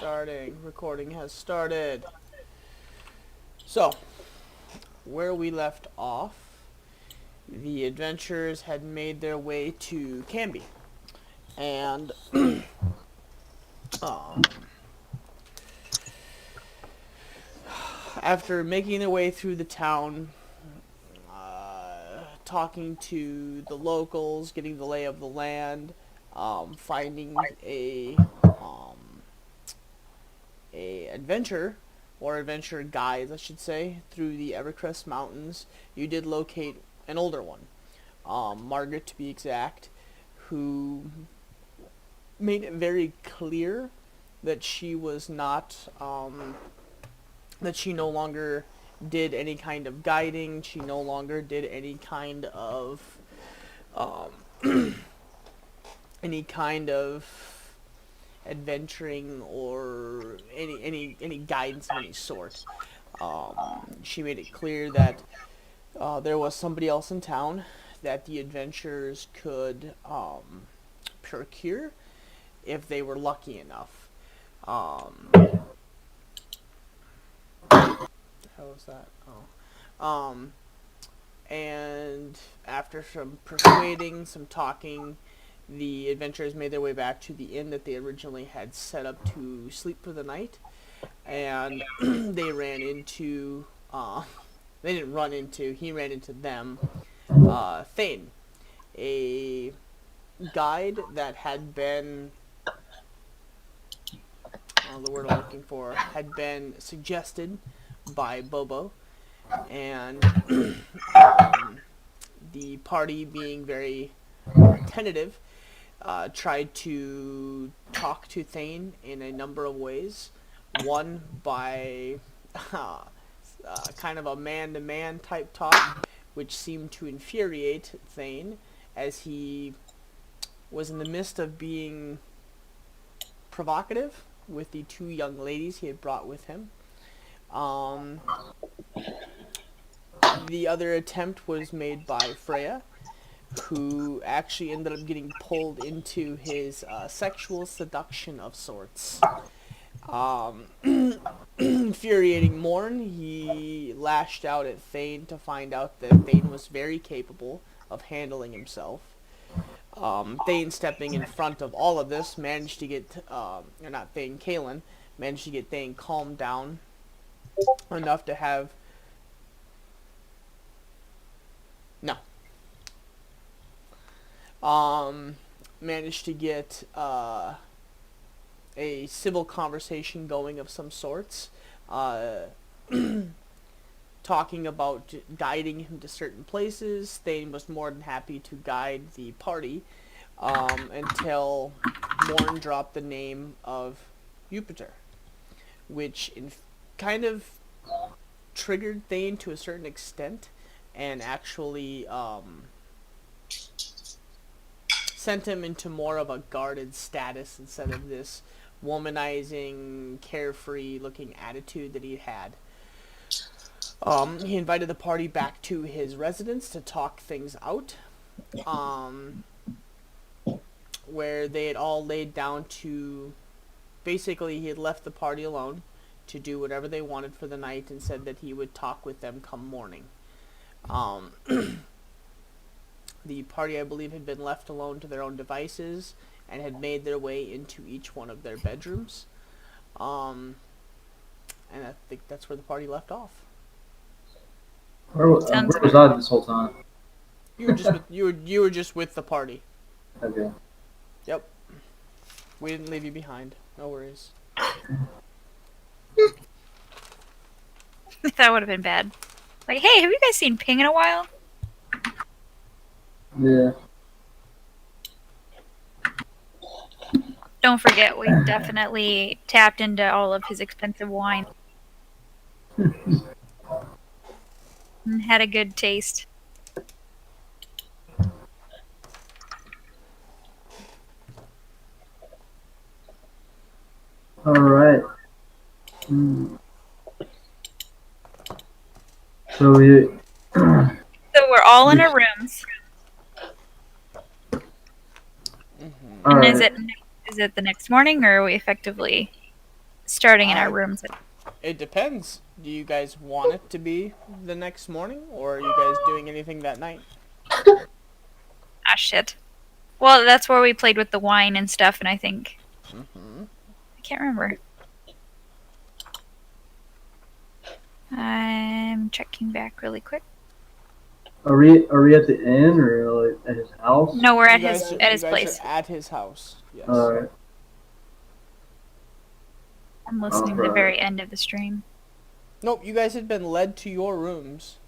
Starting. Recording has started. So, where we left off, the adventurers had made their way to Canby. And, um, after making their way through the town, talking to the locals, getting the lay of the land, finding um, a adventure or adventure guides, I should say, through the Evercrest Mountains, you did locate an older one, Margaret to be exact, who made it very clear that she was not, that she no longer did any kind of guiding, she no longer did any kind of, um, any kind of adventuring or any guidance of any sort. She made it clear that there was somebody else in town that the adventurers could procure if they were lucky enough. How was that? Oh. And after some persuading, some talking, the adventurers made their way back to the inn that they originally had set up to sleep for the night. And they ran into, they didn't run into, he ran into them, Thane, a guide that had been, the word I'm looking for, had been suggested by Bobo. And the party, being very tentative, tried to talk to Thane in a number of ways. One, by kind of a man-to-man type talk, which seemed to infuriate Thane, as he was in the midst of being provocative with the two young ladies he had brought with him. The other attempt was made by Freya, who actually ended up getting pulled into his sexual seduction of sorts. Infuriating Morn, he lashed out at Thane to find out that Thane was very capable of handling himself. Thane, stepping in front of all of this, managed to get, or not Thane, Kalen, managed to get Thane calmed down enough to have, no, managed to get a civil conversation going of some sorts, talking about guiding him to certain places. Thane was more than happy to guide the party until Morn dropped the name of Jupiter, which kind of triggered Thane to a certain extent and actually sent him into more of a guarded status instead of this womanizing, carefree looking attitude that he had. He invited the party back to his residence to talk things out, where they had all laid down to, basically he had left the party alone to do whatever they wanted for the night and said that he would talk with them come morning. The party, I believe, had been left alone to their own devices and had made their way into each one of their bedrooms. And I think that's where the party left off. Where was I this whole time? You were just with you were just with the party. Okay. Yep. We didn't leave you behind. No worries. That would have been bad. Like, hey, have you guys seen Ping in a while? Yeah. Don't forget, we definitely tapped into all of his expensive wine. And had a good taste. All right. So we. So we're all in our rooms. All And right. is it the next morning, or are we effectively starting in our rooms. It depends. Do you guys want it to be the next morning, or are you guys doing anything that night? Ah, shit. Well, that's where we played with the wine and stuff, and I think... I can't remember. I'm checking back really quick. Are we at the inn or like at his house? No, we're at You his guys are- at his you guys place. are at his house. Yes. Alright. I'm listening to the very end of the stream. Nope. You guys had been led to your rooms,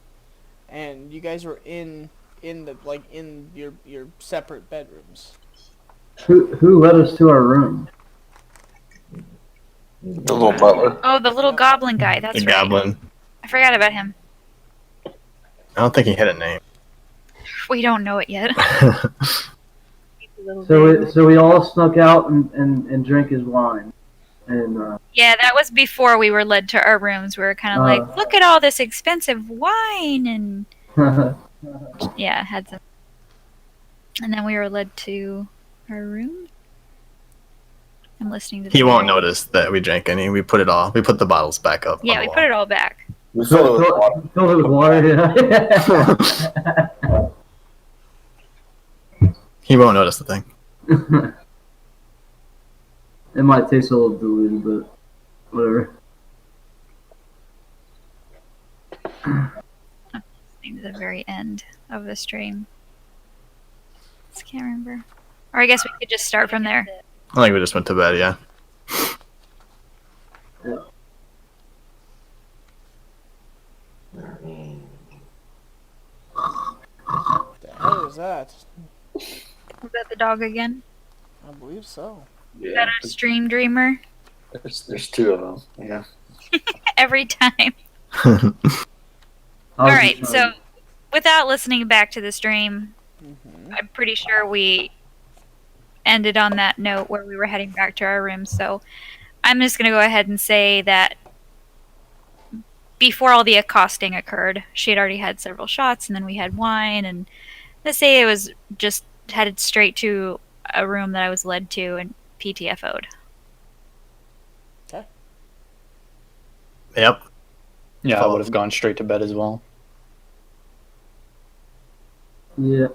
and you guys were in your separate bedrooms. Who led us to our room? The little butler. Oh, the little goblin guy. That's The right. goblin. I forgot about him. I don't think he had a name. We don't know it yet. So we all snuck out and drank his wine. And Yeah, that was before we were led to our rooms. We were kind of like, look at all this expensive wine, and yeah, had some. And then we were led to our room. I'm listening to. He won't notice that we drank any. We put the bottles back up. Yeah, on we the put it all back. We filled it with water. Filled it with water. wall. He won't notice the thing. It might taste a little diluted, but whatever. Listening to the very end of the stream. Just can't remember. Or I guess we could just start from there. I think we just went to bed. Yeah. The hell is that? Was that the dog again? I believe so. Is that our stream dreamer? There's two of them. Yeah. Every time. Alright, so without listening back to the stream, I'm pretty sure we ended on that note where we were heading back to our room. So I'm just going to go ahead and say that before all the accosting occurred, she had already had several shots, and then we had wine, and let's say it was just headed straight to a room that I was led to and PTFO'd. Okay. Yep. Yeah, I Follow. would have gone straight to bed as well. Yeah.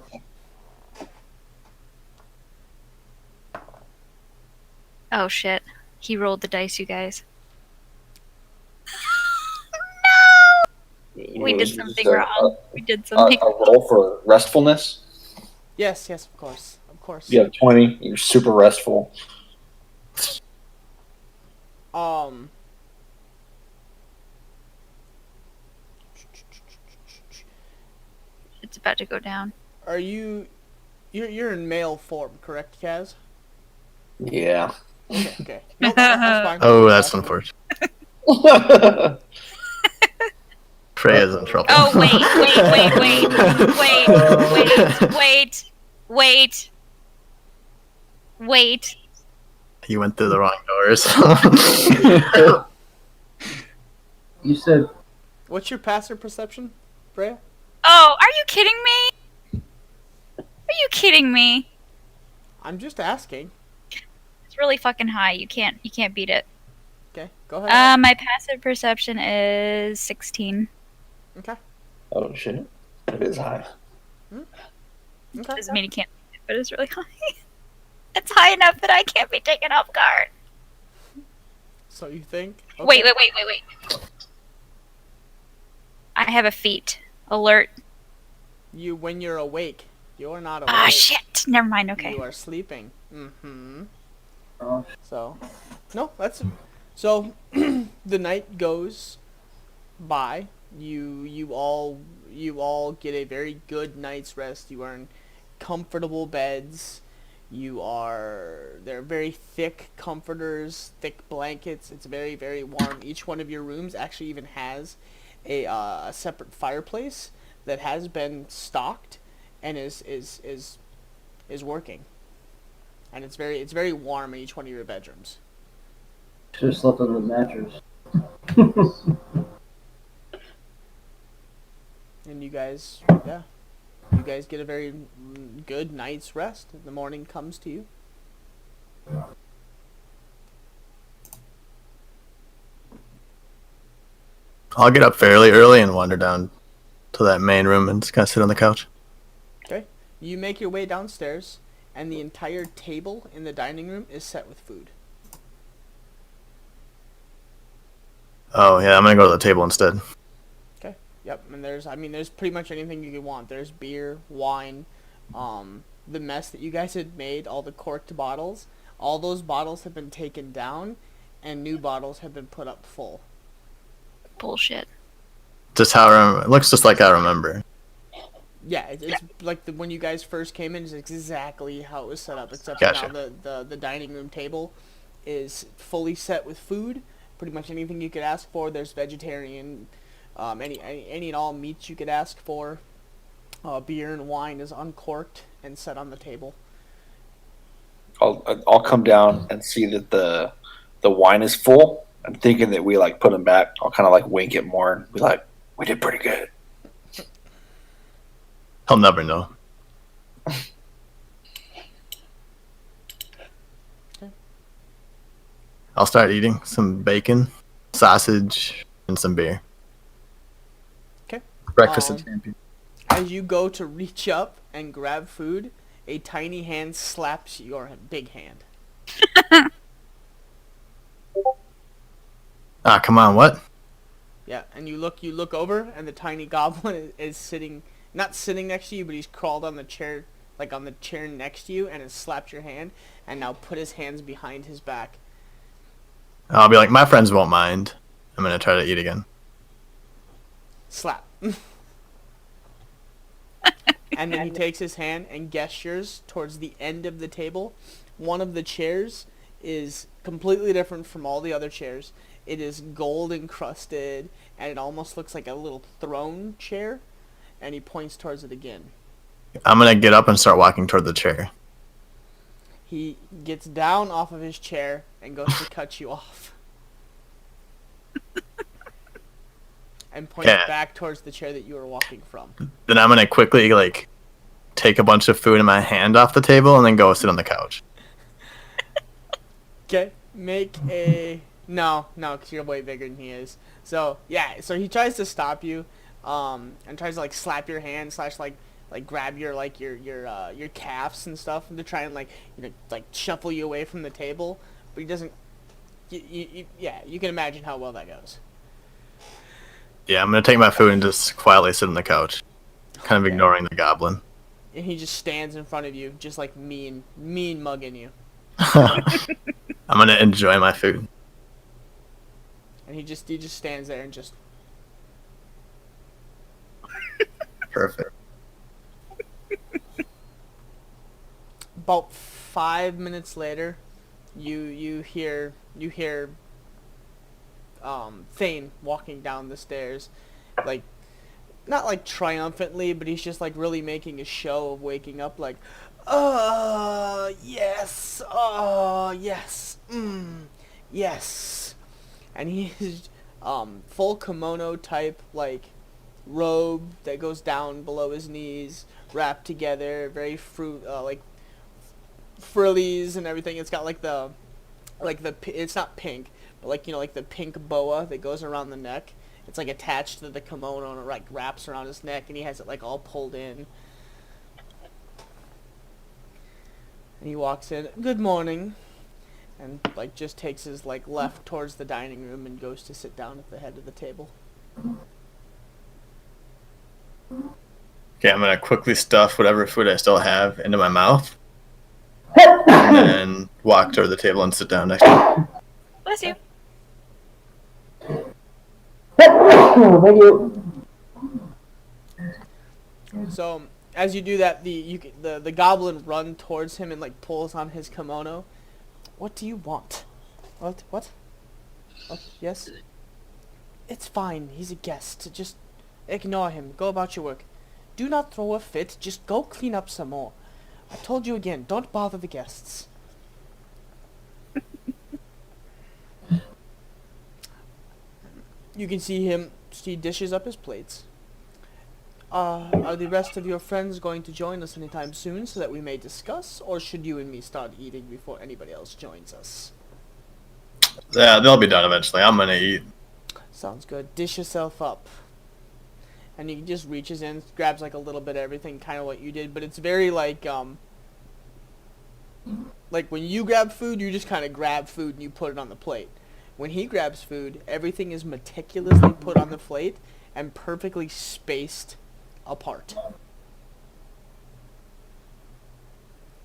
Oh shit. He rolled the dice, you guys. We did something wrong. We did something. A roll for restfulness. Yes, of course, of course. You have 20. You're super restful. It's about to go down. Are you're in male form, correct, Kaz? Yeah. Okay. Nope, that's fine. Oh, that's unfortunate. Freya's in trouble. Oh, wait. You went through the wrong doors. You said What's your passive perception, Freya? Oh, are you kidding me? Are you kidding me? I'm just asking. It's really fucking high. You can't beat it. Okay, go ahead. My passive perception is 16. Okay. Oh shit. It is high. Okay. Doesn't mean you can't beat it, but it's really high. It's high enough that I can't be taken off guard. So you think? Okay. Wait. I have a feat. Alert. When you're awake, you're not awake. Ah, shit. Never mind. Okay. You are sleeping. Mm-hmm. Oh. So, no, that's so. The night goes by. You all get a very good night's rest. You are in comfortable beds. They're very thick comforters, thick blankets. It's very, very warm. Each one of your rooms actually even has a separate fireplace that has been stocked and is working. And it's very warm in each one of your bedrooms. should have slept on the mattress. And you guys get a very good night's rest. The morning comes to you. I'll get up fairly early and wander down to that main room and just kind of sit on the couch. Okay. You make your way downstairs, and the entire table in the dining room is set with food. Oh yeah, I'm gonna go to the table instead. Yep, and there's pretty much anything you could want. There's beer, wine, the mess that you guys had made, all the corked bottles. All those bottles have been taken down, and new bottles have been put up full. Bullshit. Just how I remember. It looks just like I remember. Yeah, it's like when you guys first came in, it's exactly how it was set up, except Gotcha. for now the dining room table is fully set with food. Pretty much anything you could ask for. There's vegetarian, any and all meats you could ask for. Beer and wine is uncorked and set on the table. I'll come down and see that the wine is full. I'm thinking that we like put them back. I'll kind of like wink it more and be like, "We did pretty good." He'll never know. I'll start eating some bacon, sausage, and some beer. Okay. Breakfast of champions. As you go to reach up and grab food, a tiny hand slaps your big hand. Ah, come on, what? Yeah, and you look over, and the tiny goblin is sitting, not sitting next to you, but he's crawled on the chair, like on the chair next to you, and has slapped your hand, and now put his hands behind his back. I'll be like, my friends won't mind. I'm gonna try to eat again. Slap. And then he takes his hand and gestures towards the end of the table. One of the chairs is completely different from all the other chairs. It is gold encrusted, and it almost looks like a little throne chair. And he points towards it again. I'm gonna get up and start walking toward the chair. He gets down off of his chair and goes to cut you off. And points Yeah. back towards the chair that you were walking from. Then I'm gonna quickly like take a bunch of food in my hand off the table and then go sit on the couch. Okay, make a... No, because you're way bigger than he is. So, yeah, so he tries to stop you, and tries to, like, slap your hand, slash, like grab your, like, your calves and stuff, and to try and, like, like, shuffle you away from the table. But he doesn't... yeah, you can imagine how well that goes. Yeah, I'm gonna take my food and just quietly sit on the couch, kind of Okay. ignoring the goblin. And he just stands in front of you, just, like, mean mugging you. I'm gonna enjoy my food. And he just stands there and just... Perfect. About 5 minutes later, you hear Thane walking down the stairs, like, not like triumphantly, but he's just like really making a show of waking up, like, yes, yes, and he's full kimono type, like, robe that goes down below his knees, wrapped together, very like frillies and everything. It's got like it's not pink, but like, like the pink boa that goes around the neck. It's like attached to the kimono and it like wraps around his neck, and he has it like all pulled in. And he walks in, "Good morning," and like just takes his like left towards the dining room and goes to sit down at the head of the table. Okay, I'm gonna quickly stuff whatever food I still have into my mouth, and then walk toward the table and sit down next to him. Bless you. Thank you. So as you do that, the goblin runs towards him and like pulls on his kimono. "What do you want?" What? Yes? "It's fine. He's a guest. Just ignore him. Go about your work. Do not throw a fit. Just go clean up some more. I told you again, don't bother the guests." You can see he dishes up his plates. Are the rest of your friends going to join us anytime soon so that we may discuss, or should you and me start eating before anybody else joins us?" Yeah, they'll be done eventually. I'm gonna eat. Sounds good. Dish yourself up. And he just reaches in, grabs like a little bit of everything, kind of what you did, but it's very like when you grab food, you just kind of grab food and you put it on the plate. When he grabs food, everything is meticulously put on the plate and perfectly spaced apart.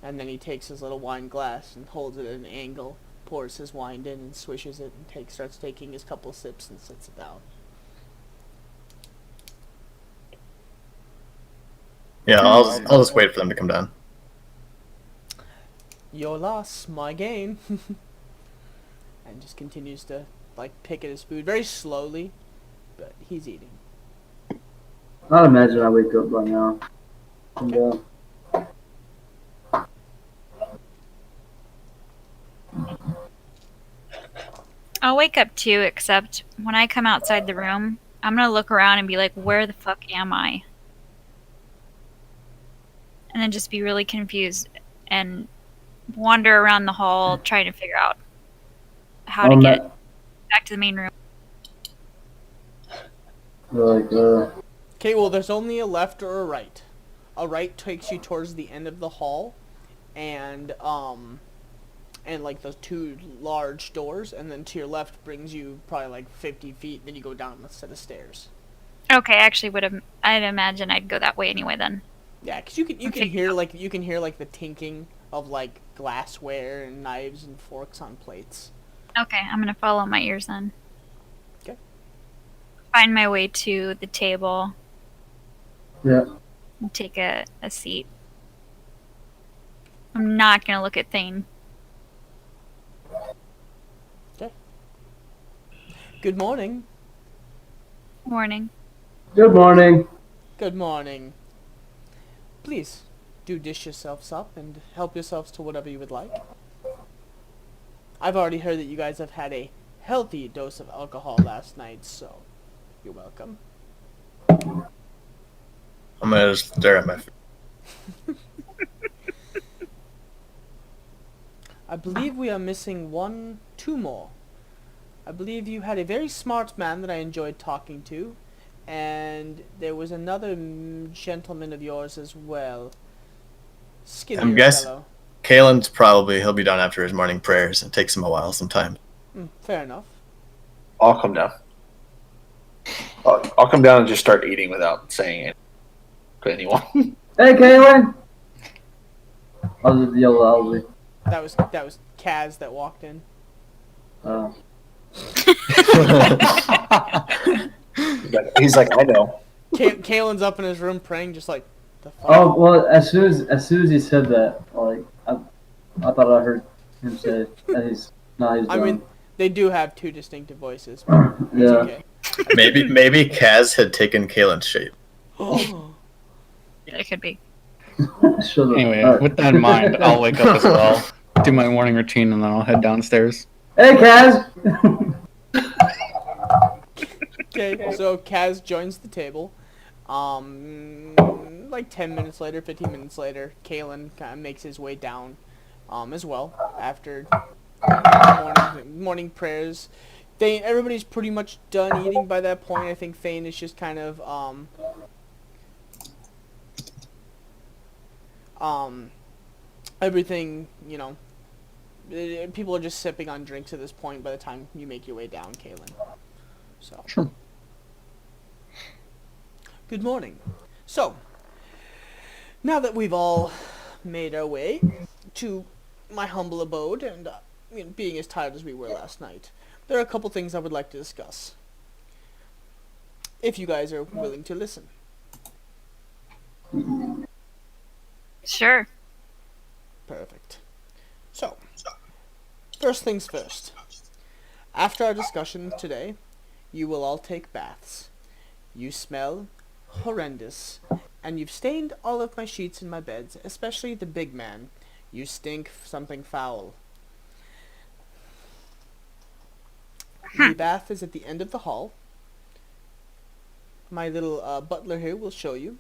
And then he takes his little wine glass and holds it at an angle, pours his wine in and swishes it and starts taking his couple sips and sits it down. Yeah, I'll just wait for them to come down. Your loss, my gain. And just continues to pick at his food very slowly, but he's eating. I'd imagine I wake up by now. And, I'll wake up too, except when I come outside the room, I'm gonna look around and be like, where the fuck am I? And then just be really confused and wander around the hall trying to figure out how to get back to the main room. Okay, well, there's only a left or a right. A right takes you towards the end of the hall, and those two large doors, and then to your left brings you probably 50 feet. Then you go down a set of stairs. Okay, I'd imagine I'd go that way anyway then. Yeah, because you can hear the tinking of glassware and knives and forks on plates. Okay, I'm gonna follow my ears then. Okay. Find my way to the table. Yeah. And take a seat. I'm not gonna look at Thane. Okay. Good morning. Morning. Good morning. Good morning. Please, do dish yourselves up and help yourselves to whatever you would like. I've already heard that you guys have had a healthy dose of alcohol last night, so you're welcome. I'm gonna just stare at my food. I believe we are missing two more. I believe you had a very smart man that I enjoyed talking to, and there was another gentleman of yours as well. Skinnier I'm guessing fellow. Kalen's he'll be done after his morning prayers. It takes him a while sometimes. Fair enough. I'll come down. I'll come down and just start eating without saying it to anyone. Hey, Kaylin! I'll just yell loudly. That was Kaz that walked in. Oh. He's like, I know. Kalen's up in his room praying, just like the fuck. Oh well, as soon as he said that, I thought I heard him say that he's done. I mean, they do have two distinctive voices. But it's Yeah. okay. Maybe Kaz had taken Kalen's shape. Yeah, it could be. Shut up. Anyway, All right. with that in mind, I'll wake up as well, do my morning routine, and then I'll head downstairs. Hey, Kaz! Okay, so Kaz joins the table. 10 minutes later, 15 minutes later, Kalen kind of makes his way down, as well, after morning prayers. Everybody's pretty much done eating by that point. I think Thane is just kind of, everything, people are just sipping on drinks at this point by the time you make your way down, Kalen. So. Sure. Good morning. So, now that we've all made our way to my humble abode and being as tired as we were last night, there are a couple things I would like to discuss. If you guys are willing to listen. Sure. Perfect. So, first things first. After our discussion today, you will all take baths. You smell horrendous, and you've stained all of my sheets in my beds, especially the big man. You stink something foul. The bath is at the end of the hall. My little butler here will show you.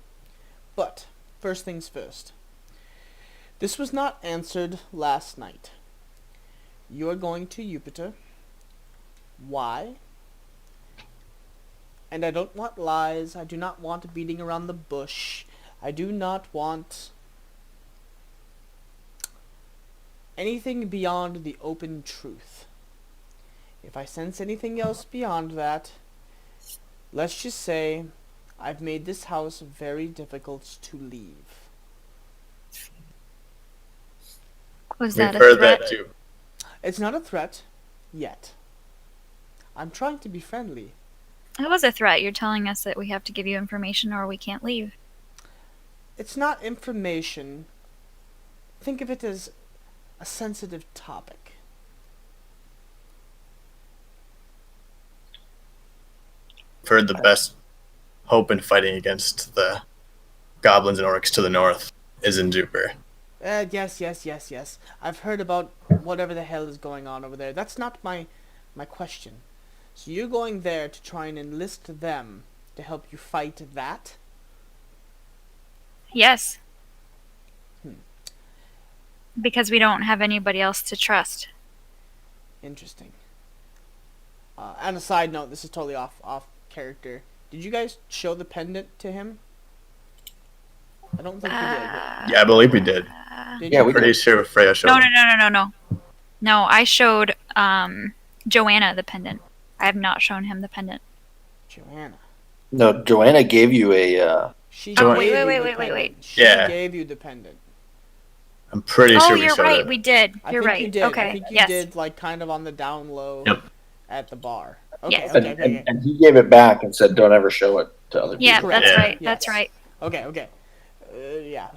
But, first things first. This was not answered last night. You are going to Jupiter. Why? And I don't want lies. I do not want beating around the bush. I do not want anything beyond the open truth. If I sense anything else beyond that, let's just say I've made this house very difficult to leave. Was We've that a heard threat? that too. It's not a threat yet. I'm trying to be friendly. It was a threat. You're telling us that we have to give you information or we can't leave. It's not information. Think of it as a sensitive topic. We've heard the best hope in fighting against the goblins and orcs to the north is in Jupiter. Yes. I've heard about whatever the hell is going on over there. That's not my question. So you're going there to try and enlist them to help you fight that? Yes. Because we don't have anybody else to trust. Interesting. On a side note, this is totally off character. Did you guys show the pendant to him? I don't think you Yeah, I believe we did. did. Yeah, you? we Pretty sure Freya showed. No. No, I showed Joanna the pendant. I have not shown him the pendant. Joanna. No, Joanna gave you a. She Oh, gave you the wait. pendant. She Yeah. gave you the pendant. I'm pretty Oh, sure we you're showed right. it. We did. I You're think right. you did. Okay. I think you yes. did, like, kind of on the down low Yep. at the bar. Okay, Yes. okay. And he gave it back and said, "Don't ever show it to other Yeah, people." Correct. that's Yeah. right. That's Yes. right. Okay. Yeah.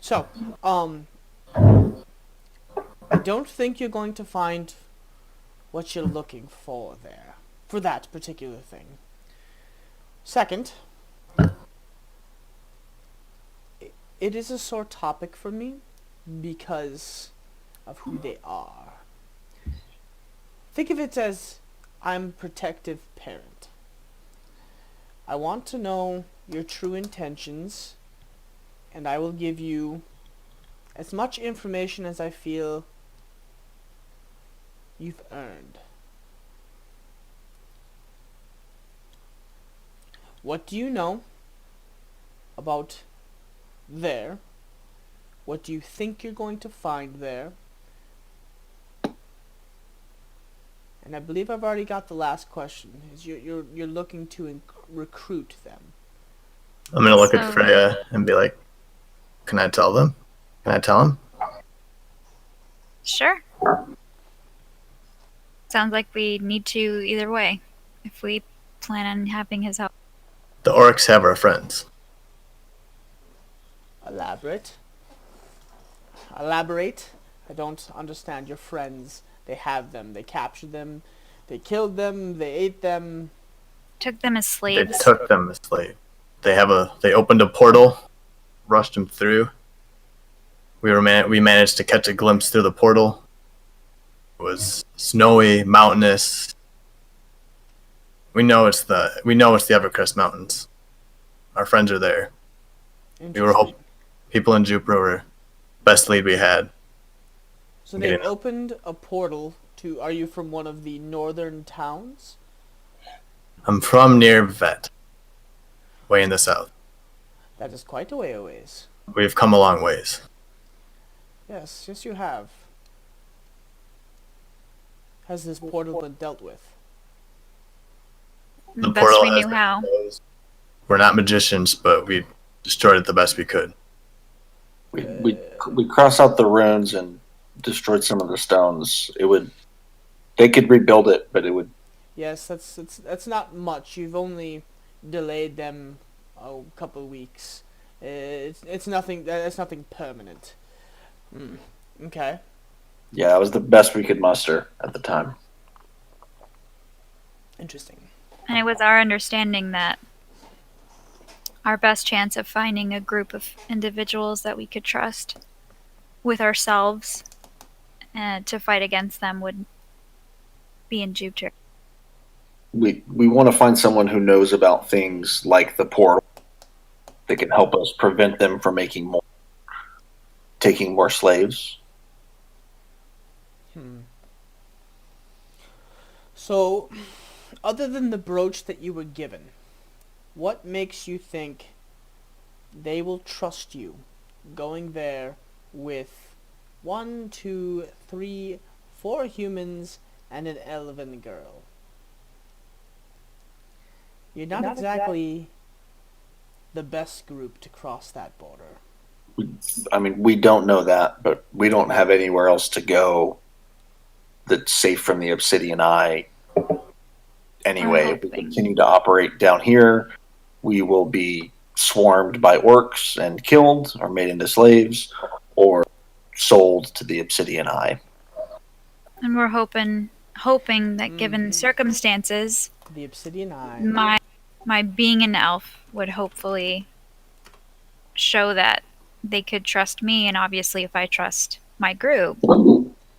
So, I don't think you're going to find what you're looking for there, for that particular thing. Second, it is a sore topic for me because of who they are. Think of it as I'm a protective parent. I want to know your true intentions, and I will give you as much information as I feel you've earned. What do you know about there? What do you think you're going to find there? And I believe I've already got the last question. Is you're looking to recruit them? I'm gonna look at So- Freya and be like, "Can I tell them? Can I tell him?" Sure. Sounds like we need to either way if we plan on having his help. The orcs have our friends. Elaborate. I don't understand your friends. They have them. They captured them. They killed them. They ate them. Took them as They slaves. took them as slaves. They opened a portal, rushed them through. We managed to catch a glimpse through the portal. It was snowy, mountainous. We know it's the Evercrest Mountains. Our friends are there. were Interesting. People in Jupiter were best lead we had. So they Getting- opened a portal to. Are you from one of the northern towns? I'm from near Vet, way in the south. That is quite a way away. We've come a long ways. Yes, you have. Has this portal been dealt with? The best we has knew been how. closed. We're not magicians, but we destroyed it the best we could. We crossed out the runes and destroyed some of the stones. They could rebuild it, but it would. Yes, that's not much. You've only delayed them a couple of weeks. It's nothing. That's nothing permanent. Okay. Yeah, that was the best we could muster at the time. Interesting. And it was our understanding that our best chance of finding a group of individuals that we could trust with ourselves to fight against them would be in Jupiter. We want to find someone who knows about things like the portal that can help us prevent them from taking more slaves. So, other than the brooch that you were given, what makes you think they will trust you going there with 1, 2, 3, 4 humans and an elven girl? You're not exactly the best group to cross that border. I mean, we don't know that, but we don't have anywhere else to go that's safe from the Obsidian Eye. Anyway, if we continue to operate down here, we will be swarmed by orcs and killed or made into slaves or sold to the Obsidian Eye. And we're hoping that given circumstances, The Obsidian Eye. my being an elf would hopefully show that they could trust me, and obviously if I trust my group,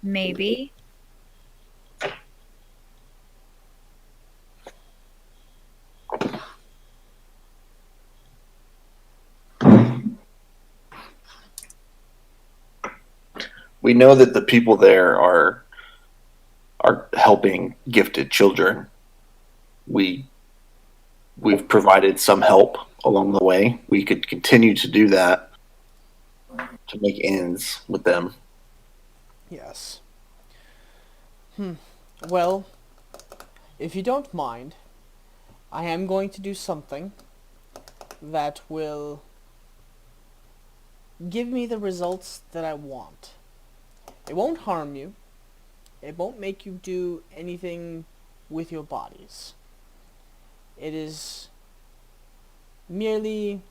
maybe. We know that the people there are helping gifted children. We've provided some help along the way. We could continue to do that to make ends with them. Yes. Well, if you don't mind, I am going to do something that will give me the results that I want. It won't harm you. It won't make you do anything with your bodies. It is merely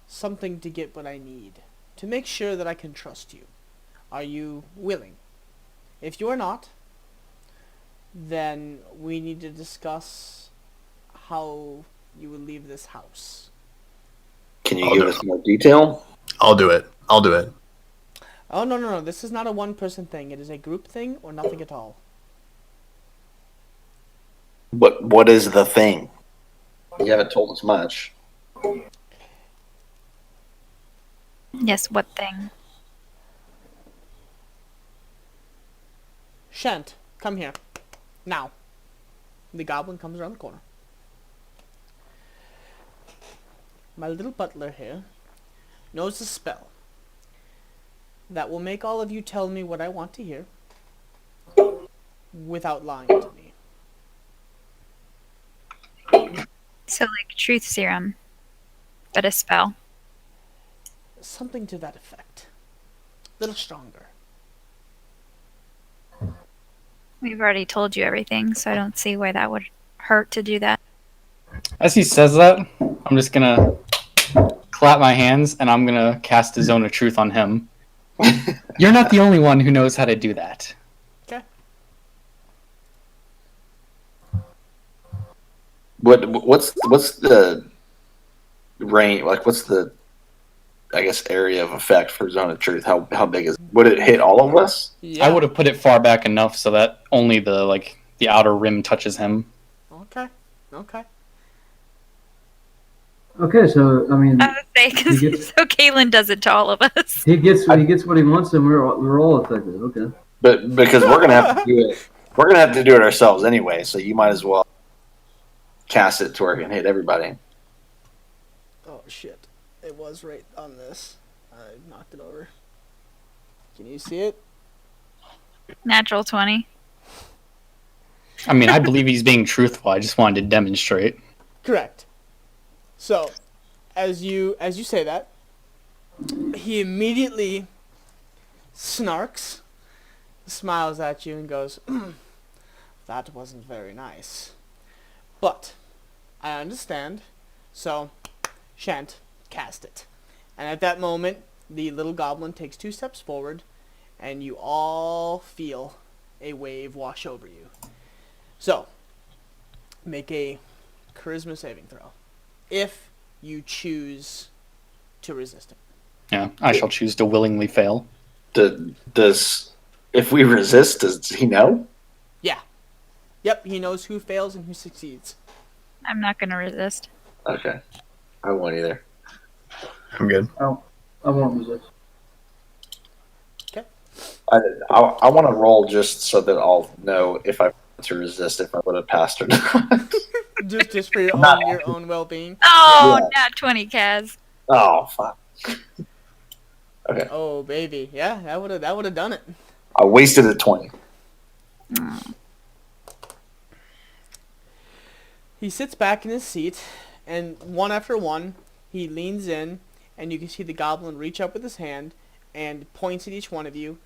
something to get what I need, to make sure that I can trust you. Are you willing? If you are not, then we need to discuss how you will leave this house. Can you give us more detail? I'll do it. Oh, no. This is not a one-person thing. It is a group thing or nothing at all. What is the thing? You haven't told us much. Yes, what thing? Shant, come here. Now. The goblin comes around the corner. My little butler here knows a spell that will make all of you tell me what I want to hear without lying to me. So like truth serum, but a spell. Something to that effect. A little stronger. We've already told you everything, so I don't see why that would hurt to do that. As he says that, I'm just gonna clap my hands and I'm gonna cast a zone of truth on him. You're not the only one who knows how to do that. Okay. What's the range? Like, what's the, I guess, area of effect for Zone of Truth? How big is it? Would it hit all of us? Yeah. I would have put it far back enough so that only the outer rim touches him. Okay. Okay, so I mean, I would say, because He gets- so Caitlin does it to all of us. he gets what he wants, and we're all affected. Okay. But because we're gonna have to do it, ourselves anyway. So you might as well cast it to where it can hit everybody. Oh shit. It was right on this. I knocked it over. Can you see it? Natural 20. I mean, I believe he's being truthful. I just wanted to demonstrate. Correct. So, as you say that, he immediately snarks, smiles at you, and goes, "That wasn't very nice. But I understand. So, Shant, cast it." And at that moment, the little goblin takes 2 steps forward, and you all feel a wave wash over you. So, make a charisma saving throw. If you choose to resist it. Yeah, I shall choose to willingly fail. Does if we resist, does he know? Yeah. Yep, he knows who fails and who succeeds. I'm not going to resist. Okay, I won't either. I'm good. I won't resist. I want to roll just so that I'll know if I to resist if I would have passed or not. Just for your own well-being. Oh, Yeah. nat 20, Kaz. Oh, fuck. Okay. Oh baby, yeah, that would have done it. I wasted a 20. He sits back in his seat, and one after one, he leans in, and you can see the goblin reach up with his hand and points at each one of you,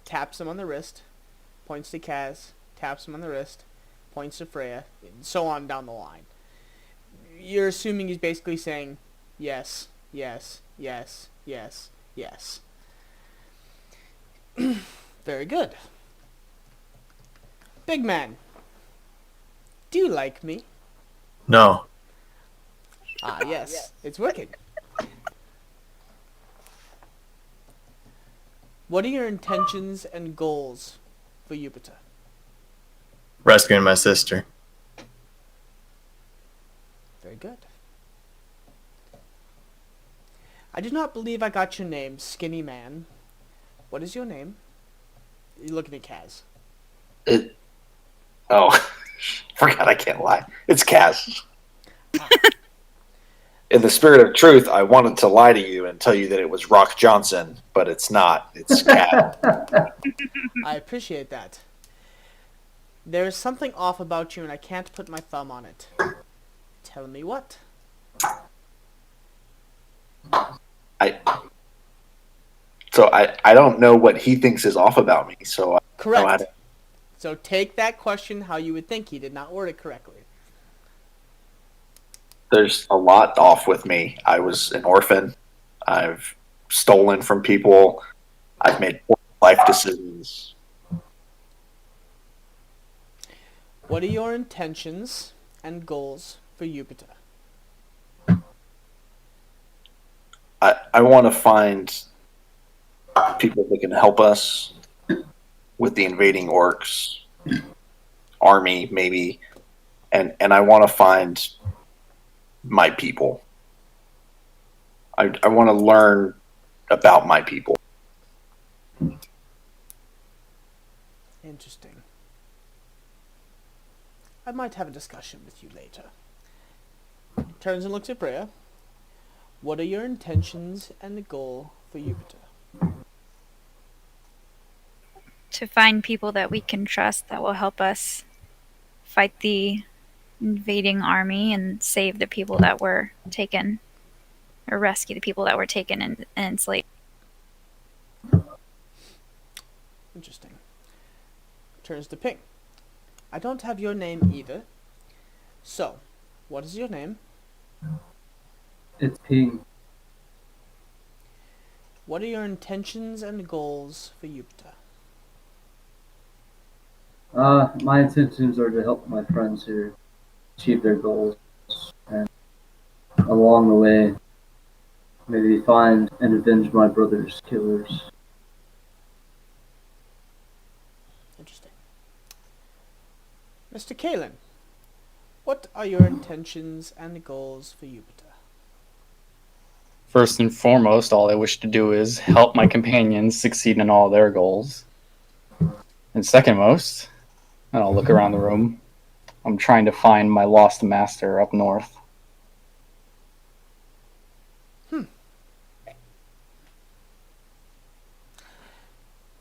taps him on the wrist, points to Kaz, taps him on the wrist, points to Freya, and so on down the line. You're assuming he's basically saying, yes, yes, yes, yes, yes. Very good. Big man, do you like me? No. Ah, yes, it's working. What are your intentions and goals for Jupiter? Rescuing my sister. Very good. I do not believe I got your name, skinny man. What is your name? You're looking at Kaz. Oh, forgot I can't lie. It's Kaz. In the spirit of truth, I wanted to lie to you and tell you that it was Rock Johnson, but it's not. It's Kaz. I appreciate that. There is something off about you and I can't put my thumb on it. Tell me what. So I don't know what he thinks is off about me. So Correct. So take that question how you would think. He did not word it correctly. there's a lot off with me. I was an orphan. I've stolen from people. I've made poor life decisions. What are your intentions and goals for Jupiter? I want to find people that can help us with the invading orcs army, maybe, and I want to find my people. I want to learn about my people. Interesting. I might have a discussion with you later. Turns and looks at Brea. What are your intentions and the goal for Jupiter? To find people that we can trust that will help us fight the invading army and save the people that were taken, or rescue the people that were taken and enslaved. Interesting. Turns to Ping. I don't have your name either. So, what is your name? It's Ping. What are your intentions and goals for Jupiter? My intentions are to help my friends here achieve their goals, and along the way, maybe find and avenge my brother's killers. Interesting. Mr. Kalen, what are your intentions and goals for Jupiter? First and foremost, all I wish to do is help my companions succeed in all their goals. And second most, and I'll look around the room, I'm trying to find my lost master up north.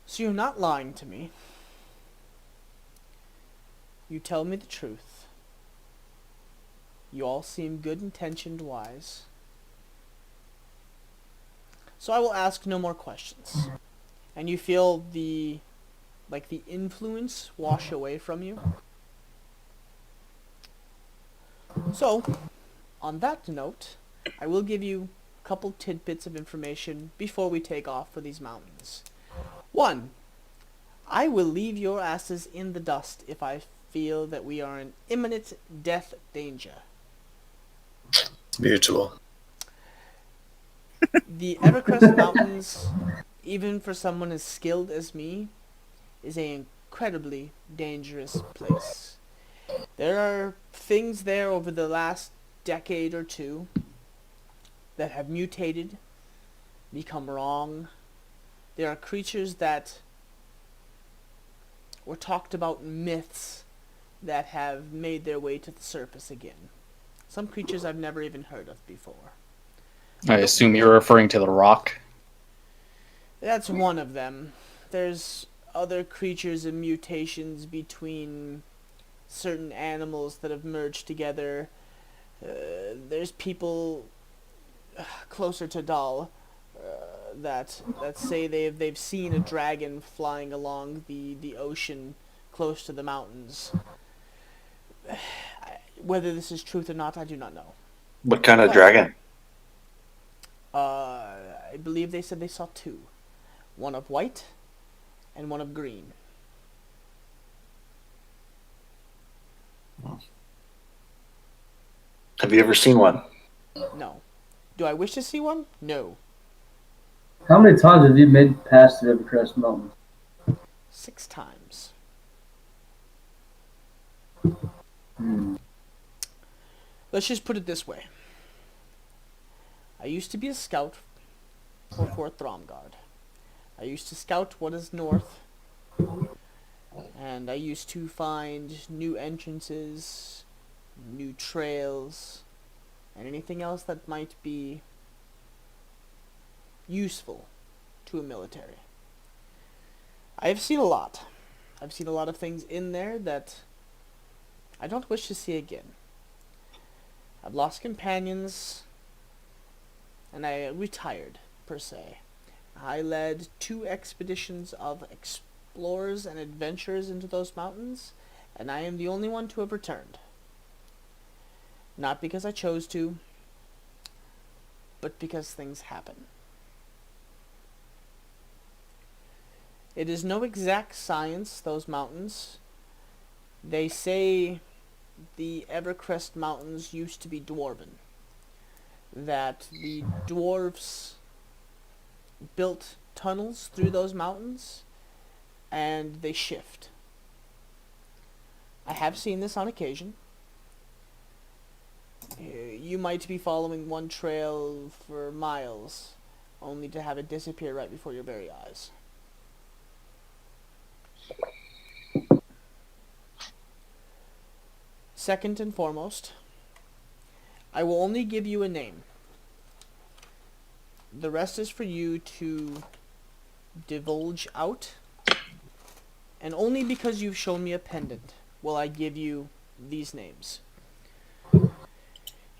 So you're not lying to me. You tell me the truth. You all seem good-intentioned wise. So I will ask no more questions. And you feel the influence wash away from you. So, on that note, I will give you a couple tidbits of information before we take off for these mountains. 1. I will leave your asses in the dust if I feel that we are in imminent death danger. It's mutual. The Evercrest Mountains, even for someone as skilled as me, is an incredibly dangerous place. There are things there over the last decade or two that have mutated, become wrong. There are creatures that or talked about myths that have made their way to the surface again. Some creatures I've never even heard of before. I assume you're referring to the rock. That's one of them. There's other creatures and mutations between certain animals that have merged together. There's people closer to Dal that say they've seen a dragon flying along the ocean close to the mountains. Whether this is truth or not, I do not know. What kind of But, dragon? I believe they said they saw two. One of white and one of green. Have you ever seen one? No. Do I wish to see one? No. How many times have you made it past the Evercrest Mountains? 6 times. Let's just put it this way. I used to be a scout for Fort Thromgard. I used to scout what is north, and I used to find new entrances, new trails, and anything else that might be useful to a military. I have seen a lot. I've seen a lot of things in there that I don't wish to see again. I've lost companions, and I retired, per se. I led 2 expeditions of explorers and adventurers into those mountains, and I am the only one to have returned. Not because I chose to, but because things happen. It is no exact science, those mountains. They say the Evercrest Mountains used to be dwarven. That the dwarves built tunnels through those mountains, and they shift. I have seen this on occasion. You might be following one trail for miles, only to have it disappear right before your very eyes. Second and foremost, I will only give you a name. The rest is for you to divulge out, and only because you've shown me a pendant will I give you these names.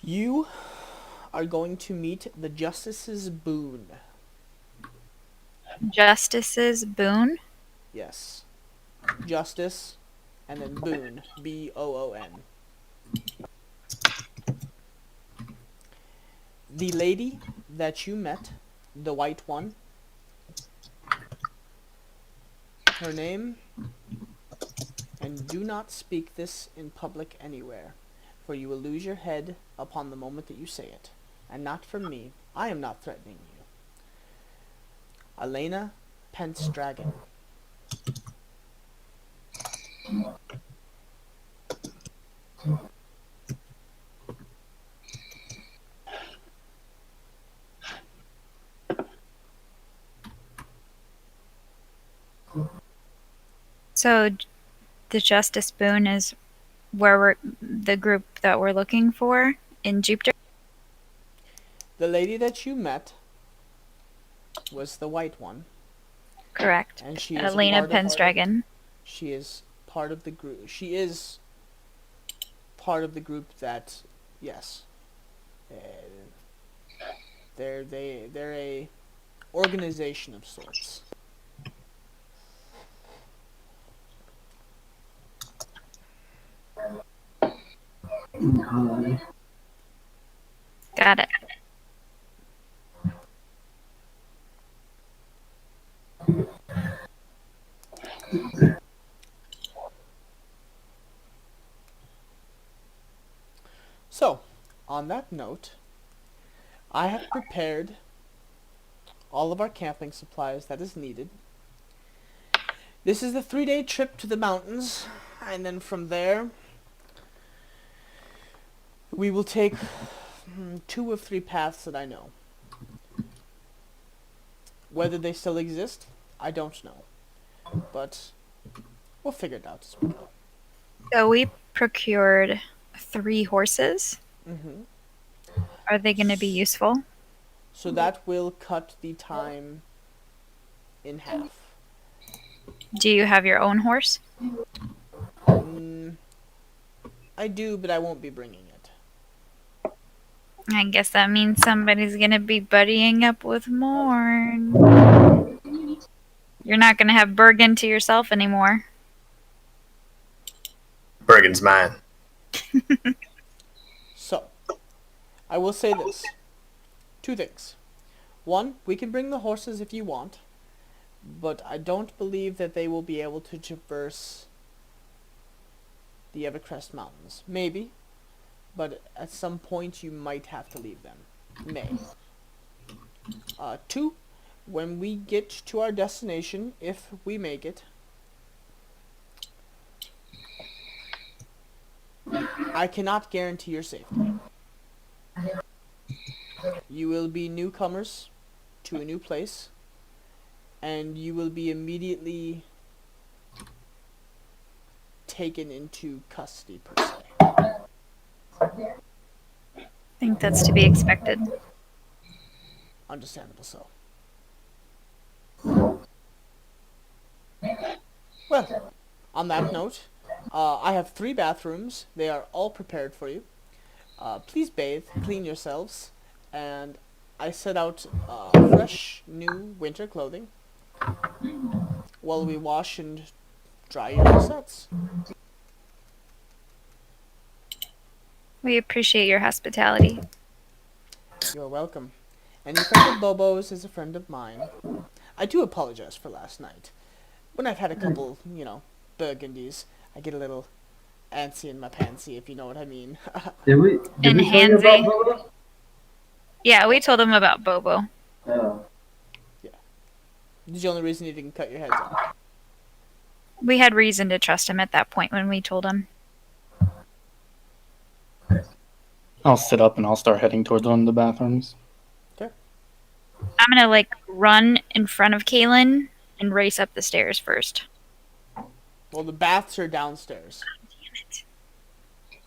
You are going to meet the Justice's Boon. Justice's boon? Yes. Justice, and then Boon. B-O-O-N. The lady that you met, the white one, her name, and do not speak this in public anywhere, for you will lose your head upon the moment that you say it, and not from me. I am not threatening you. Elena Penstragon. So the Justice Boon is where we're the group that we're looking for in Jupiter? The lady that you met was the white one. Correct. And she is Elena part of- Penstragon. She is part of the group. She is part of the group that, yes, they're a organization of sorts. Hi. Got it. So, on that note, I have prepared all of our camping supplies that is needed. This is the 3-day trip to the mountains, and then from there, we will take 2 of 3 paths that I know. Whether they still exist, I don't know. But We'll figure it out as we go. So we procured 3 horses. Mm-hmm. Are they going to be useful? So that will cut the time in half. Do you have your own horse? I do, but I won't be bringing it. I guess that means somebody's going to be buddying up with Morn. You're not going to have Bergen to yourself anymore. Bergen's mine. So, I will say this. 2 things. 1, we can bring the horses if you want, but I don't believe that they will be able to traverse the Evercrest Mountains. Maybe, but at some point you might have to leave them. May. 2, when we get to our destination, if we make it, I cannot guarantee your safety. You will be newcomers to a new place, and you will be immediately taken into custody, per se. I think that's to be expected. Understandable so. Well, on that note, I have 3 bathrooms. They are all prepared for you. Please bathe, clean yourselves, and I set out fresh, new winter clothing while we wash and dry your sets. We appreciate your hospitality. You're welcome. Any friend of Bobo's is a friend of mine. I do apologize for last night. When I've had a couple, burgundies, I get a little antsy in my pantsy, if you know what I mean. Did we tell you about Bobo? Yeah, we told him about Bobo. Oh. This is the only reason you didn't cut your heads off. We had reason to trust him at that point when we told him. I'll sit up and I'll start heading towards one of the bathrooms. I'm gonna run in front of Kaylin and race up the stairs first. Well, the baths are downstairs.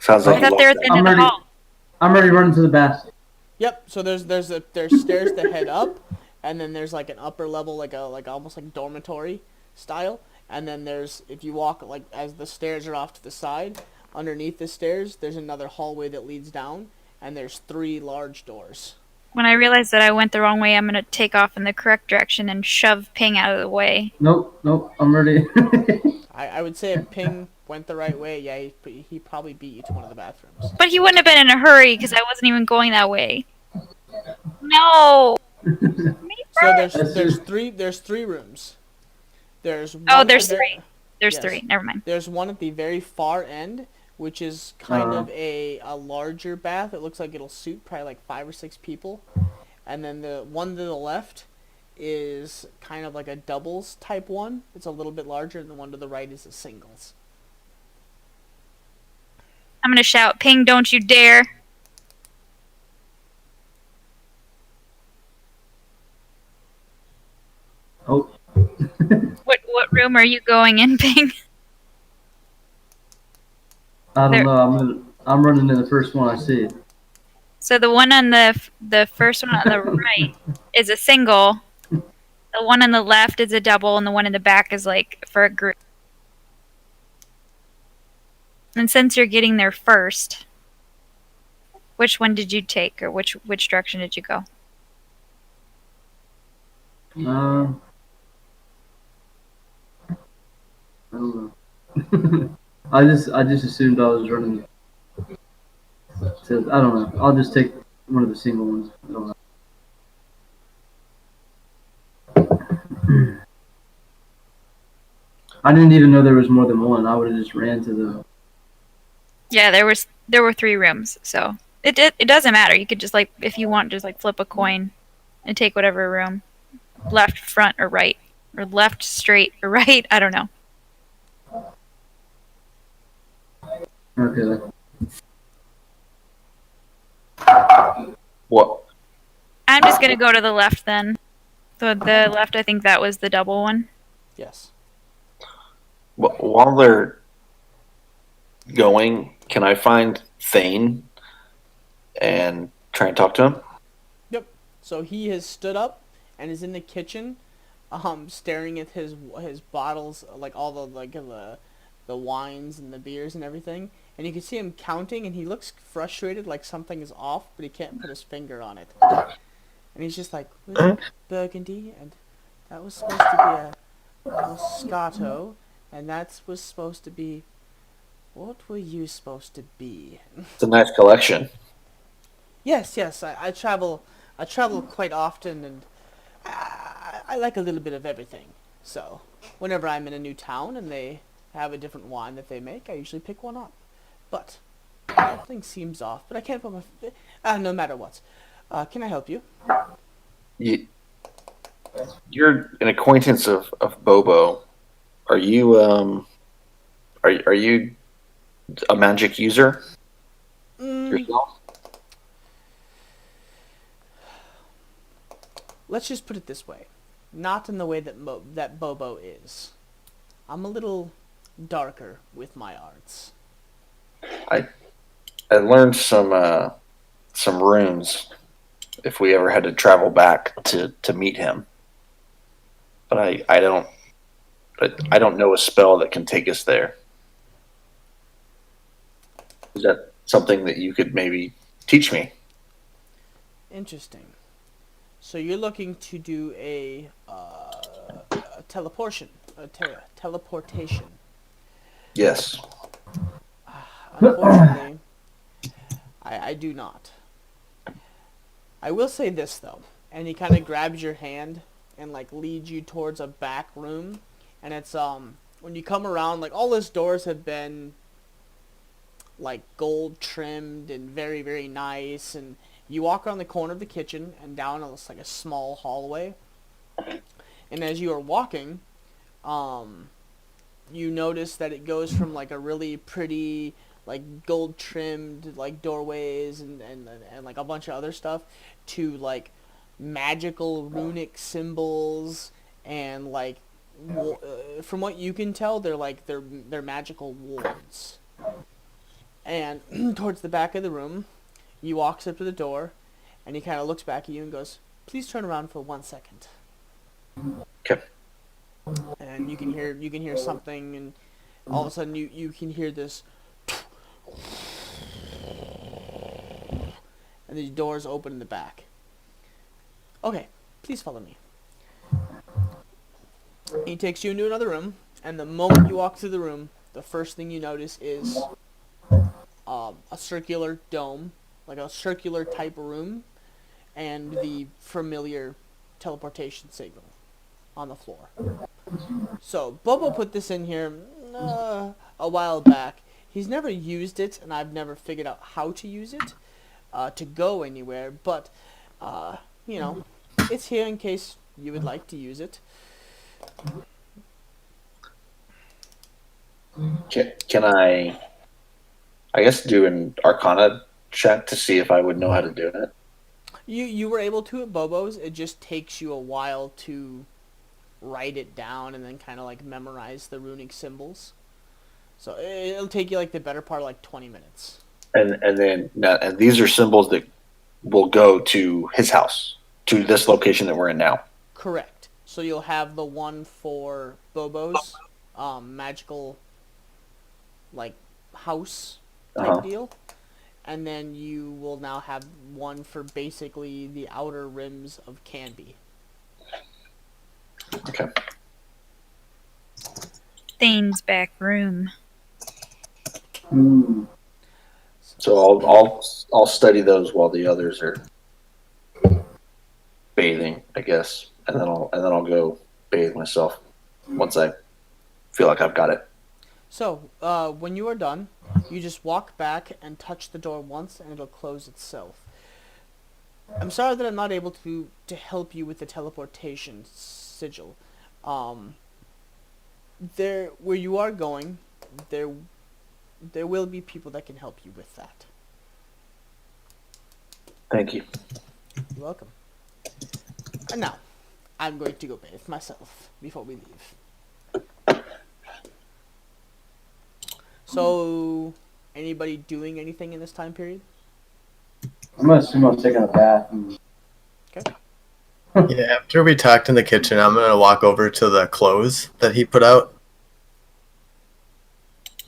Sounds I like thought they were at the end of the hall. I'm ready to run to the bath. Yep. So there's stairs that head up, and then there's an upper level, like almost like dormitory style, and then there's, if you walk as the stairs are off to the side, underneath the stairs there's another hallway that leads down, and there's 3 large doors. When I realize that I went the wrong way, I'm gonna take off in the correct direction and shove Ping out of the way. Nope, I'm ready. I would say if Ping went the right way, yeah, he probably beat you to one of the bathrooms. But he wouldn't have been in a hurry because I wasn't even going that way. No. So there's 3 rooms. There's one There's 3. There's 3. Never mind. There's one at the very far end, which is kind of a larger bath. It looks like it'll suit probably 5 or 6 people. And then the one to the left is kind of like a doubles type one. It's a little bit larger, and the one to the right is a singles. I'm gonna shout, Ping, don't you dare. Oh. What room are you going in, Ping? I don't know. I'm running to the first one I see. So the one on the first one on the right is a single. The one on the left is a double, and the one in the back is for a group. And since you're getting there first, which one did you take, or which direction did you go? I don't know. I just assumed I was running. So, I don't know. I'll just take one of the single ones. I don't know. I didn't even know there was more than one. I would have just ran to the. Yeah, there were 3 rooms, so it doesn't matter. You could just if you want, just flip a coin and take whatever room, left, front, or right, or left, straight, or right. I don't know. Okay. what? I'm just gonna go to the left then. The left, I think that was the double one. Yes. While they're going, can I find Thane and try and talk to him? Yep. So he has stood up and is in the kitchen, staring at his bottles, like all the wines and the beers and everything. And you can see him counting, and he looks frustrated, like something is off, but he can't put his finger on it. And he's just like, Burgundy, and that was supposed to be a Moscato, and that was supposed to be. What were you supposed to be? It's a nice collection. Yes, I travel quite often, and I like a little bit of everything. So, whenever I'm in a new town and they have a different wine that they make, I usually pick one up. But something seems off. But I can't put my no matter what. Can I help you? You're an acquaintance of Bobo. Are you are you a magic user yourself? Let's just put it this way. Not in the way that that Bobo is. I'm a little darker with my arts. I learned some runes if we ever had to travel back to meet him. But I don't know a spell that can take us there. Is that something that you could maybe teach me? Interesting. So you're looking to do a teleportation. Teleportation. Yes. Unfortunately, I do not. I will say this though, and he kind of grabs your hand and like leads you towards a back room, and it's when you come around, like all his doors have been like gold trimmed and very very nice, and you walk around the corner of the kitchen and down like a small hallway, and as you are walking, you notice that it goes from like a really pretty like gold trimmed like doorways and like a bunch of other stuff to like magical runic symbols and like from what you can tell they're magical wards. And towards the back of the room, he walks up to the door and he kind of looks back at you and goes, "Please turn around for 1 second." Okay. And you can hear something, and all of a sudden you can hear this, and the doors open in the back. Okay, please follow me. He takes you into another room, and the moment you walk through the room, the first thing you notice is a circular dome, like a circular type room, and the familiar teleportation signal on the floor. So Bobo put this in here a while back. He's never used it, and I've never figured out how to use it to go anywhere. But it's here in case you would like to use it. Can I guess do an Arcana check to see if I would know how to do it? You were able to at Bobo's. It just takes you a while to write it down and then kind of like memorize the runic symbols. So it'll take you like the better part of like 20 minutes. And these are symbols that will go to his house, to this location that we're in now. Correct. So you'll have the one for Bobo's magical like house type deal. And then you will now have one for basically the outer rims of Canby. Okay. Thane's back room. So I'll study those while the others are bathing, I guess, and then I'll go bathe myself once I feel like I've got it. So when you are done, you just walk back and touch the door once, and it'll close itself. I'm sorry that I'm not able to help you with the teleportation sigil. There, where you are going, there will be people that can help you with that. Thank you. You're welcome. And now, I'm going to go bathe myself before we leave. So, anybody doing anything in this time period? I'm gonna assume I'm taking a bath. And... Yeah, after we talked in the kitchen, I'm gonna walk over to the clothes that he put out,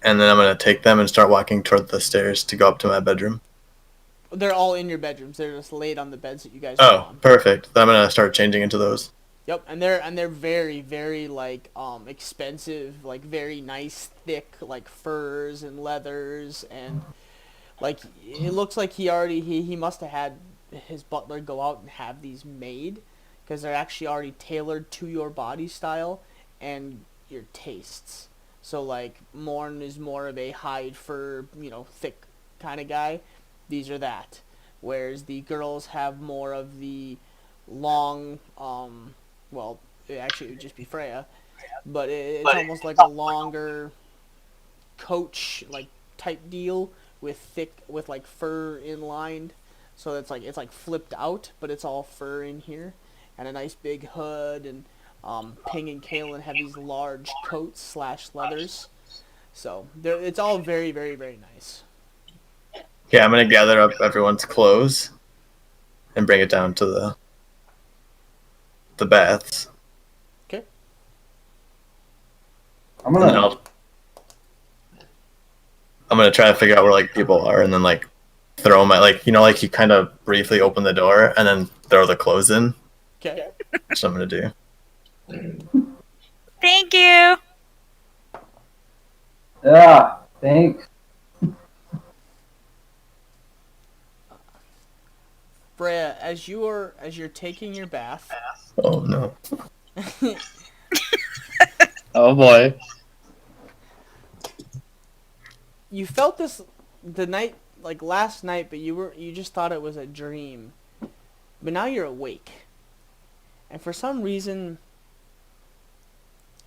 and then I'm gonna take them and start walking toward the stairs to go up to my bedroom. They're all in your bedrooms. They're just laid on the beds that you guys Oh, are on. perfect. Then I'm gonna start changing into those. Yep, and they're very very like expensive, like very nice thick like furs and leathers, and like it looks like he must have had his butler go out and have these made, because they're actually already tailored to your body style and your tastes. So like Morn is more of a hide fur, thick kind of guy. These are that. Whereas the girls have more of the long, well, actually it would just be Freya, but it's almost like a longer coach like type deal with like fur inlined, so it's like flipped out, but it's all fur in here, and a nice big hood, and Ping and Kalen have these large coats slash leathers, so it's all very very very nice. Okay, I'm gonna gather up everyone's clothes and bring it down to the baths. Okay. I'm And then gonna. I'm gonna try to figure out where like people are, and then like throw my like like you kind of briefly open the door and then throw the clothes in. Okay. That's what I'm gonna do. Thank you. Yeah. Thanks. Freya, as you're taking your bath, Oh no. Oh boy. you felt this the night, like last night, but you just thought it was a dream. But now you're awake. And for some reason,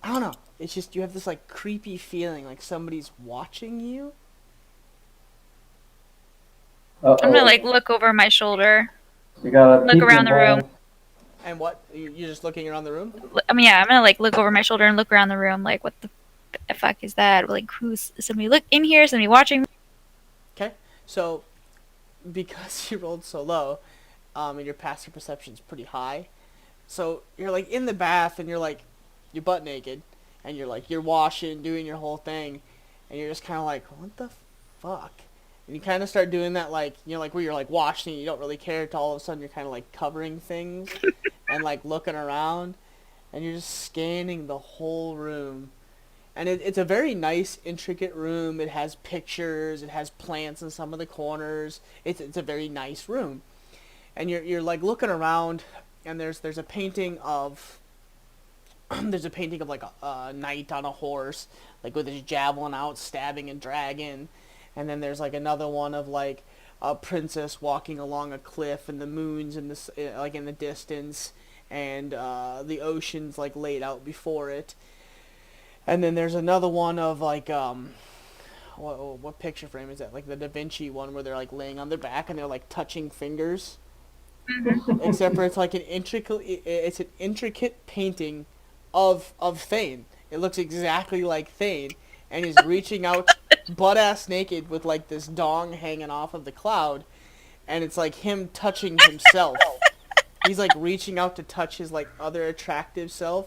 I don't know, it's just you have this like creepy feeling like somebody's watching you. Uh-oh. I'm gonna like look over my shoulder. You gotta look peek around the room. involved. And what? You're just looking around the room? I mean, yeah, I'm gonna like look over my shoulder and look around the room. Like, what the fuck is that? Like, who's somebody look in here? Somebody watching me? Okay. So, because you rolled so low, and your passive perception's pretty high, so you're like in the bath and you're butt naked, and you're washing, doing your whole thing, and you're just kind of like, what the fuck? And you kind of start doing that, like, like where you're like washing and you don't really care, till all of a sudden you're kind of like covering things and like looking around, and you're just scanning the whole room. And it's a very nice, intricate room. It has pictures. It has plants in some of the corners. It's a very nice room. And you're like looking around, and there's a painting of there's a painting of like a knight on a horse, like with his javelin out, stabbing a dragon. And then there's like another one of like a princess walking along a cliff, and the moon's in this like in the distance, and the ocean's like laid out before it. And then there's another one of like what picture frame is that? Like the Da Vinci one where they're like laying on their back and they're like touching fingers. Except for it's like an intricate painting of Thane. It looks exactly like Thane, and he's reaching out butt ass naked with like this dong hanging off of the cloud, and it's like him touching himself. He's like reaching out to touch his like other attractive self.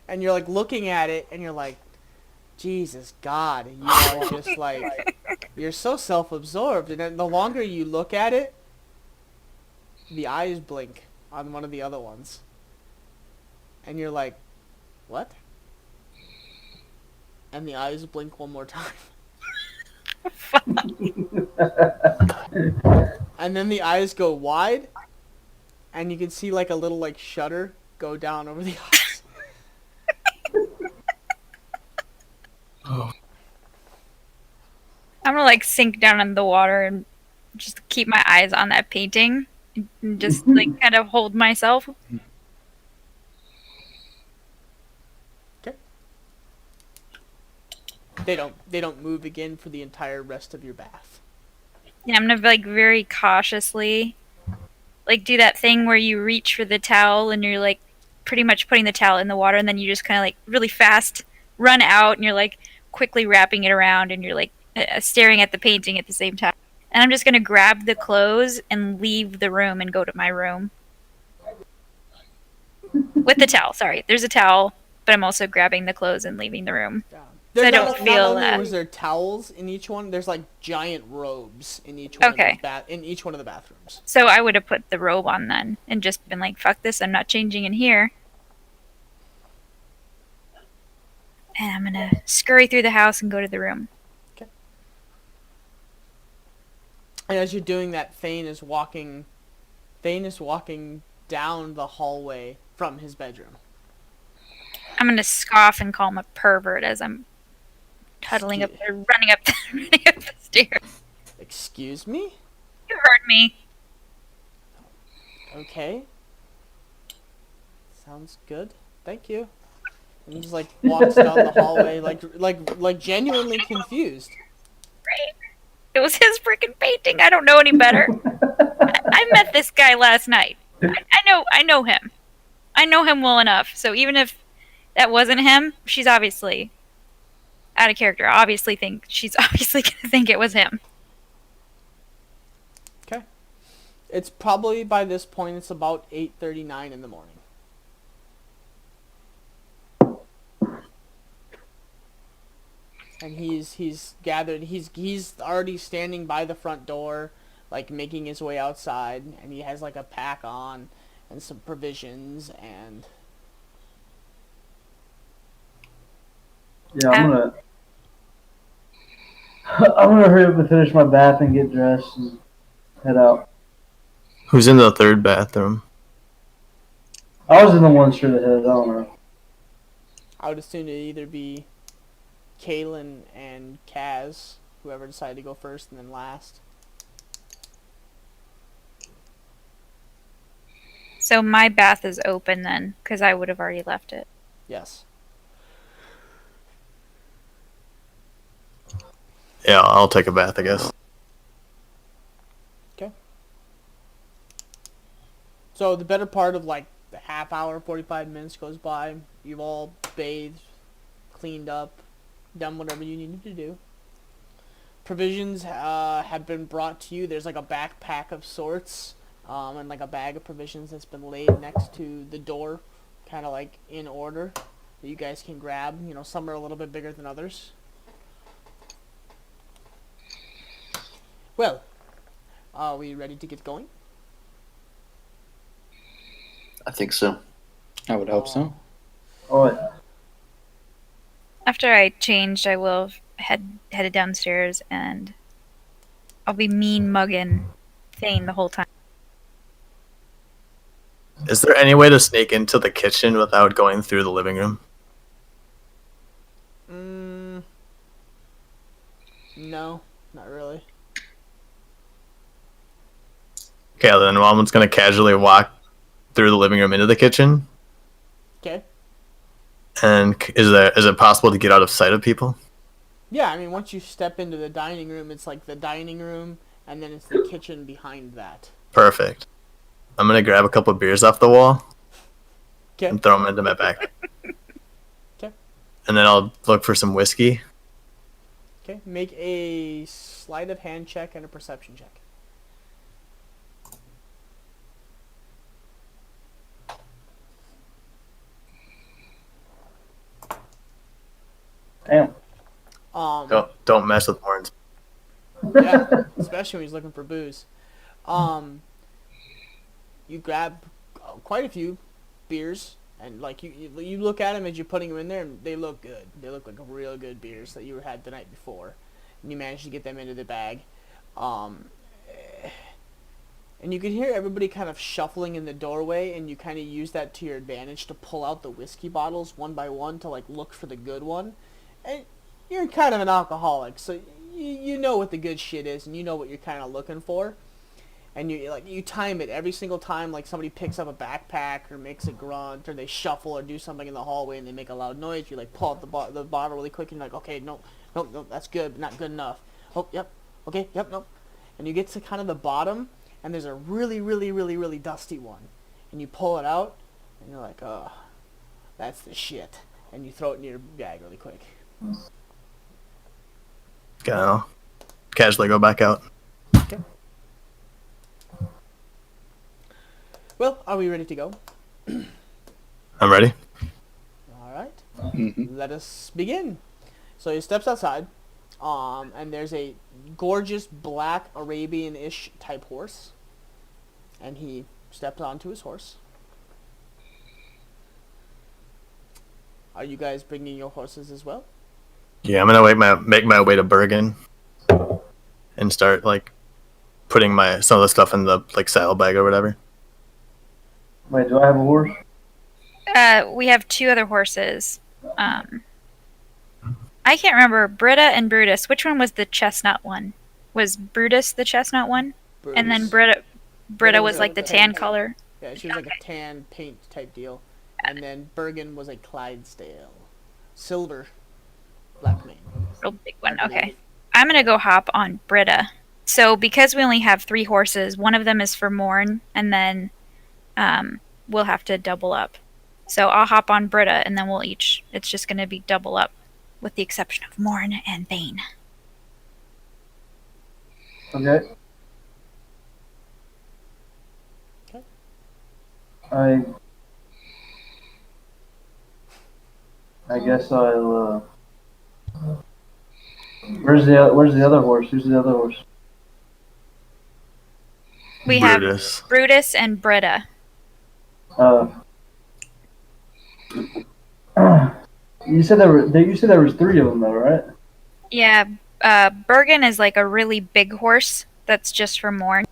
And you're like looking at it, and you're like, Jesus God, you are just like, you're so self-absorbed. And then the longer you look at it, the eyes blink on one of the other ones. And you're like, what? And the eyes blink one more time. And then the eyes go wide, and you can see like a little like shutter go down over the eyes. I'm gonna like sink down in the water and just keep my eyes on that painting and just like kind of hold myself. Okay. They don't move again for the entire rest of your bath. Yeah, I'm gonna like very cautiously like do that thing where you reach for the towel and you're like pretty much putting the towel in the water, and then you just kind of like really fast run out and you're like quickly wrapping it around, and you're like staring at the painting at the same time. And I'm just gonna grab the clothes and leave the room and go to my room with the towel. Sorry, there's a towel, but I'm also grabbing the clothes and leaving the room. Yeah. So I There's don't not feel only was there towels in each one, there's like giant robes in each one Okay. in each one of the bathrooms. So I would have put the robe on then and just been like, fuck this, I'm not changing in here. And I'm gonna scurry through the house and go to the room. And as you're doing that, Thane is walking down the hallway from his bedroom. I'm gonna scoff and call him a pervert as I'm huddling up there, running up the stairs. Excuse me? You heard me. Okay. Sounds good. Thank you. And he just like walks down the hallway like genuinely confused. Right? It was his freaking painting. I don't know any better. I met this guy last night. I know him. I know him well enough. So even if that wasn't him, she's obviously out of character. She's obviously gonna think it was him. Okay. It's probably by this point it's about 8:39 in the morning. And he's gathered. He's already standing by the front door, like making his way outside, and he has like a pack on and some provisions and. Yeah, I'm gonna hurry up and finish my bath and get dressed and head out. Who's in the third bathroom? I was in the one straight ahead. I don't know. I would assume it'd either be Kaylin and Kaz, whoever decided to go first and then last. So my bath is open then, because I would have already left it. Yes. Yeah, I'll take a bath, I guess. Okay. So the better part of like the half hour, 45 minutes goes by. You've all bathed, cleaned up, done whatever you needed to do. Provisions have been brought to you. There's like a backpack of sorts and like a bag of provisions that's been laid next to the door, kind of like in order that you guys can grab. You know, some are a little bit bigger than others. Well, are we ready to get going? I think so. I would hope so. Oh, yeah. After I changed, I will headed downstairs and I'll be mean mugging Thane the whole time. Is there any way to sneak into the kitchen without going through the living room? No, not really. Okay, then Mama's gonna casually walk through the living room into the kitchen. Okay. And is it possible to get out of sight of people? Yeah, I mean, once you step into the dining room, it's like the dining room, and then it's the kitchen behind that. Perfect. I'm gonna grab a couple of beers off the wall. Okay. And throw them into my backpack. Okay. And then I'll look for some whiskey. Okay, make a sleight of hand check and a perception check. Damn. Don't mess with Warren's. Yeah, especially when he's looking for booze. You grab quite a few beers, and like you look at them as you're putting them in there, and they look good. They look like real good beers that you had the night before, and you managed to get them into the bag. And you can hear everybody kind of shuffling in the doorway, and you kind of use that to your advantage to pull out the whiskey bottles one by one to like look for the good one. And you're kind of an alcoholic, so you know what the good shit is, and you know what you're kind of looking for. And you time it every single time, like somebody picks up a backpack or makes a grunt or they shuffle or do something in the hallway and they make a loud noise. You like pull out the bottle really quick and you're like, okay, no, that's good, but not good enough. Oh, yep, okay, yep, nope. And you get to kind of the bottom, and there's a really, really, really, really dusty one, and you pull it out, and you're like, oh, that's the shit, and you throw it in your bag really quick. gonna casually go back out. Well, are we ready to go? I'm ready. All right. Mm-hmm. Let us begin. So he steps outside, and there's a gorgeous black Arabian-ish type horse, and he steps onto his horse. Are you guys bringing your horses as well? Yeah, I'm gonna make my way to Bergen and start like putting some of the stuff in the like saddlebag or whatever. Wait, do I have a horse? We have 2 other horses. I can't remember Britta and Brutus. Which one was the chestnut one? Was Brutus the chestnut one? Brutus. And then Britta was like the tan color. Yeah, she was like a tan paint type deal. And then Bergen was a Clydesdale. Silver. Black mane. Real big one. Okay. I'm going to go hop on Britta. So because we only have 3 horses, one of them is for Morn, and then we'll have to double up. So I'll hop on Britta, and then it's just going to be double up, with the exception of Morn and Thane. Okay. Okay. I guess I'll. Where's the other horse? Who's the other horse? We Brutus. have Brutus and Britta. You said there was 3 of them though, right? Yeah, Bergen is like a really big horse that's just for Morn,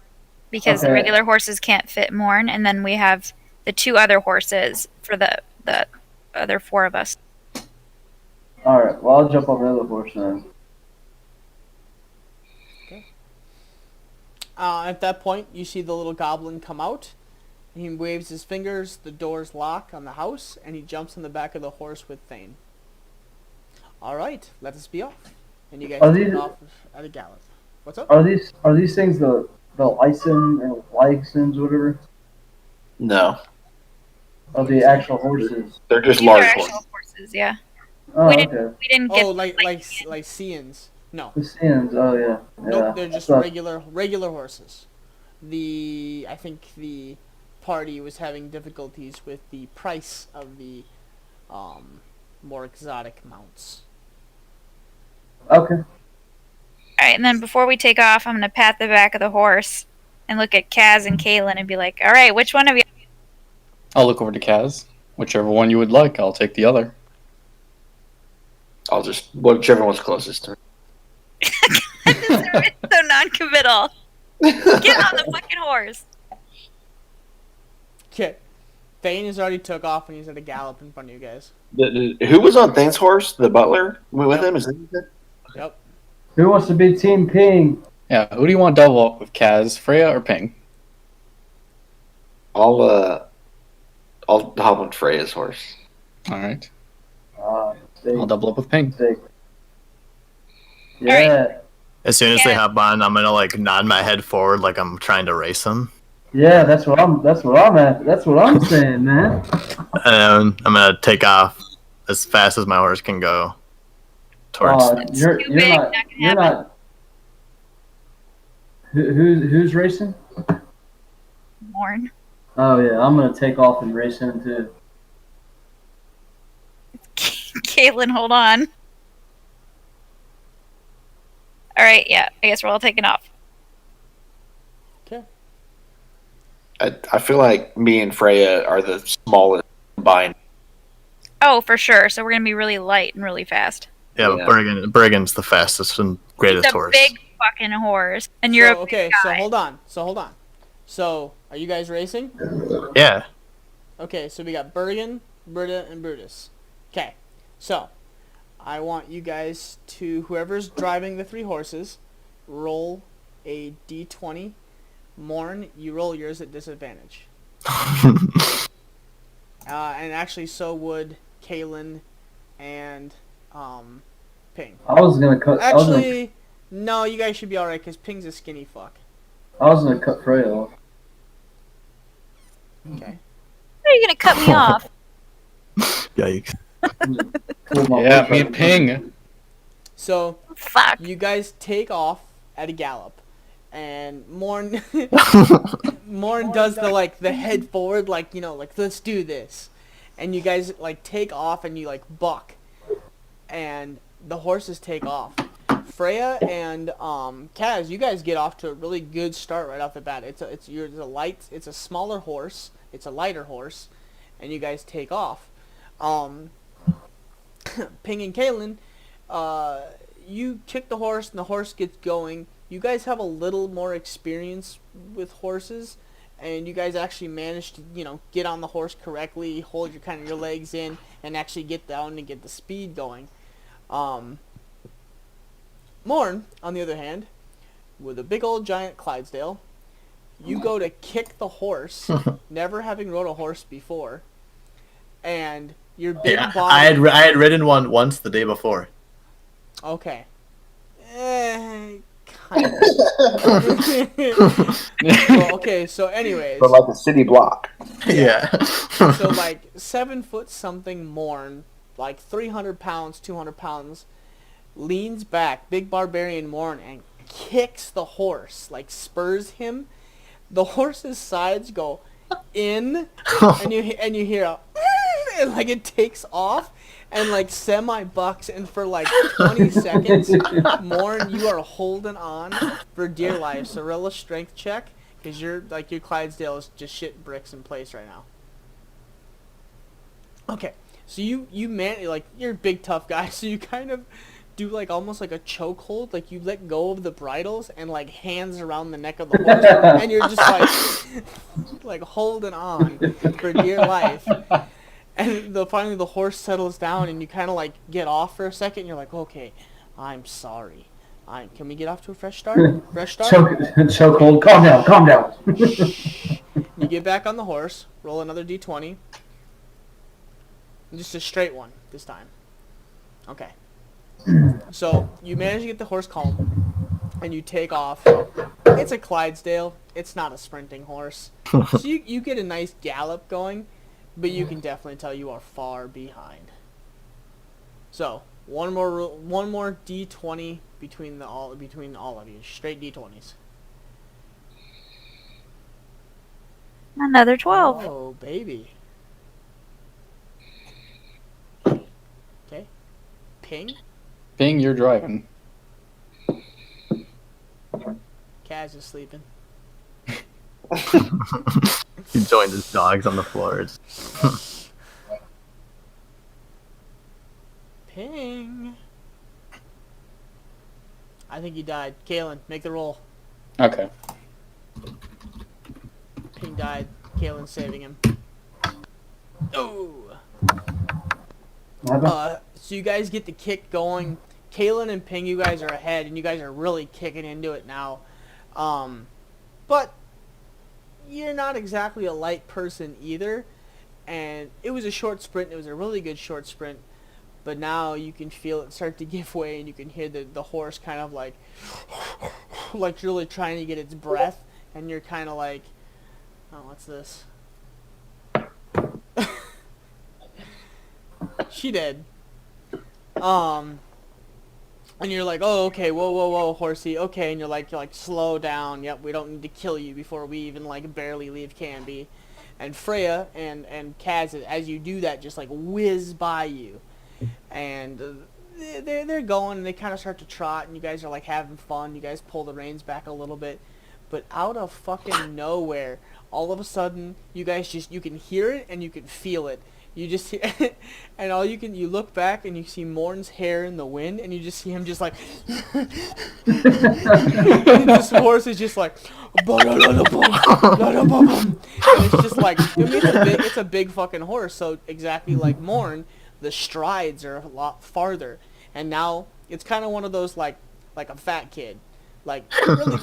because the Okay. regular horses can't fit Morn, and then we have the 2 other horses for the other 4 of us. All right. Well, I'll jump on the other horse then. At that point, you see the little goblin come out. He waves his fingers, the doors lock on the house, and he jumps on the back of the horse with Thane. Alright, let us be off. And you guys take off at a gallop. What's up? Are these things the Lyson or Lysons, whatever? No, Of the actual horses? they're just These are large actual horses. horses, yeah. Oh, we okay. didn't get Oh, like Lycians. No. The Lycians. Oh, yeah. Nope, they're just I thought- regular horses. I think the party was having difficulties with the price of the more exotic mounts. Okay. Alright, and then before we take off, I'm going to pat the back of the horse and look at Kaz and Kaylin and be like, alright, which one of you? I'll look over to Kaz. Whichever one you would like, I'll take the other. I'll just whichever one's closest to me. So non-committal. Get on the fucking horse. Okay. Thane has already took off and he's at a gallop in front of you guys. Who was on Thane's horse? The butler went with him. Is that it? Yep. Who wants to be Team Ping? Yeah, who do you want double up with, Kaz, Freya, or Ping? I'll hop on Freya's horse. All right, Steak. I'll double up with Ping. Steak. Yeah. As soon as they Yeah. hop on, I'm gonna like nod my head forward like I'm trying to race them, Yeah, that's what I'm saying, man. and I'm gonna take off as fast as my horse can go towards. You're too big, not. not gonna You're happen. not. Who's racing? Morn. Oh yeah, I'm gonna take off and race him too. Kaylin, hold on. Alright, yeah, I guess we're all taking off. Okay. I feel like me and Freya are the smallest combined. Oh, for sure. So we're going to be really light and really fast. Yeah, Yeah. but Bergen's the fastest and greatest It's a horse. big fucking horse. And you're So, a big okay, guy. so hold on. So, are you guys racing? Yeah. Okay, so we got Bergen, Britta, and Brutus. Okay, so I want you guys to, whoever's driving the 3 horses, roll a d20. Morn, you roll yours at disadvantage. And actually, so would Kaylin and Ping. I was gonna cut. Actually, no, you guys should be alright, because Ping's a skinny fuck. I was gonna cut Freya off. Okay. How are you going to cut me off? Yikes. Pull my Yeah, horse me out. and Ping. So Fuck. you guys take off at a gallop, and Morn Morn does the head forward, like, you know, like, let's do this, and you guys like take off and you like buck, and the horses take off. Freya and Kaz, you guys get off to a really good start right off the bat. It's a smaller horse, it's a lighter horse, and you guys take off. Ping and Kalen, you kick the horse and the horse gets going. You guys have a little more experience with horses, and you guys actually managed to, you know, get on the horse correctly, hold your legs in, and actually get down and get the speed going. Morn, on the other hand, with a big old giant Clydesdale, you go to kick the horse, never having rode a horse before, and your big Yeah, body... I had ridden one once the day before. Okay. Kind of. Well, okay, so anyways. But like a city block. Yeah. So like 7 foot something Morn, like 300 pounds, 200 pounds, leans back, big barbarian Morn, and kicks the horse, like spurs him. The horse's sides go in, and you hear a and like it takes off and like semi bucks, and for like 20 seconds, Morn, you are holding on for dear life. So roll a strength check, because your Clydesdale is just shitting bricks in place right now. Okay, so you you're a big tough guy, so you kind of do like almost like a chokehold, like you let go of the bridles and like hands around the neck of the horse, and you're just like holding on for dear life. And finally the horse settles down, and you kind of like get off for a second, and you're like, okay, I'm sorry. Can we get off to a fresh start? Chokehold. Calm down. You get back on the horse, roll another d20. Just a straight one this time. Okay. So you manage to get the horse calm, and you take off. It's a Clydesdale. It's not a sprinting horse. So you get a nice gallop going, but you can definitely tell you are far behind. So one more d20 between all of you. Straight d20s. Another 12. Oh, baby. Okay. Ping. Bing, you're driving. Kaz is sleeping. He joined his dogs on the floors. Ping. I think he died. Kalen, make the roll. Okay. Ping died. Kalen's saving him. Oh. So you guys get the kick going. Kalen and Ping, you guys are ahead, and you guys are really kicking into it now. But you're not exactly a light person either. And it was a short sprint. It was a really good short sprint. But now you can feel it start to give way, and you can hear the horse kind of like really trying to get its breath. And you're kind of like, oh, what's this? She did. And you're like, oh, okay, whoa, horsey, okay, and you're like, slow down, yep, we don't need to kill you before we even, like, barely leave Canby. And Freya and Kaz, as you do that, just, like, whiz by you. And they're going, and they kind of start to trot, and you guys are, like, having fun, you guys pull the reins back a little bit. But out of fucking nowhere, all of a sudden, you guys you can hear it, and you can feel it. You just hear, and you look back and you see Morn's hair in the wind, and you just see him just like, and this horse is just like, and it's just like, I mean, it's a big fucking horse, so exactly like Morn, the strides are a lot farther, and now it's kind of one of those like a fat kid, like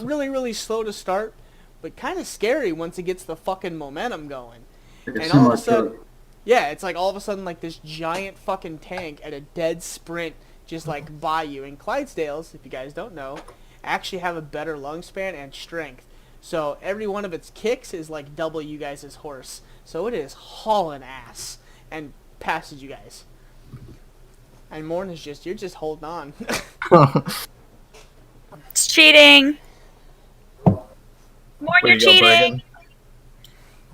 really slow to start, but kind of scary once it gets the fucking momentum going, and all of a sudden. Yeah, it's like all of a sudden like this giant fucking tank at a dead sprint just like by you. And Clydesdales, if you guys don't know, actually have a better lung span and strength. So every one of its kicks is like double you guys' horse. So it is hauling ass and passes you guys. And Morn is you're just holding on. It's cheating. More Where you're you go, cheating.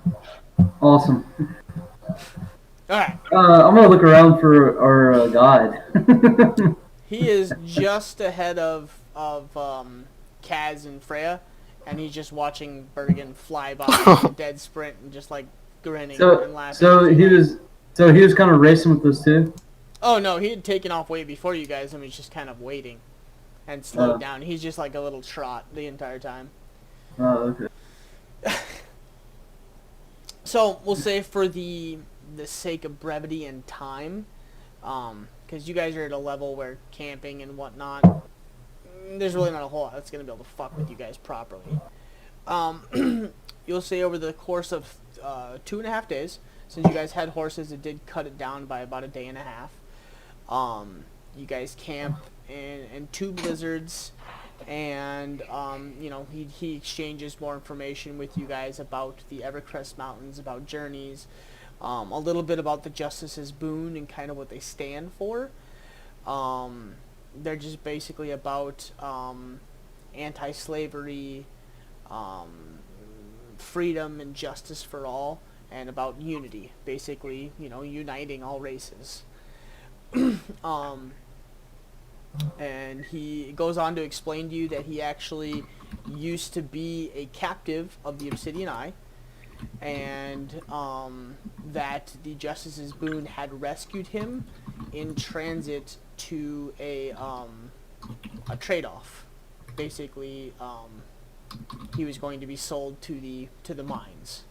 Bergen? Awesome. All right. I'm gonna look around for our guide. He is just ahead of Kaz and Freya, and he's just watching Bergen fly by in a dead sprint and just like grinning and laughing. So he was kind of racing with us too. Oh no, he had taken off way before you guys, and was just kind of waiting and slowed down. He's just like a little trot the entire time. Oh, okay. So we'll say for the sake of brevity and time, because you guys are at a level where camping and whatnot, there's really not a whole lot that's going to be able to fuck with you guys properly. You'll say over the course of 2.5 days, since you guys had horses, it did cut it down by about a day and a half. You guys camp in 2 blizzards, and he exchanges more information with you guys about the Evercrest Mountains, about journeys, a little bit about the Justice's Boon and kind of what they stand for. They're just basically about anti-slavery, freedom and justice for all, and about unity, basically, uniting all races. And he goes on to explain to you that he actually used to be a captive of the Obsidian Eye, and that the Justice's Boon had rescued him in transit to a trade-off. Basically, he was going to be sold to the mines.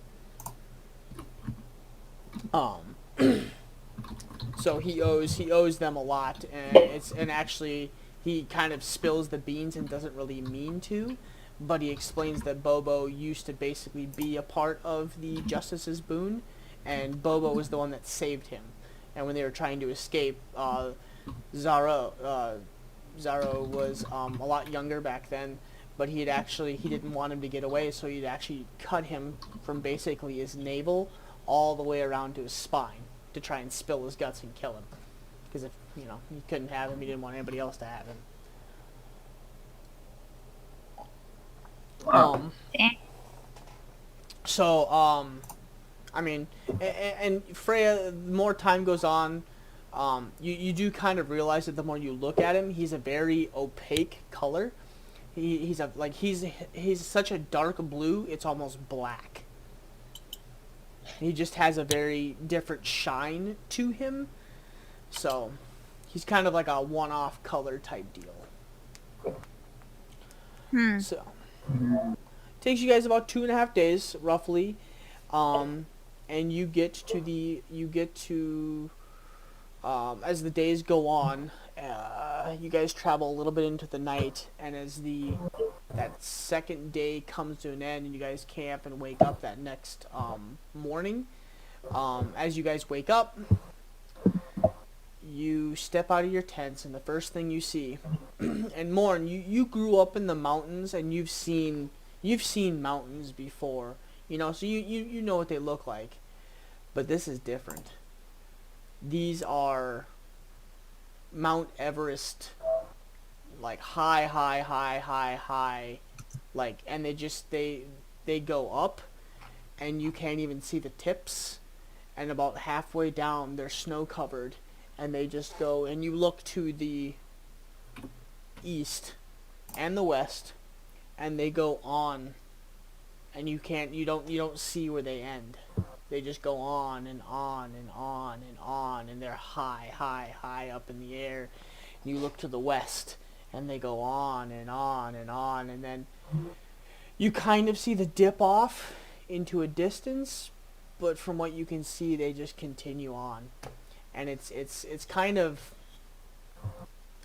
So he owes them a lot, and actually he kind of spills the beans and doesn't really mean to, but he explains that Bobo used to basically be a part of the Justice's Boon, and Bobo was the one that saved him. And when they were trying to escape, Zaro was a lot younger back then, but he didn't want him to get away, so he'd actually cut him from basically his navel all the way around to his spine to try and spill his guts and kill him. Because if, he couldn't have him, he didn't want anybody else to have him. And Freya, the more time goes on, you do kind of realize that the more you look at him, he's a very opaque color. He's such a dark blue, it's almost black. He just has a very different shine to him. So, he's kind of like a one-off color type deal. So, takes you guys about 2.5 days, roughly. And you get to as the days go on, you guys travel a little bit into the night, and as that second day comes to an end and you guys camp and wake up that next morning, as you guys wake up, you step out of your tents, and the first thing you see, and Morn, you grew up in the mountains, and you've seen mountains before, so you know what they look like, but this is different. These are Mount Everest, like high, like, and they go up, and you can't even see the tips, and about halfway down they're snow covered, and they just go, and you look to the east and the west, and they go on, and you don't see where they end. They just go on and on and on and on, and they're high up in the air. You look to the west, and they go on and on and on, and then you kind of see the dip off into a distance, but from what you can see, they just continue on, and it's kind of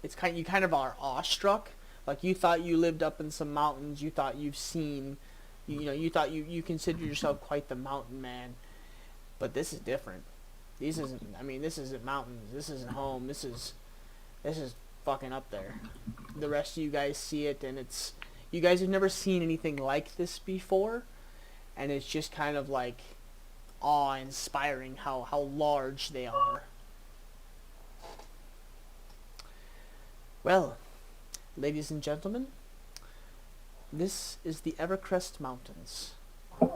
you kind of are awestruck. Like, you thought you lived up in some mountains, you thought you've seen, you thought you considered yourself quite the mountain man. But this is different. This isn't mountains. This isn't home. This is fucking up there. The rest of you guys see it, and you guys have never seen anything like this before, and it's just kind of like awe-inspiring how large they are. Well, ladies and gentlemen, this is the Evercrest Mountains. Huh?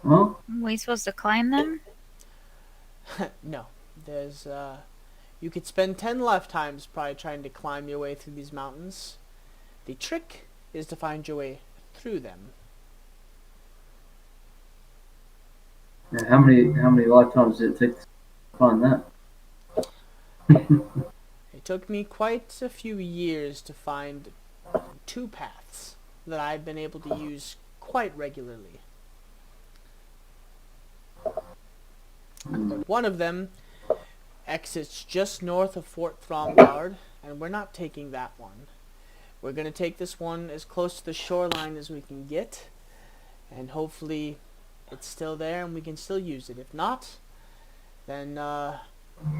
Are we supposed to climb them? No, there's you could spend 10 lifetimes probably trying to climb your way through these mountains. The trick is to find your way through them. And how many lifetimes did it take to find that? It took me quite a few years to find 2 paths that I've been able to use quite regularly. But one of them exits just north of Fort Thromgard, and we're not taking that one. We're going to take this one as close to the shoreline as we can get, and hopefully it's still there and we can still use it. If not, then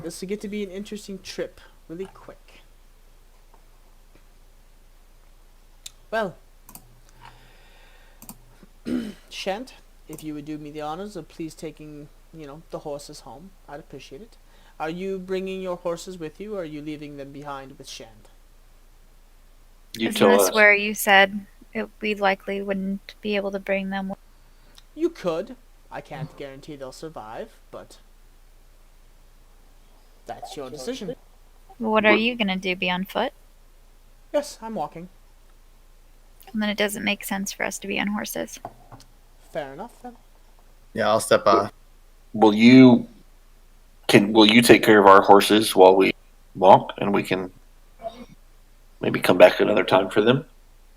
this will get to be an interesting trip really quick. Well, Shant, if you would do me the honors of please taking, the horses home, I'd appreciate it. Are you bringing your horses with you, or are you leaving them behind with Shant? You Isn't tell this us. where you said we likely wouldn't be able to bring them? You could. I can't guarantee they'll survive, but that's your decision. What are you gonna do? Be on foot? Yes, I'm walking. And then it doesn't make sense for us to be on horses. Fair enough, then. Yeah, I'll step off. Will you take care of our horses while we walk, and we can maybe come back another time for them?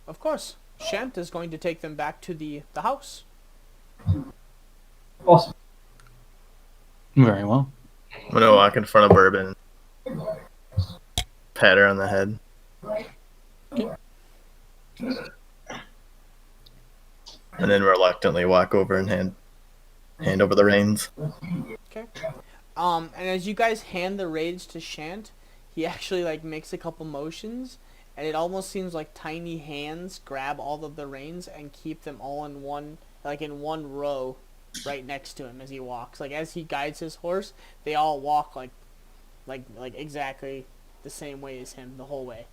Of course. Shant is going to take them back to the house. Awesome. Very well. I'm gonna walk in front of Bourbon, pat her on the head. And then reluctantly walk over and hand over the reins. Okay. And as you guys hand the reins to Shant, he actually makes a couple motions, and it almost seems like tiny hands grab all of the reins and keep them all in one row right next to him as he walks. As he guides his horse, they all walk like exactly the same way as him the whole way.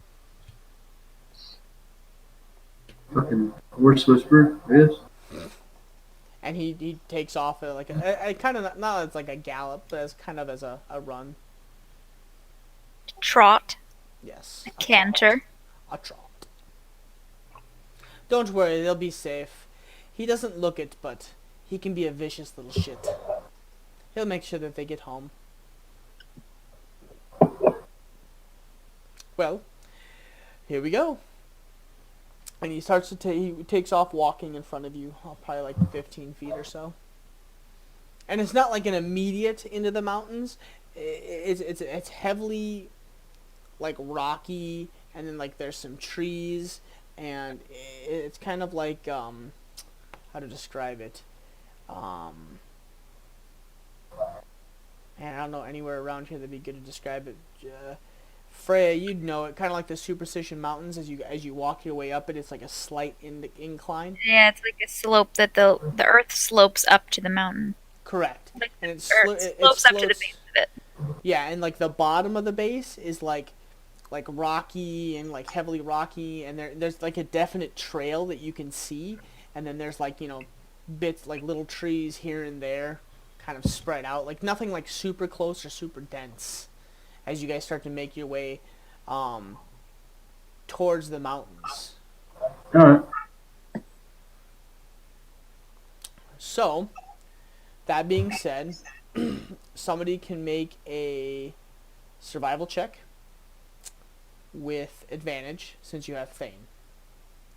Fucking horse whisperer, I guess. And he takes off at a kind of not as a gallop, but as kind of as a run. Trot, Yes. canter. A trot. Don't worry, they'll be safe. He doesn't look it, but he can be a vicious little shit. He'll make sure that they get home. Well, here we go. And he starts to he takes off walking in front of you, probably 15 feet or so. And it's not an immediate into the mountains. It's heavily rocky, and then there's some trees, and it's kind of how to describe it. And I don't know anywhere around here that'd be good to describe it. Freya, you'd know it, kind of like the Superstition Mountains. As you walk your way up it, it's a slight incline. Yeah, it's like a slope that the earth slopes up to the mountain. Correct. Like And the earth it slopes up to the base of it. Yeah, and the bottom of the base is rocky and heavily rocky, and there's a definite trail that you can see, and then there's bits little trees here and there, kind of spread out, nothing super close or super dense. As you guys start to make your way towards the mountains. Alright. So, that being said, somebody can make a survival check with advantage since you have Thane.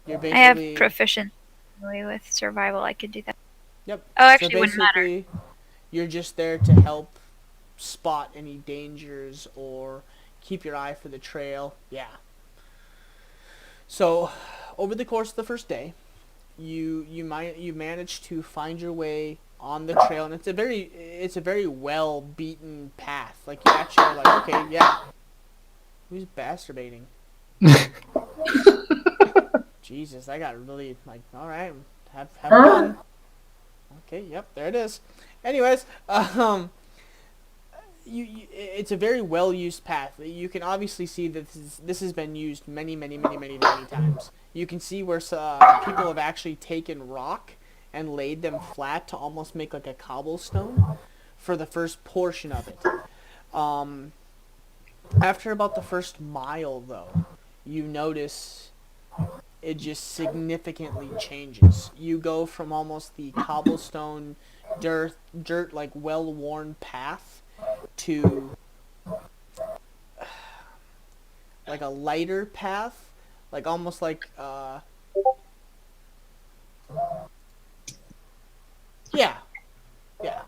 You're I have basically proficiency with survival. I could do that. Yep. Oh, actually, so it wouldn't matter. basically, you're just there to help spot any dangers or keep your eye for the trail. Yeah. So, over the course of the first day, you manage to find your way on the trail, and it's a very well beaten path. You actually are okay, yeah. Who's masturbating? Jesus, I got really all right. Have fun. Okay, yep, there it is. Anyways, it's a very well used path. You can obviously see that this has been used many times. You can see where people have actually taken rock and laid them flat to almost make like a cobblestone for the first portion of it. After about the first mile, though, you notice it just significantly changes. You go from almost the cobblestone, dirt like well-worn path to like a lighter path, like almost like yeah, yeah.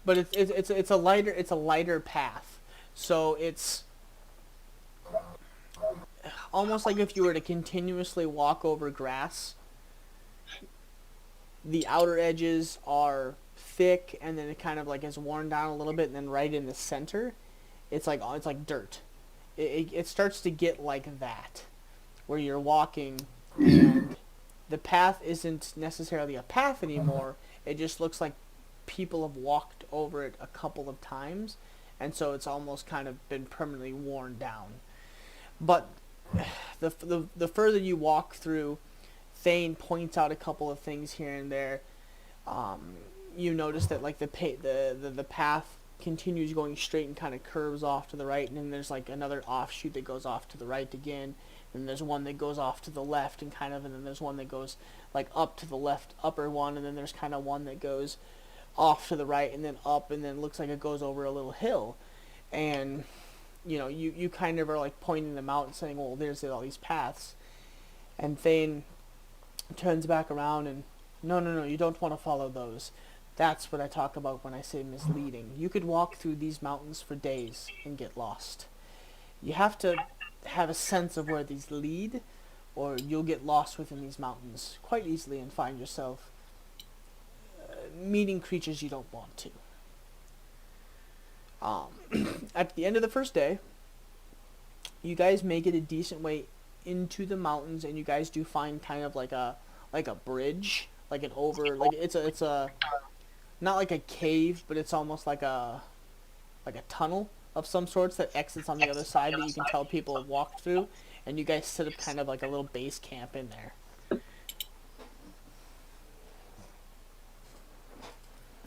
But it's a lighter path, so it's almost like if you were to continuously walk over grass. The outer edges are thick, and then it kind of like is worn down a little bit, and then right in the center, it's like dirt. It starts to get like that, where you're walking, and the path isn't necessarily a path anymore. It just looks like people have walked over it a couple of times, and so it's almost kind of been permanently worn down. But the further you walk through, Thane points out a couple of things here and there. You notice that like the path continues going straight and kind of curves off to the right, and then there's like another offshoot that goes off to the right again, and there's one that goes off to the left and then there's one that goes like up to the left upper one, and then there's kind of one that goes off to the right and then up, and then looks like it goes over a little hill. And you kind of are like pointing them out and saying, well, there's all these paths. And Thane turns back around and, no, you don't want to follow those. That's what I talk about when I say misleading. You could walk through these mountains for days and get lost. You have to have a sense of where these lead, or you'll get lost within these mountains quite easily and find yourself meeting creatures you don't want to. At the end of the first day, you guys make it a decent way into the mountains, and you guys do find kind of like a bridge, like it's a not like a cave, but it's almost like a tunnel of some sorts that exits on the other side that you can tell people have walked through, and you guys set up kind of like a little base camp in there.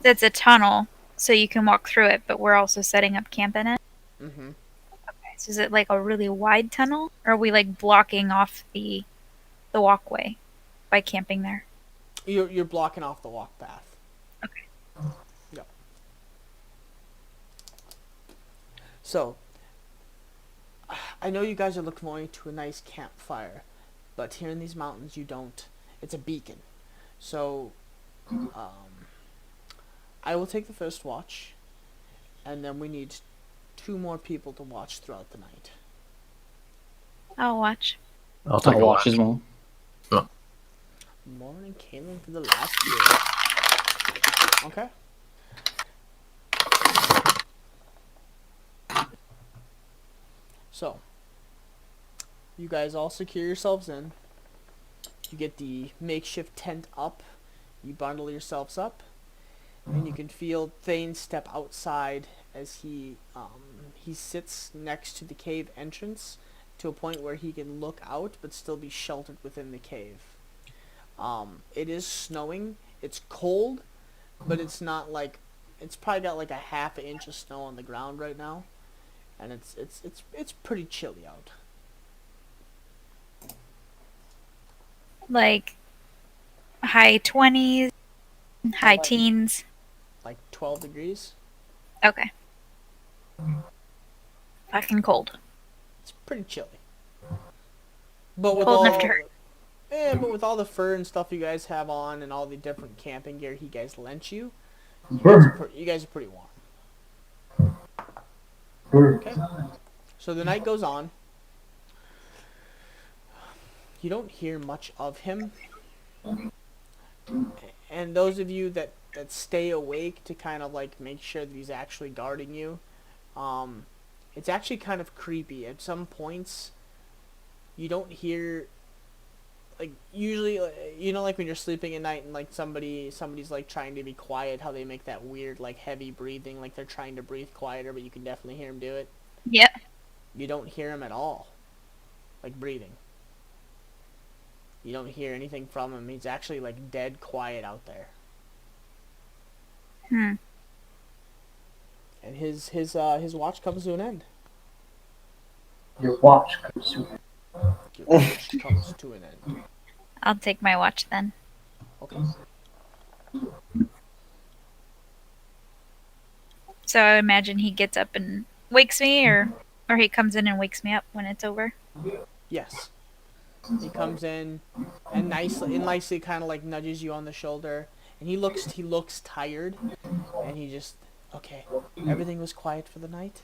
It's a tunnel, so you can walk through it, but we're also setting up camp in it. Mm-hmm. Okay, so is it like a really wide tunnel, or are we like blocking off the walkway by camping there? You're blocking off the walk path. Okay. Yep. So, I know you guys are looking forward to a nice campfire, but here in these mountains you don't. It's a beacon. So, I will take the first watch, and then we need 2 more people to watch throughout the night. I'll watch. I'll take I'll a watch watch. as well. Morning Caitlin for the last year. Okay. So, you guys all secure yourselves in. You get the makeshift tent up. You bundle yourselves up. And you can feel Thane step outside as he sits next to the cave entrance to a point where he can look out but still be sheltered within the cave. It is snowing. It's cold, but it's not like, it's probably got like a half an inch of snow on the ground right now, and it's pretty chilly out. Like high 20s, high teens. Like 12 degrees. Okay. Fucking cold. It's pretty chilly. But with Cold all enough to hurt. but with all the fur and stuff you guys have on and all the different camping gear he guys lent you, you guys are pretty warm. Okay. So the night goes on. You don't hear much of him. And those of you that stay awake to kind of like make sure that he's actually guarding you, it's actually kind of creepy. At some points, you don't hear like usually, like when you're sleeping at night and like somebody's like trying to be quiet, how they make that weird like heavy breathing, like they're trying to breathe quieter, but you can definitely hear them do it. Yep. You don't hear him at all, like breathing. You don't hear anything from him. He's actually like dead quiet out there. Hmm. And his watch comes to an end. Your watch comes to an Your watch comes to an end. I'll take my watch then. Okay. So I imagine he gets up and wakes me, or he comes in and wakes me up when it's over. Yes. He comes in and nicely kind of like nudges you on the shoulder, and he looks tired, and he just, okay, everything was quiet for the night.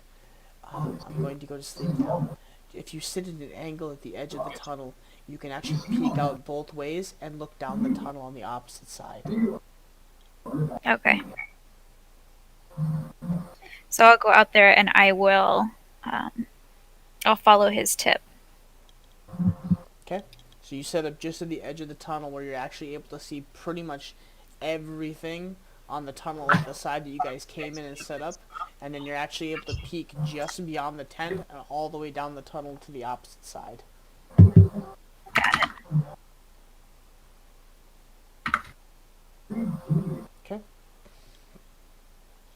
I'm going to go to sleep now. If you sit at an angle at the edge of the tunnel, you can actually peek out both ways and look down the tunnel on the opposite side. Okay. So I'll go out there and I will. I'll follow his tip. Okay? So you set up just at the edge of the tunnel where you're actually able to see pretty much everything on the tunnel, like the side that you guys came in and set up, and then you're actually able to peek just beyond the tent and all the way down the tunnel to the opposite side. Okay?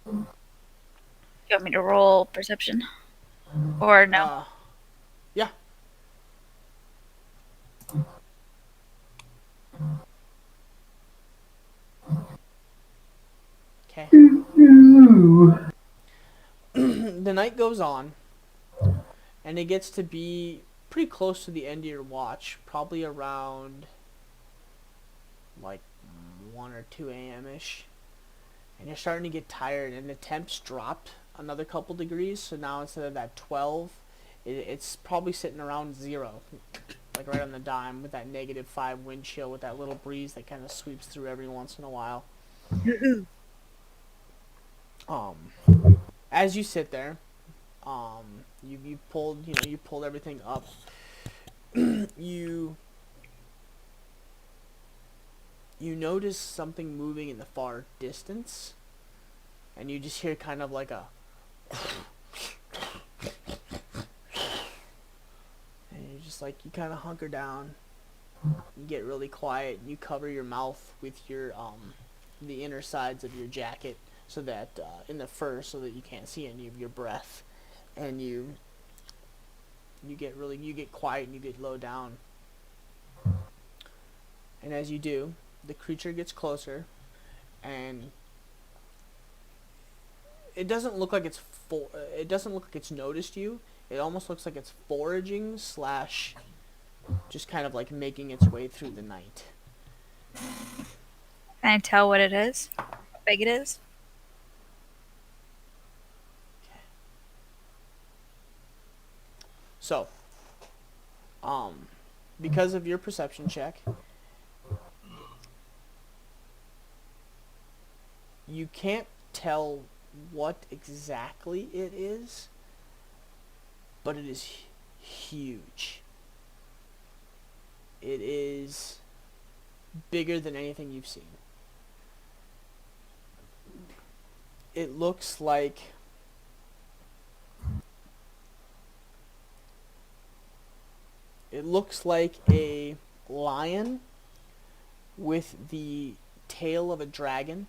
You want me to roll perception? Or no? Yeah. Okay. The night goes on, and it gets to be pretty close to the end of your watch, probably around like 1 or 2 a.m. ish, and you're starting to get tired, and the temps dropped another couple degrees, so now instead of that 12, it's probably sitting around 0, like right on the dime, with that -5 wind chill, with that little breeze that kind of sweeps through every once in a while. As you sit there, you pulled everything up. you notice something moving in the far distance, and you just hear kind of like a and you're just like, you kind of hunker down, you get really quiet, and you cover your mouth with your the inner sides of your jacket, so that in the fur, so that you can't see any of your breath, and you get quiet and you get low down. And as you do, the creature gets closer, and it doesn't look like it's noticed you. It almost looks like it's foraging / just kind of like making its way through the night. Can I tell what it is? How big it is? So, because of your perception check, you can't tell what exactly it is, but it is huge. It is bigger than anything you've seen. It looks like a lion with the tail of a dragon,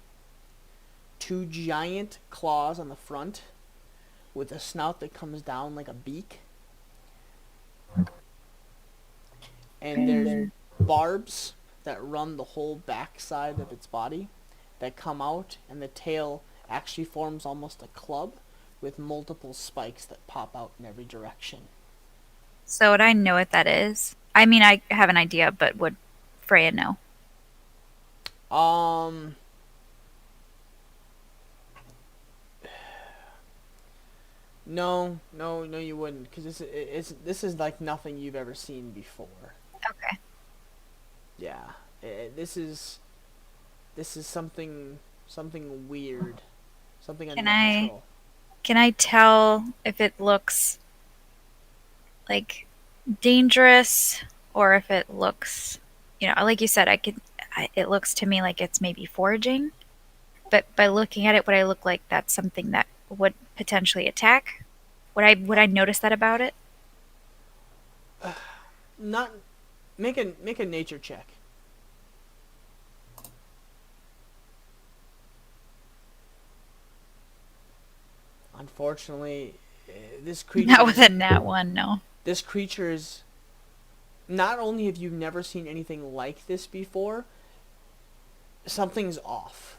2 giant claws on the front, with a snout that comes down like a beak. And there's barbs that run the whole backside of its body that come out, and the tail actually forms almost a club with multiple spikes that pop out in every direction. So would I know what that is? I mean, I have an idea, but would Freya know? No, you wouldn't, because this is like nothing you've ever seen before. Okay. Yeah, this is something weird, something unnatural. Can I tell if it looks like dangerous or if it looks like you said, it looks to me like it's maybe foraging, but by looking at it, would I look like that's something that would potentially attack? Would I notice that about it? Not make a nature check. Unfortunately, this creature. Not with a nat one, no. This creature is. Not only have you never seen anything like this before, something's off.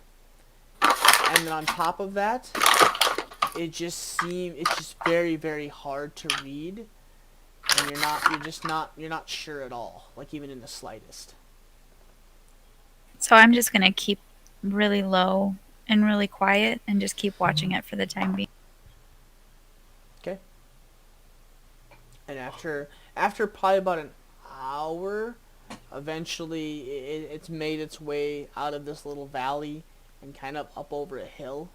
And then on top of that, it's just very, very hard to read, and you're not sure at all, like even in the slightest. So I'm just gonna keep really low and really quiet and just keep watching it for the time being. Okay. And after probably about an hour, eventually it's made its way out of this little valley and kind of up over a hill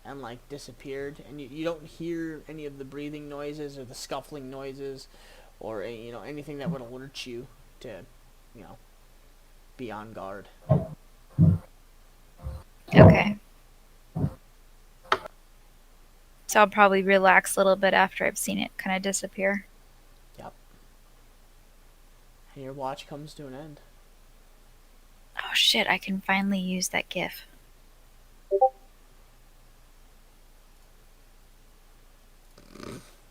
and like disappeared, and you don't hear any of the breathing noises or the scuffling noises or anything that would alert you to be on guard. Okay. So I'll probably relax a little bit after I've seen it kind of disappear. Yep. And your watch comes to an end. Oh shit, I can finally use that GIF.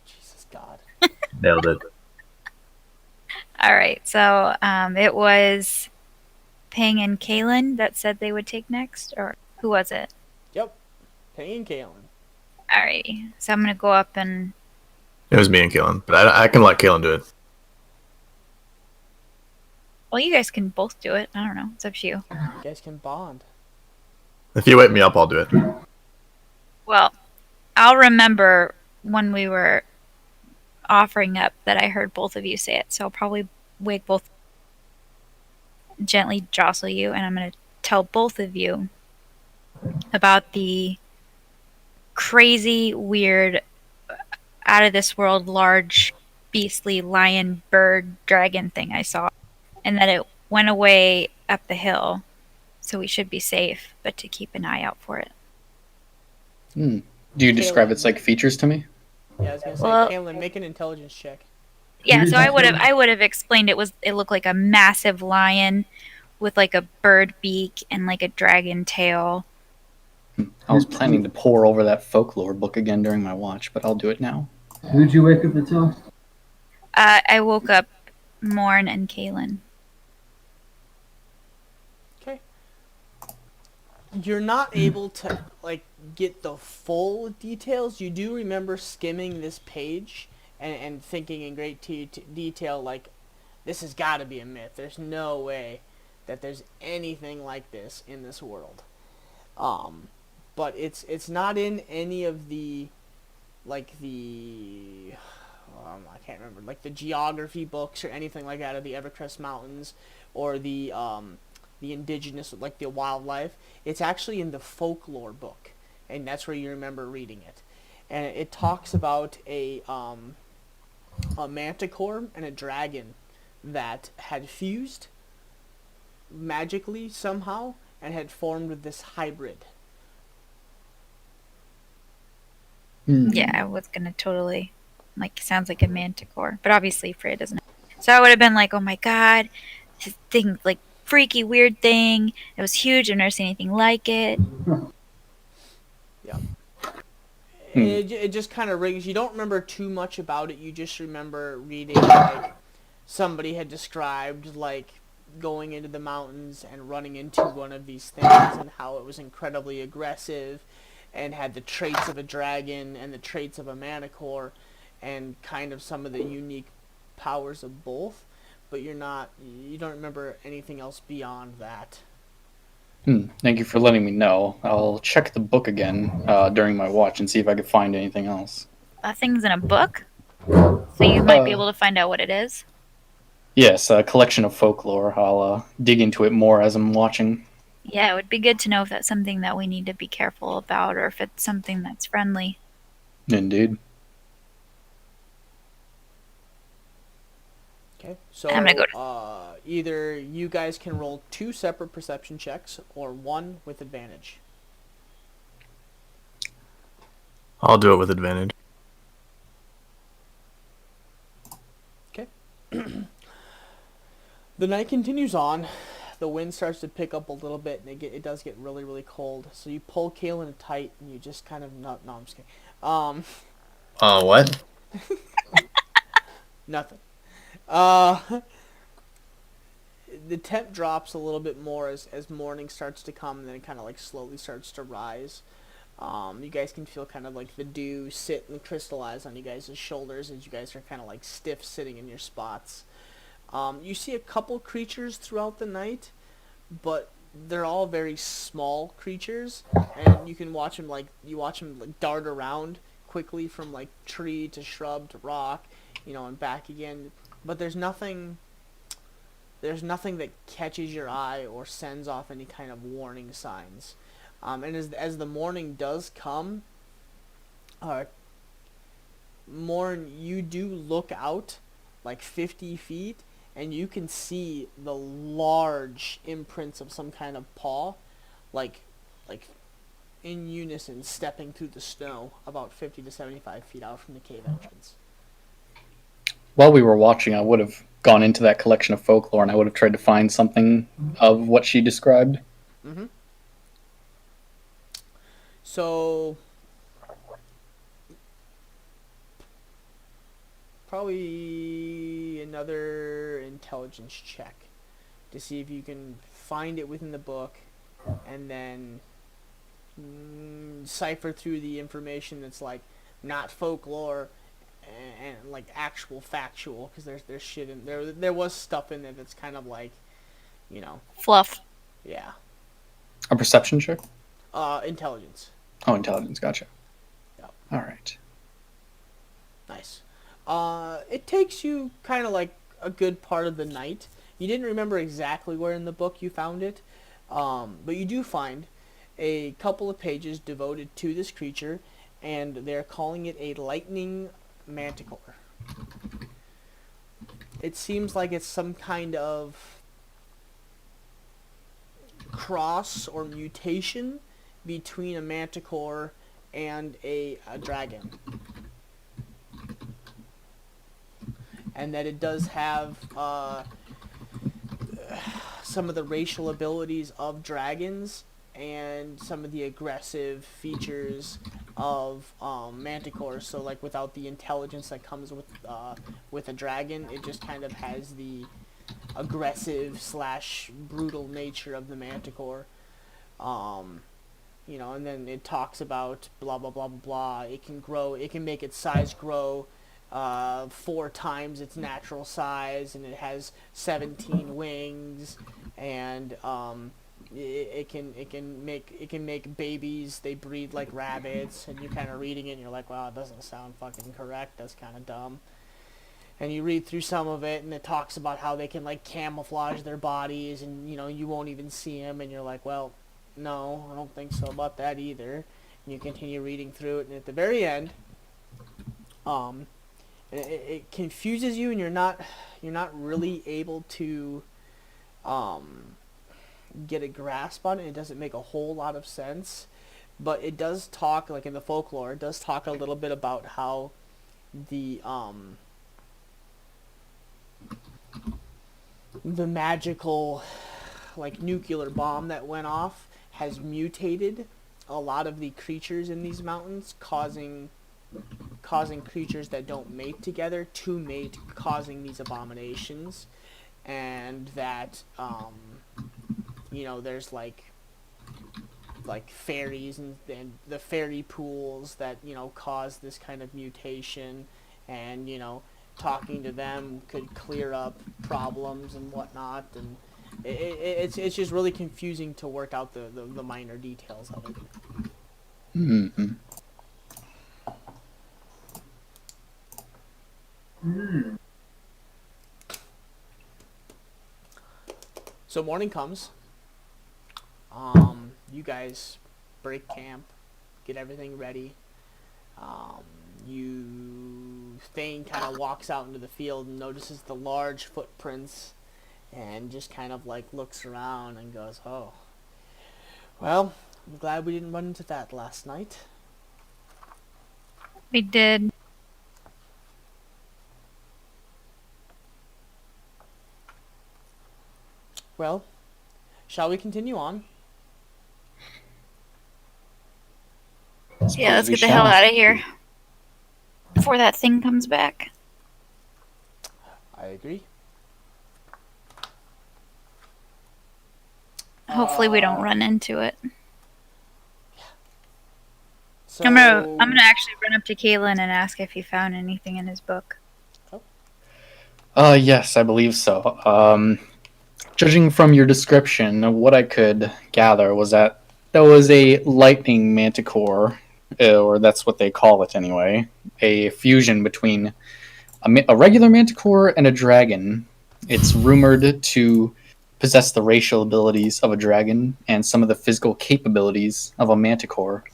Jesus God. Nailed it. Alright, so it was Ping and Kaylin that said they would take next, or who was it? Yep. Penny and Kalen. Alrighty, so I'm gonna go up and... It was me and Kalen, but I can let Kalen do it. Well, you guys can both do it. I don't know. It's up to you. You guys can bond. If you wake me up, I'll do it. Well, I'll remember when we were offering up that I heard both of you say it, so I'll probably wake both, gently jostle you, and I'm going to tell both of you about the crazy, weird, out of this world, large, beastly lion, bird, dragon thing I saw, and that it went away up the hill, so we should be safe, but to keep an eye out for it. Do you describe its like features to me? Yeah, I was gonna say, Well- Kalen, make an intelligence check. Yeah, so I would have explained it looked like a massive lion with like a bird beak and like a dragon tail. I was planning to pour over that folklore book again during my watch, but I'll do it now. Who'd you wake up to tell? I woke up Morn and Kaylin. Okay. You're not able to like get the full details. You do remember skimming this page and thinking in great detail, like, this has got to be a myth. There's no way that there's anything like this in this world. But it's not in any of the, like, I can't remember, like the geography books or anything like that of the Evercrest Mountains or the indigenous, like the wildlife. It's actually in the folklore book, and that's where you remember reading it. And it talks about a manticore and a dragon that had fused magically somehow and had formed this hybrid. Yeah, I was gonna totally, like, sounds like a manticore, but obviously Freya doesn't. So I would have been like, oh my god, this thing, like, freaky weird thing. It was huge. I've never seen anything like it. Yeah. It just kind of rings. You don't remember too much about it. You just remember reading, like, somebody had described, like, going into the mountains and running into one of these things and how it was incredibly aggressive and had the traits of a dragon and the traits of a manticore and kind of some of the unique powers of both. But you don't remember anything else beyond that. Thank you for letting me know. I'll check the book again during my watch and see if I can find anything else. That thing's in a book, so you might be able to find out what it is. Yes, a collection of folklore. I'll dig into it more as I'm watching. Yeah, it would be good to know if that's something that we need to be careful about or if it's something that's friendly. Indeed. Okay, so I'm gonna go either you guys can roll 2 separate perception checks or 1 with advantage. I'll do it with advantage. Okay. The night continues on. The wind starts to pick up a little bit, and it does get really, really cold. So you pull Kaylin tight, and you just kind of no, I'm just kidding. What? Nothing. The temp drops a little bit more as morning starts to come, and then it kind of like slowly starts to rise. You guys can feel kind of like the dew sit and crystallize on you guys' shoulders as you guys are kind of like stiff sitting in your spots. You see a couple creatures throughout the night, but they're all very small creatures, and you can watch them like dart around quickly from like tree to shrub to rock, and back again. But there's nothing that catches your eye or sends off any kind of warning signs. And as the morning does come, Morn, you do look out like 50 feet, and you can see the large imprints of some kind of paw, like in unison, stepping through the snow about 50 to 75 feet out from the cave entrance. While we were watching, I would have gone into that collection of folklore and I would have tried to find something of what she described. Mm-hmm. So, probably another intelligence check to see if you can find it within the book, and then cipher through the information that's like not folklore and like actual factual, because there's shit in there. There was stuff in there that's kind of like, fluff. yeah. A perception check? Intelligence. Oh, intelligence. Gotcha. Yep. All right. Nice. It takes you kind of like a good part of the night. You didn't remember exactly where in the book you found it, but you do find a couple of pages devoted to this creature, and they're calling it a lightning manticore. It seems like it's some kind of cross or mutation between a manticore and a dragon. And that it does have some of the racial abilities of dragons and some of the aggressive features of manticores. So like without the intelligence that comes with a dragon, it just kind of has the aggressive / brutal nature of the manticore. And then it talks about blah blah blah blah blah. It can grow. It can make its size grow 4 times its natural size, and it has 17 wings, and it can make babies. They breed like rabbits, and you're kind of reading it, and you're like, wow, it doesn't sound fucking correct. That's kind of dumb. And you read through some of it, and it talks about how they can like camouflage their bodies, and you won't even see them, and you're like, well, no, I don't think so about that either. And you continue reading through it, and at the very end, it confuses you, and you're not really able to get a grasp on it. It doesn't make a whole lot of sense, but it does talk, like in the folklore, it does talk a little bit about how the magical like nuclear bomb that went off has mutated a lot of the creatures in these mountains, causing creatures that don't mate together to mate, causing these abominations. And that there's like fairies and the fairy pools that cause this kind of mutation, and talking to them could clear up problems and whatnot, and it's just really confusing to work out the minor details of it. Mm-hmm. So morning comes. You guys break camp, get everything ready. You Thane kind of walks out into the field and notices the large footprints, and just kind of like looks around and goes, "Oh, well, I'm glad we didn't run into that last night." We did. Well, shall we continue on? Yeah, let's we get the hell shall. out of here before that thing comes back. I agree. Hopefully, we don't run into it. So, I'm gonna actually run up to Kalen and ask if he found anything in his book. Yes, I believe so. Judging from your description, what I could gather was that there was a lightning manticore, or that's what they call it anyway, a fusion between a regular manticore and a dragon. It's rumored to possess the racial abilities of a dragon and some of the physical capabilities of a manticore.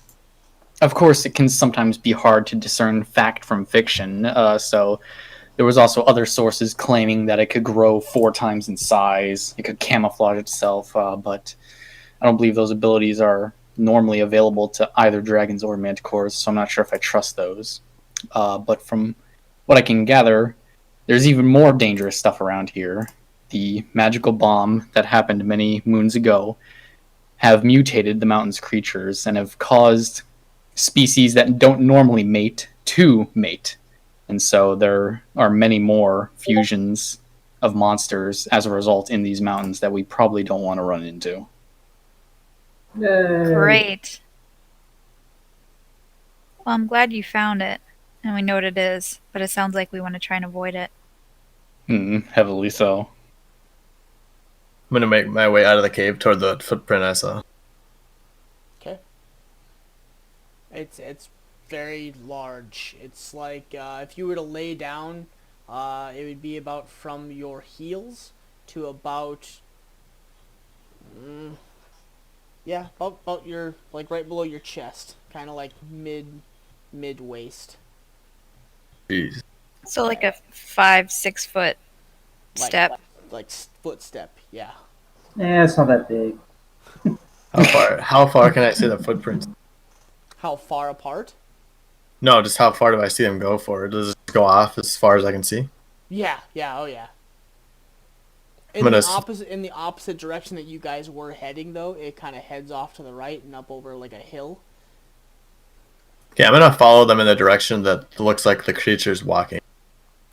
Of course, it can sometimes be hard to discern fact from fiction, so there was also other sources claiming that it could grow 4 times in size, it could camouflage itself, but I don't believe those abilities are normally available to either dragons or manticores, so I'm not sure if I trust those. But from what I can gather, there's even more dangerous stuff around here. The magical bomb that happened many moons ago have mutated the mountain's creatures and have caused species that don't normally mate to mate. And so there are many more fusions of monsters as a result in these mountains that we probably don't want to run into. Yay. Great. Well, I'm glad you found it, and we know what it is, but it sounds like we want to try and avoid it. Heavily so. I'm gonna make my way out of the cave toward the footprint I saw. okay. It's very large. It's like if you were to lay down, it would be about from your heels to about, yeah, about your, like right below your chest, kind of like mid waist. Jeez. So, like a 5-6 foot Like, step. like footstep, yeah. Yeah, it's not that big. How far can I see the footprints? How far apart? No, just how far do I see them go for? Does it go off as far as I can see? Yeah, oh yeah. I'm gonna In the opposite direction that you guys were heading, though, it kind of heads off to the right and up over like a hill. Okay, I'm gonna follow them in the direction that looks like the creature's walking.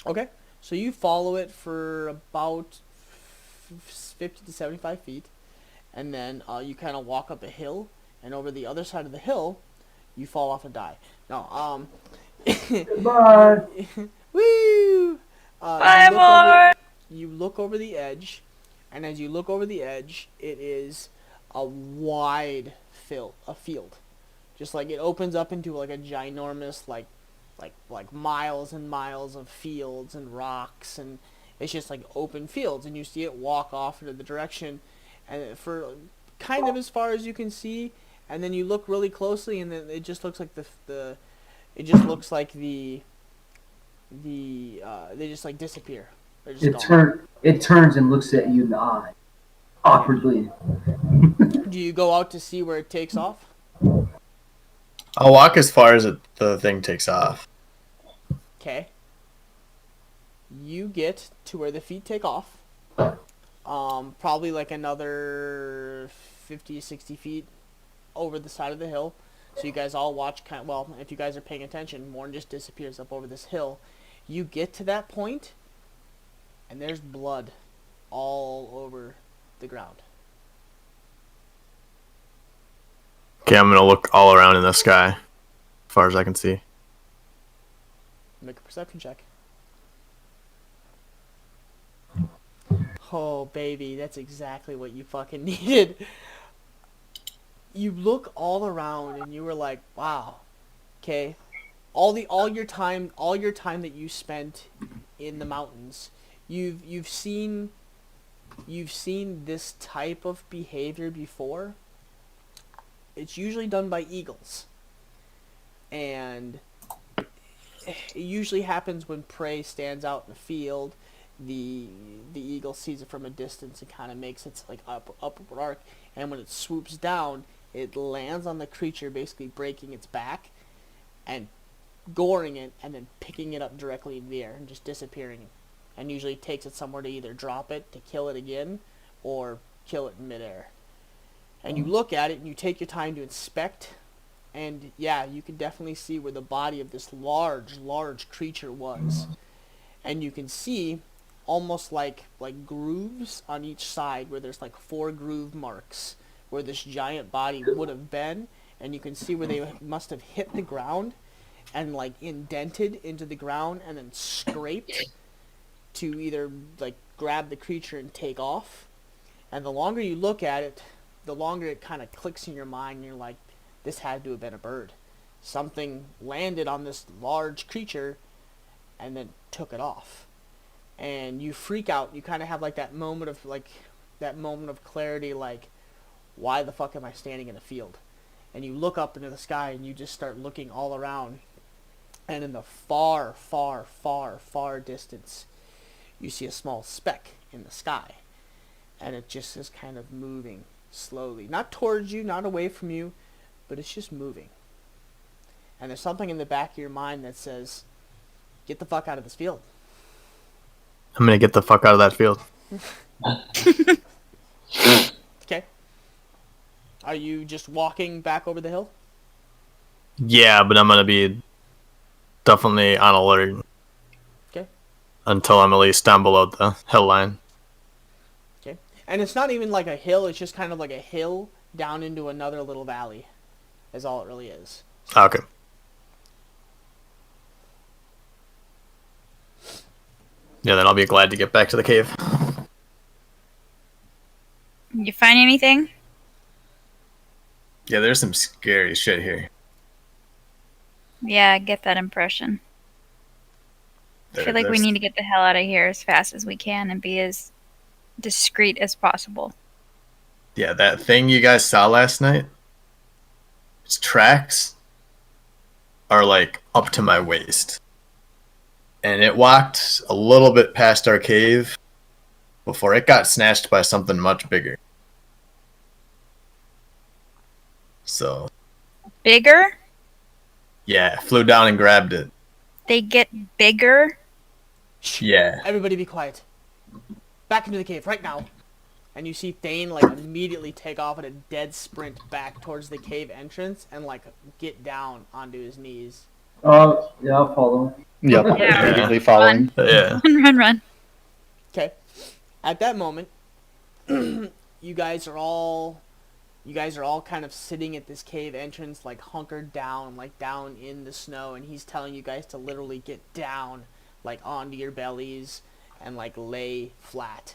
Okay, so you follow it for about 50 to 75 feet, and then you kind of walk up a hill, and over the other side of the hill, you fall off and die. No, Goodbye. woo! Bye, more! You look over the edge, and as you look over the edge, it is a wide field. Just like it opens up into like a ginormous like miles and miles of fields and rocks, and it's just like open fields, and you see it walk off into the direction, and for kind of as far as you can see, and then you look really closely, and then it just looks like they just like disappear. They're just gone. It turns and looks at you in the eye, awkwardly. Do you go out to see where it takes off? I'll walk as far as the thing takes off. Okay. You get to where the feet take off. Probably like another 50 to 60 feet over the side of the hill. So you guys all watch well, if you guys are paying attention, Morn just disappears up over this hill. You get to that point, and there's blood all over the ground. Okay, I'm gonna look all around in the sky, as far as I can see. Make a perception check. Oh, baby, that's exactly what you fucking needed. You look all around and you were like, wow. Okay. All your time that you spent in the mountains, you've seen this type of behavior before. It's usually done by eagles. And it usually happens when prey stands out in the field. The eagle sees it from a distance and kind of makes its like upward arc, and when it swoops down, it lands on the creature, basically breaking its back and goring it, and then picking it up directly in the air and just disappearing. And usually takes it somewhere to either drop it to kill it again, or kill it in midair. And you look at it and you take your time to inspect, and yeah, you can definitely see where the body of this large creature was. And you can see almost like grooves on each side, where there's like 4 groove marks where this giant body would have been, and you can see where they must have hit the ground and like indented into the ground and then scraped to either like grab the creature and take off. And the longer you look at it, the longer it kind of clicks in your mind, and you're like, this had to have been a bird. Something landed on this large creature and then took it off. And you freak out. You kind of have like that moment of clarity, like, why the fuck am I standing in a field? And you look up into the sky and you just start looking all around. And in the far distance, you see a small speck in the sky. And it just is kind of moving slowly. Not towards you, not away from you, but it's just moving. And there's something in the back of your mind that says, get the fuck out of this field. I'm gonna get the fuck out of that field. Okay. Are you just walking back over the hill? Yeah, but I'm gonna be definitely on alert. Okay. Until I'm at least down below the hill line. Okay. And it's not even like a hill, it's just kind of like a hill down into another little valley. Is all it really is. Okay. Yeah, then I'll be glad to get back to the cave. You find anything? Yeah, there's some scary shit here. Yeah, I get that impression. I feel like we need to get the hell out of here as fast as we can and be as discreet as possible. Yeah, that thing you guys saw last night, its tracks are like up to my waist. And it walked a little bit past our cave before it got snatched by something much bigger. So. Bigger? Yeah, flew down and grabbed it. They get bigger? Yeah. Everybody be quiet. Back into the cave right now. And you see Thane like immediately take off at a dead sprint back towards the cave entrance and like get down onto his knees. Yeah, I'll follow him. Yep, Yeah. immediately following. Yeah. Run. Okay. At that moment, you guys are all kind of sitting at this cave entrance, like hunkered down, like down in the snow, and he's telling you guys to literally get down, like onto your bellies and like lay flat.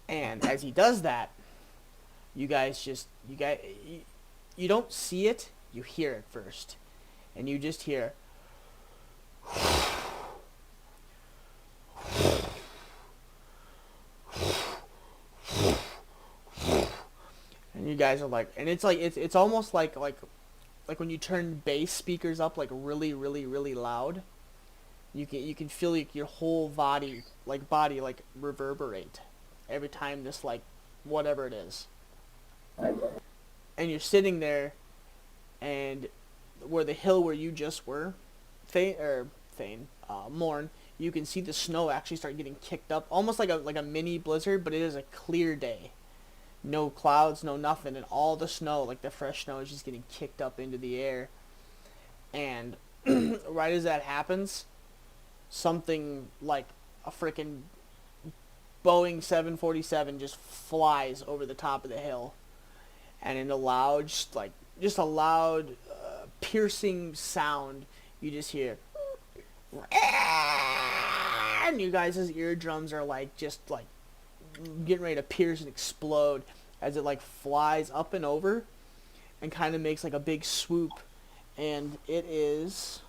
And as he does that, you don't see it, you hear it first. And you just hear and you guys are like, and it's like it's almost like when you turn bass speakers up like really loud. You can feel like your whole body like reverberate every time this like whatever it is. And you're sitting there, and where the hill where you just were, Morn, you can see the snow actually start getting kicked up, almost like a mini blizzard, but it is a clear day. No clouds, no nothing, and all the snow, like the fresh snow, is just getting kicked up into the air. And right as that happens, something like a freaking Boeing 747 just flies over the top of the hill. And in a loud, piercing sound, you just hear, and you guys' eardrums are like just like getting ready to pierce and explode as it like flies up and over and kind of makes like a big swoop. And it is,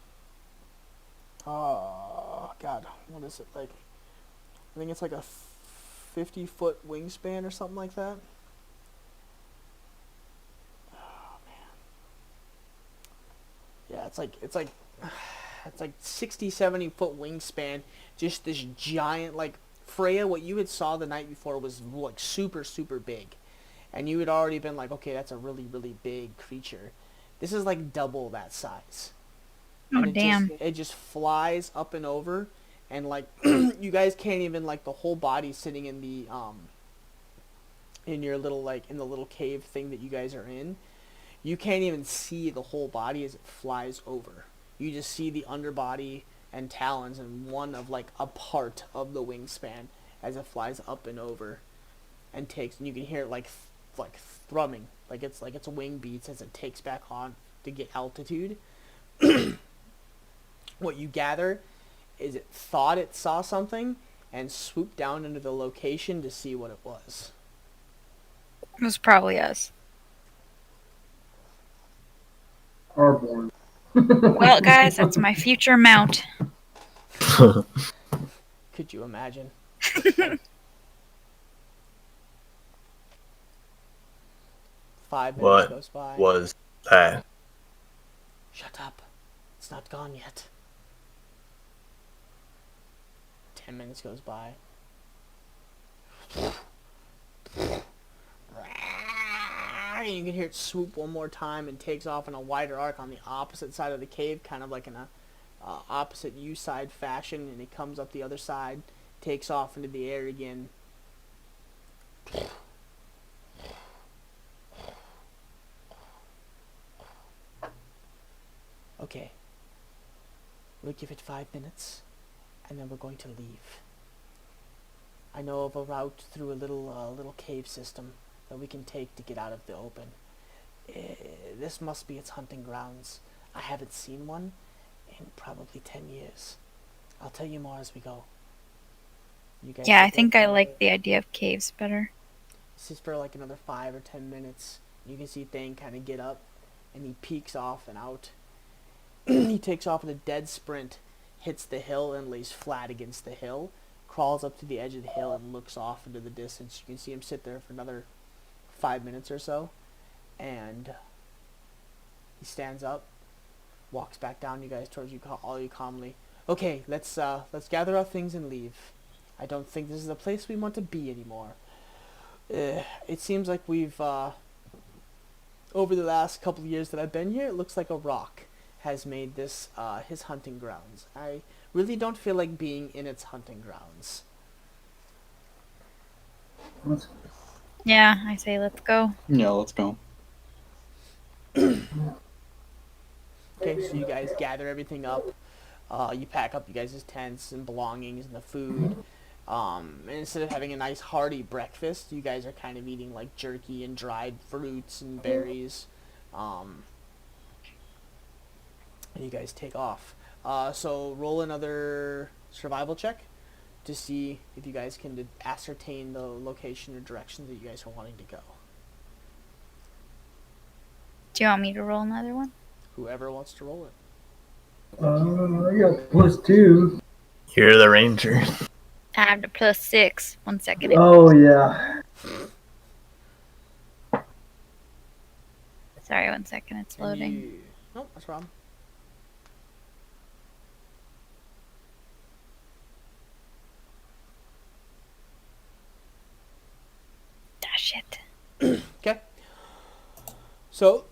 oh god, what is it like? I think it's like a 50-foot wingspan or something like that. Yeah, it's like it's like 60, 70-foot wingspan. Just this giant, like, Freya, what you had saw the night before was, like, super, super big. And you had already been like, okay, that's a really, really big creature. This is, like, double that size. Oh, And damn. it just flies up and over. And, like, you guys can't even, like, the whole body sitting in the, in your little, like, in the little cave thing that you guys are in. You can't even see the whole body as it flies over. You just see the underbody and talons and one of, like, a part of the wingspan as it flies up and over and takes, and you can hear it like thrumming, like it's wing beats as it takes back on to get altitude. What you gather is it thought it saw something and swooped down into the location to see what it was. It was probably us. Arborn. Well, guys, that's my future mount. Could you imagine? 5 minutes What goes by. was that? Shut up. It's not gone yet. 10 minutes goes by. And you can hear it swoop one more time and takes off in a wider arc on the opposite side of the cave, kind of like in a opposite U-side fashion, and it comes up the other side, takes off into the air again. Okay. We'll give it 5 minutes, and then we're going to leave. I know of a route through a little cave system that we can take to get out of the open. This must be its hunting grounds. I haven't seen one in probably 10 years. I'll tell you more as we go. You guys Yeah, I sit there think I for- like the idea of caves better. This is for like another 5 or 10 minutes. You can see Thane kind of get up, and he peeks off and out. He takes off in a dead sprint, hits the hill and lays flat against the hill, crawls up to the edge of the hill and looks off into the distance. You can see him sit there for another 5 minutes or so, and he stands up, walks back down you guys towards you, all you calmly. Okay, let's gather our things and leave. I don't think this is the place we want to be anymore. It seems like we've over the last couple of years that I've been here, it looks like a rock has made this his hunting grounds. I really don't feel like being in its hunting grounds. Yeah, I say let's go. Yeah, let's go. Okay, so you guys gather everything up. You pack up you guys' tents and belongings and the food. And instead of having a nice hearty breakfast, you guys are kind of eating like jerky and dried fruits and berries. And you guys take off. So roll another survival check to see if you guys can ascertain the location or direction that you guys are wanting to go. Do you want me to roll another one? Whoever wants to roll it. I got +2. You're the ranger. I have the +6. 1 second. Oh yeah. Sorry, 1 second. It's loading. Nope, that's wrong. Ah, shit. Okay. So,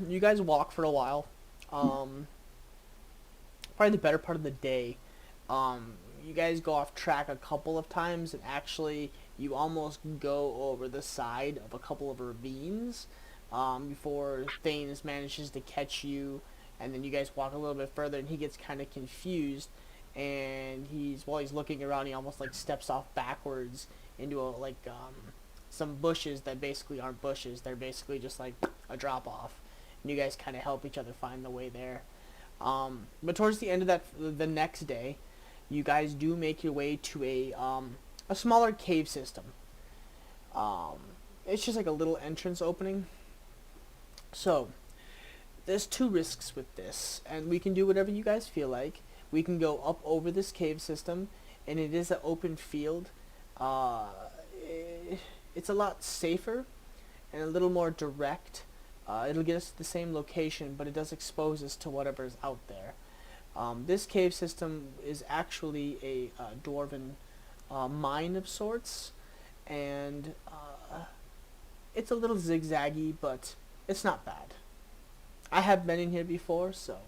you guys walk for a while. Probably the better part of the day. You guys go off track a couple of times, and actually, you almost go over the side of a couple of ravines before Thane manages to catch you, and then you guys walk a little bit further, and he gets kind of confused, and while he's looking around, he almost like steps off backwards into some bushes that basically aren't bushes. They're basically just like a drop off, and you guys kind of help each other find the way there. But towards the end of the next day, you guys do make your way to a smaller cave system. It's just like a little entrance opening. So, there's 2 risks with this, and we can do whatever you guys feel like. We can go up over this cave system, and it is an open field. It's a lot safer and a little more direct. It'll get us to the same location, but it does expose us to whatever's out there. This cave system is actually a dwarven mine of sorts, and it's a little zigzaggy, but it's not bad. I have been in here before, so.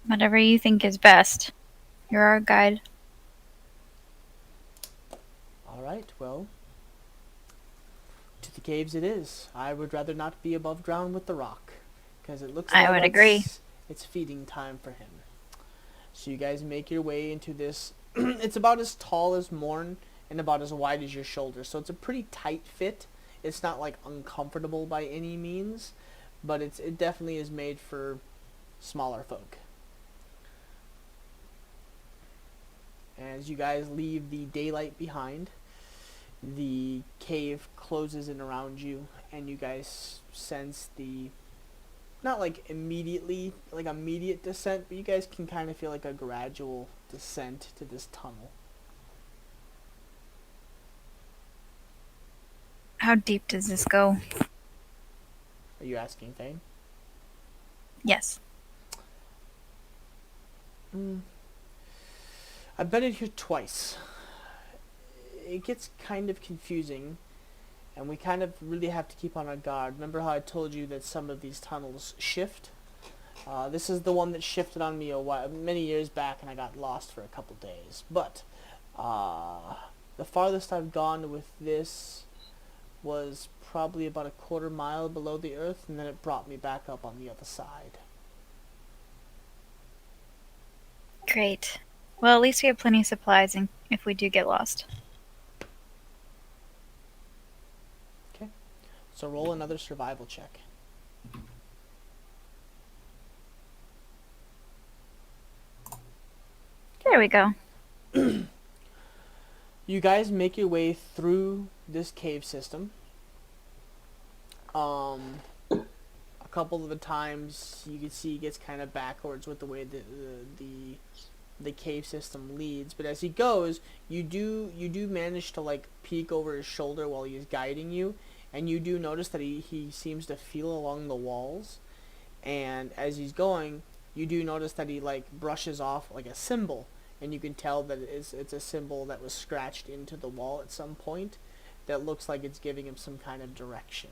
Whatever you think is best. You're our guide. Alright, well, to the caves it is. I would rather not be above ground with the rock, because it looks I like would agree. it's feeding time for him. So you guys make your way into this. It's about as tall as Morn and about as wide as your shoulder, so it's a pretty tight fit. It's not like uncomfortable by any means, but it definitely is made for smaller folk. As you guys leave the daylight behind, the cave closes in around you, and you guys sense the, not like immediately, like immediate descent, but you guys can kind of feel like a gradual descent to this tunnel. How deep does this go? Are you asking, Thane? Yes. I've been in here twice. It gets kind of confusing, and we kind of really have to keep on our guard. Remember how I told you that some of these tunnels shift? This is the one that shifted on me many years back, and I got lost for a couple days. But the farthest I've gone with this was probably about a quarter mile below the earth, and then it brought me back up on the other side. Great. Well, at least we have plenty of supplies if we do get lost. So roll another survival check. There we go. You guys make your way through this cave system. A couple of the times you can see he gets kind of backwards with the way the cave system leads, but as he goes, you do manage to like peek over his shoulder while he's guiding you, and you do notice that he seems to feel along the walls, and as he's going, you do notice that he like brushes off like a symbol, and you can tell that it's a symbol that was scratched into the wall at some point that looks like it's giving him some kind of direction.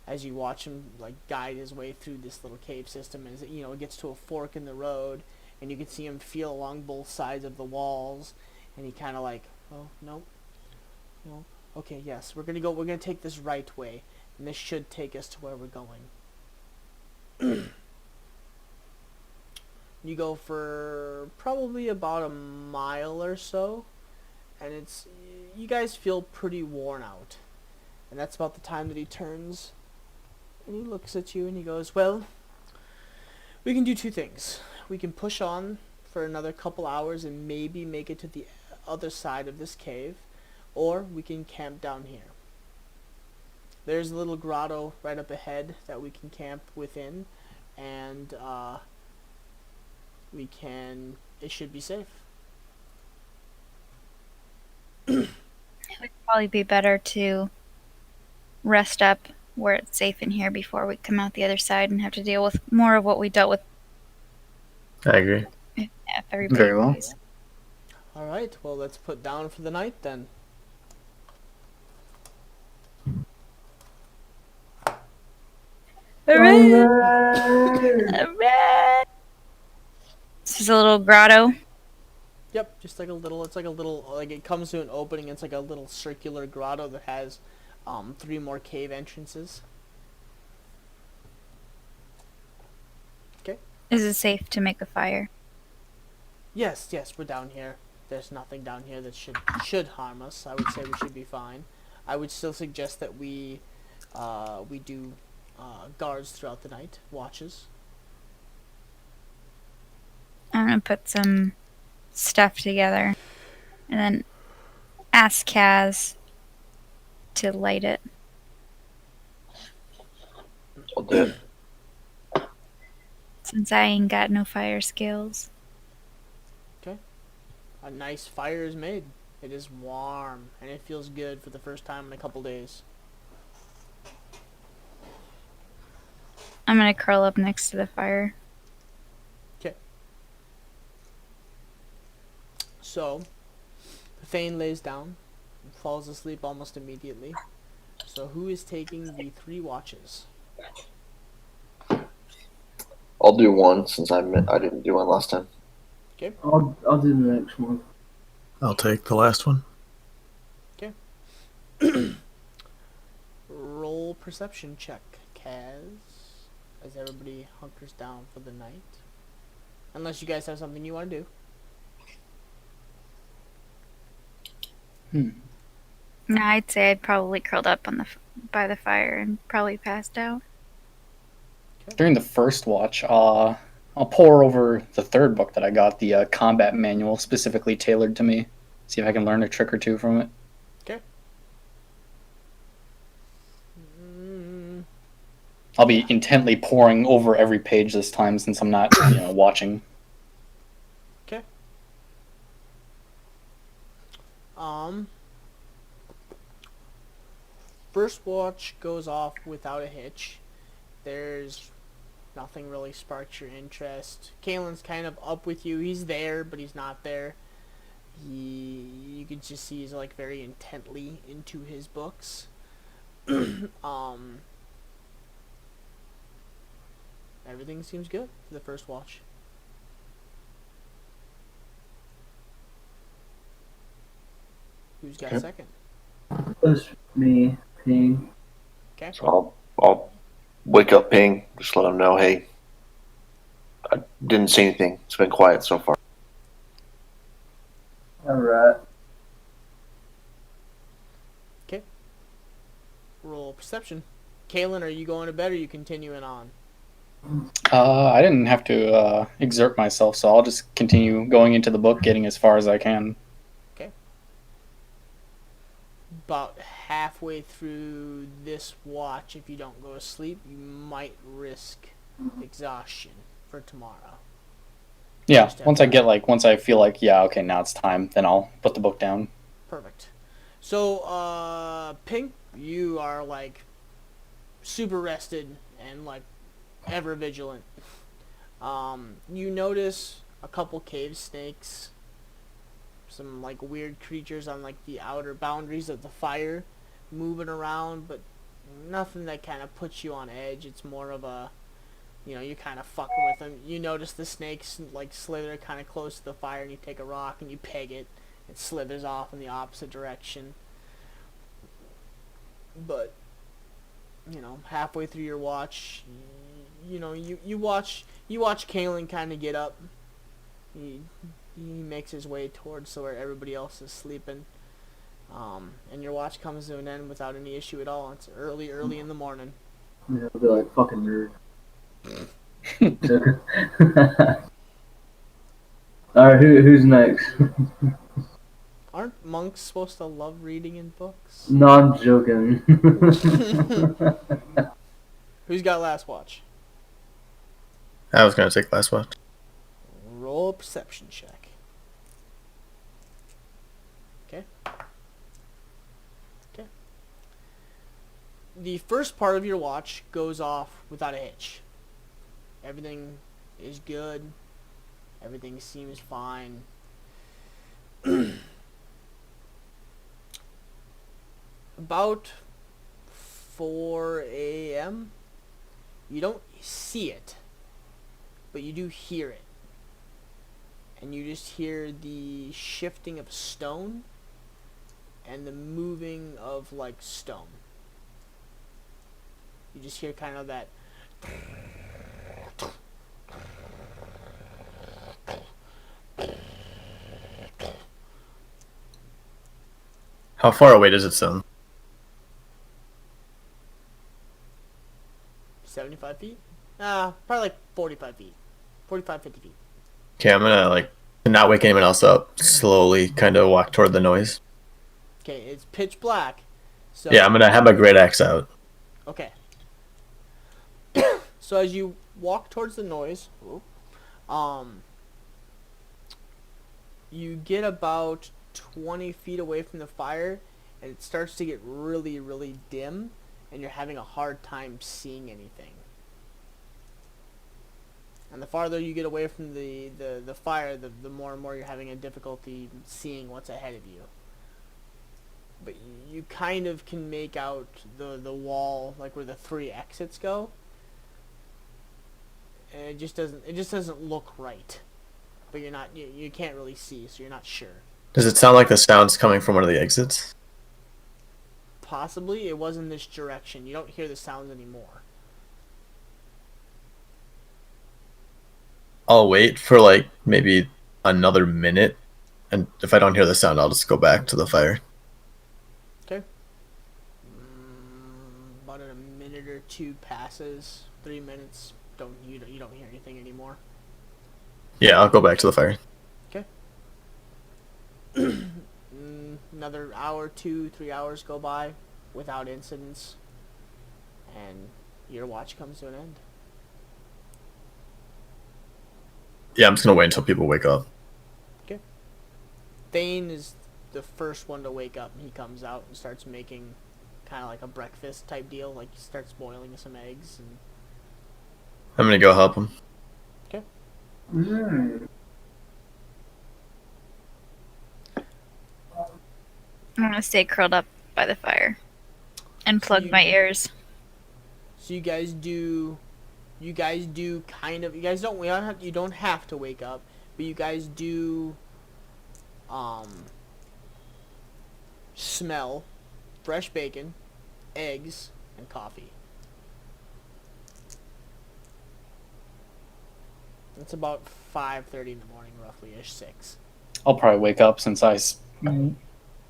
As you watch him like guide his way through this little cave system, as it gets to a fork in the road, and you can see him feel along both sides of the walls, and he kind of like, oh nope, no, okay, yes, we're gonna take this right way, and this should take us to where we're going. You go for probably about a mile or so, and you guys feel pretty worn out, and that's about the time that he turns. And he looks at you and he goes, well, we can do two things. We can push on for another couple hours and maybe make it to the other side of this cave, or we can camp down here. There's a little grotto right up ahead that we can camp within, and it should be safe. It would probably be better to rest up where it's safe in here before we come out the other side and have to deal with more of what we dealt with. I agree. If everybody Very well. agrees. Alright, well, let's put down for the night then. Alright. This is a little grotto. Yep, just like it comes to an opening, it's like a little circular grotto that has 3 more cave entrances. Okay. Is it safe to make a fire? Yes, we're down here. There's nothing down here that should harm us. I would say we should be fine. I would still suggest that we do guards throughout the night, watches. I'm gonna put some stuff together and then ask Kaz to light it. I'll do it. Since I ain't got no fire skills. A nice fire is made. It is warm, and it feels good for the first time in a couple days. I'm gonna curl up next to the fire. So, Thane lays down and falls asleep almost immediately. So who is taking the 3 watches? I'll do one since I didn't do one last time. I'll do the next one. I'll take the last one. Roll perception check, Kaz, as everybody hunkers down for the night. Unless you guys have something you want to do. No, I'd say I'd probably curled up on by the fire and probably passed out. During the first watch, I'll pour over the 3rd book that I got, the combat manual specifically tailored to me. See if I can learn a trick or two from it. Okay. I'll be intently poring over every page this time since I'm not, watching. Okay. First watch goes off without a hitch. There's nothing really sparks your interest. Kalen's kind of up with you. He's there, but he's not there. You can just see he's like very intently into his books. Everything seems good for the first watch. Who's got second? That's me, Ping. Okay. So I'll wake up Ping, just let him know, hey, I didn't see anything. It's been quiet so far. Alright. Okay. Roll perception. Kalen, are you going to bed or are you continuing on? I didn't have to exert myself, so I'll just continue going into the book, getting as far as I can. Okay. About halfway through this watch, if you don't go to sleep, you might risk exhaustion for tomorrow. Yeah, once I feel like, yeah, okay, now it's time, then I'll put the book down. Perfect. So, Pink, you are like super rested and like ever vigilant. You notice a couple cave snakes, some like weird creatures on like the outer boundaries of the fire moving around, but nothing that kind of puts you on edge. It's more of a, you're kind of fucking with them. You notice the snakes like slither kind of close to the fire, and you take a rock and you peg it. It slithers off in the opposite direction. But halfway through your watch, you watch Kalen kind of get up. He makes his way towards where everybody else is sleeping. And your watch comes to an end without any issue at all. It's early in the morning. Yeah, I'll be like, fucking nerd. Alright, who's next? Aren't monks supposed to love reading in books? No, I'm joking. Who's got last watch? I was gonna take last watch. Roll a perception check. Okay. The first part of your watch goes off without a hitch. Everything is good. Everything seems fine. About 4 a.m. You don't see it, but you do hear it. And you just hear the shifting of stone and the moving of like stone. You just hear kind of that. How far away does it sound? 75 feet? Probably like 45 feet. 45, 50 feet. Okay, I'm gonna to not wake anyone else up, slowly kind of walk toward the noise. Okay, it's pitch black. So Yeah, I'm gonna have my great axe out. Okay. So as you walk towards the noise, you get about 20 feet away from the fire, and it starts to get really, really dim, and you're having a hard time seeing anything. And the farther you get away from the fire, the more and more you're having a difficulty seeing what's ahead of you. But you kind of can make out the wall, like where the 3 exits go. And it just doesn't look right. But you can't really see, so you're not sure. Does it sound like the sound's coming from one of the exits? Possibly. It was in this direction. You don't hear the sounds anymore. I'll wait for like maybe another minute, and if I don't hear the sound, I'll just go back to the fire. Okay. About a minute or 2 passes. 3 minutes. You don't hear anything anymore. Yeah, I'll go back to the fire. Another hour, 2, 3 hours go by without incidents, and your watch comes to an end. Yeah, I'm just gonna wait until people wake up. Thane is the first one to wake up, and he comes out and starts making kind of like a breakfast type deal. Like he starts boiling some eggs, and I'm gonna go help him. I'm gonna stay curled up by the fire and plug you- my ears. so you guys do kind of. You don't have to wake up, but you guys do smell fresh bacon, eggs, and coffee. It's about 5:30 in the morning, roughly ish 6. I'll probably wake up since I spent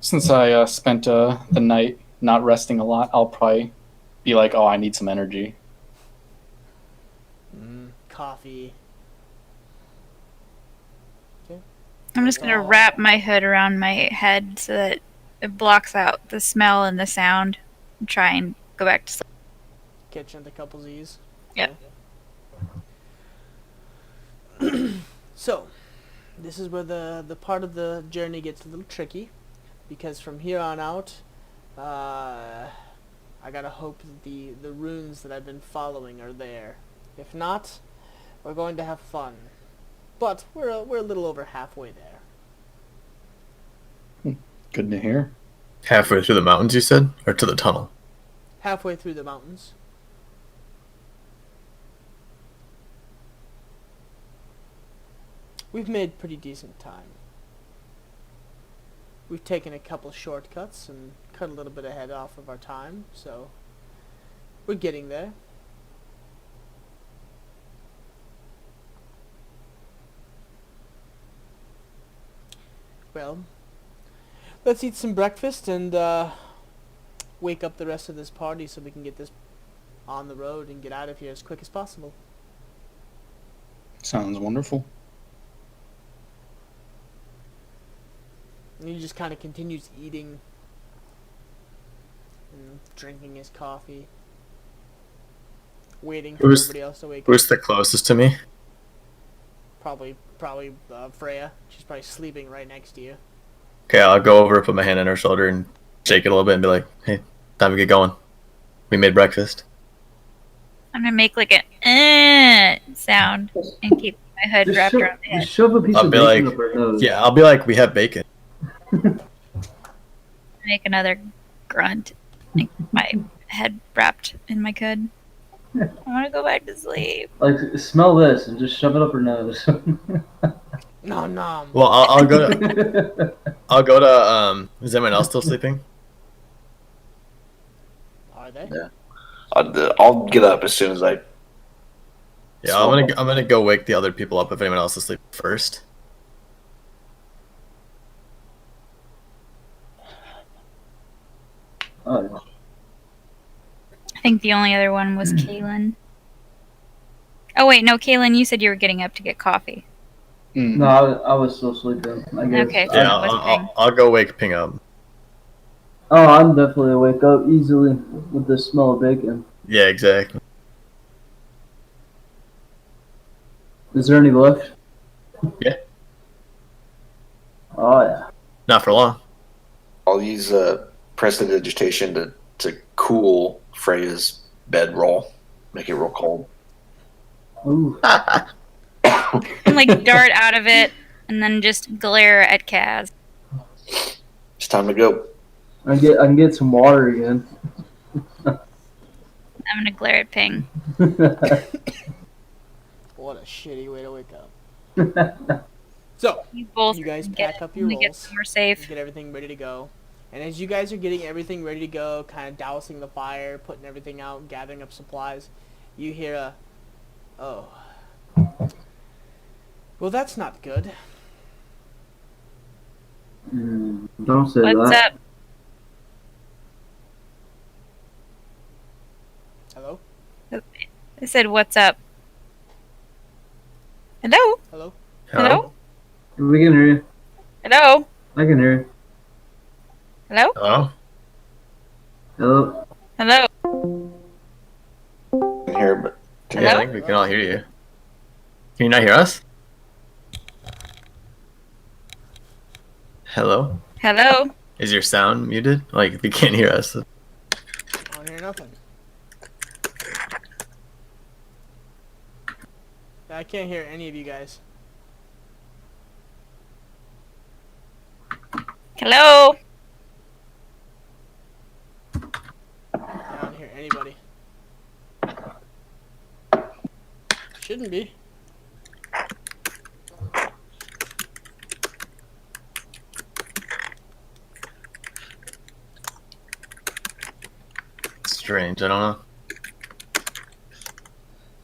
the night not resting a lot. I'll probably be like, oh, I need some energy. Coffee. I'm just gonna wrap my hood around my head so that it blocks out the smell and the sound, and try and go back to sleep. Kitchen at the couple Z's. Yep. So, this is where the part of the journey gets a little tricky, because from here on out, I gotta hope that the runes that I've been following are there. If not, we're going to have fun. But we're a little over halfway there. Good to hear. Halfway through the mountains, you said, or to the tunnel? Halfway through the mountains. We've made pretty decent time. We've taken a couple shortcuts and cut a little bit of head off of our time, so we're getting there. Well, let's eat some breakfast and wake up the rest of this party so we can get this on the road and get out of here as quick as possible. Sounds wonderful. And he just kind of continues eating and drinking his coffee, waiting for Who's- everybody else to wake up. Who's the closest to me? Probably Freya. She's probably sleeping right next to you. Okay, I'll go over, put my hand on her shoulder, and shake it a little bit, and be like, "Hey, time to get going. We made breakfast." I'm gonna make like an sound and keep my hood wrapped around my head. Just shove a piece I'll of be bacon like, up her nose. Yeah, I'll be like, "We have bacon." Make another grunt. Make my head wrapped in my hood. I want to go back to sleep. Like, smell this and just shove it up her nose. No, no. Well, I'll go to. I'll go to. Is anyone else still sleeping? Are they? Yeah. I'll get up as soon as I. Yeah, I'm gonna go wake the other people up if anyone else is asleep first. Oh, yeah. I think the only other one was Kaylin. Oh wait, no, Kaylin, you said you were getting up to get coffee. No, I was still sleeping. I guess. Okay, so Yeah, that was Ping. I'll go wake Ping up. Oh, I'm definitely wake up easily with the smell of bacon. Yeah, exactly. Is there any left? Yeah. Oh yeah. Not for long. I'll use prestidigitation to cool Freya's bedroll, make it real cold. Ooh. And like dart out of it and then just glare at Kaz. It's time to go. I can get some water again. I'm gonna glare at Ping. What a shitty way to wake up. So, You both you guys get pack up your to get rolls. somewhere safe. Get everything ready to go. And as you guys are getting everything ready to go, kind of dousing the fire, putting everything out, gathering up supplies, you hear a, oh. Well, that's not good. Don't say What's that. up? Hello? I said, what's up? Hello? Hello? Hello? We can hear you. Hello? I can hear you. Hello? Hello? Hello. Hello? In here, but Yeah, I Hello? think we can all hear you. Can you not hear us? Hello? Hello? Is your sound muted? Like, you can't hear us. I don't hear nothing. I can't hear any of you guys. Hello? I don't hear anybody. Shouldn't be. Strange, I don't know.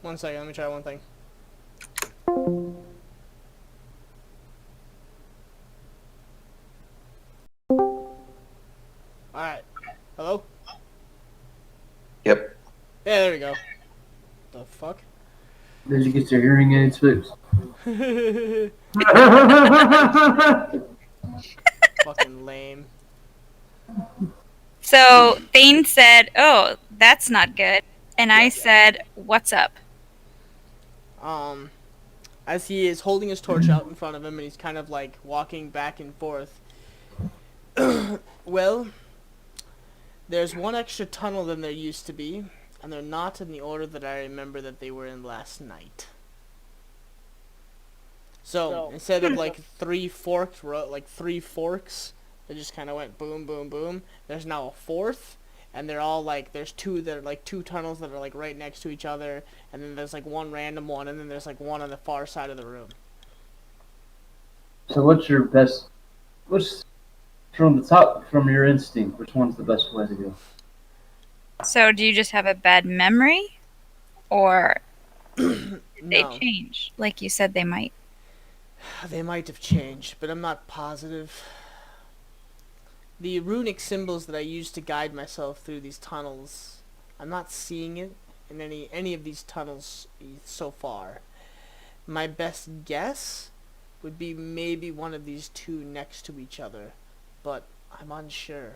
1 second, let me try one thing. Alright. Hello? yep. Yeah, there we go. The fuck? Did you get your hearing aids fixed? Fucking lame. So, Thane said, oh, that's not good. And I said, what's up? As he is holding his torch out in front of him and he's kind of like walking back and forth. Well, there's one extra tunnel than there used to be, and they're not in the order that I remember that they were in last night. So instead of like three forks, that just kind of went boom, boom, boom. There's now a fourth, and they're all like, there's two that are like two tunnels that are like right next to each other, and then there's like one random one, and then there's like one on the far side of the room. So what's from the top, from your instinct, which one's the best way to go? So, do you just have a bad memory? Or they No, change? Like you said they might. they might have changed, but I'm not positive. The runic symbols that I use to guide myself through these tunnels, I'm not seeing it in any of these tunnels so far. My best guess would be maybe one of these two next to each other, but I'm unsure.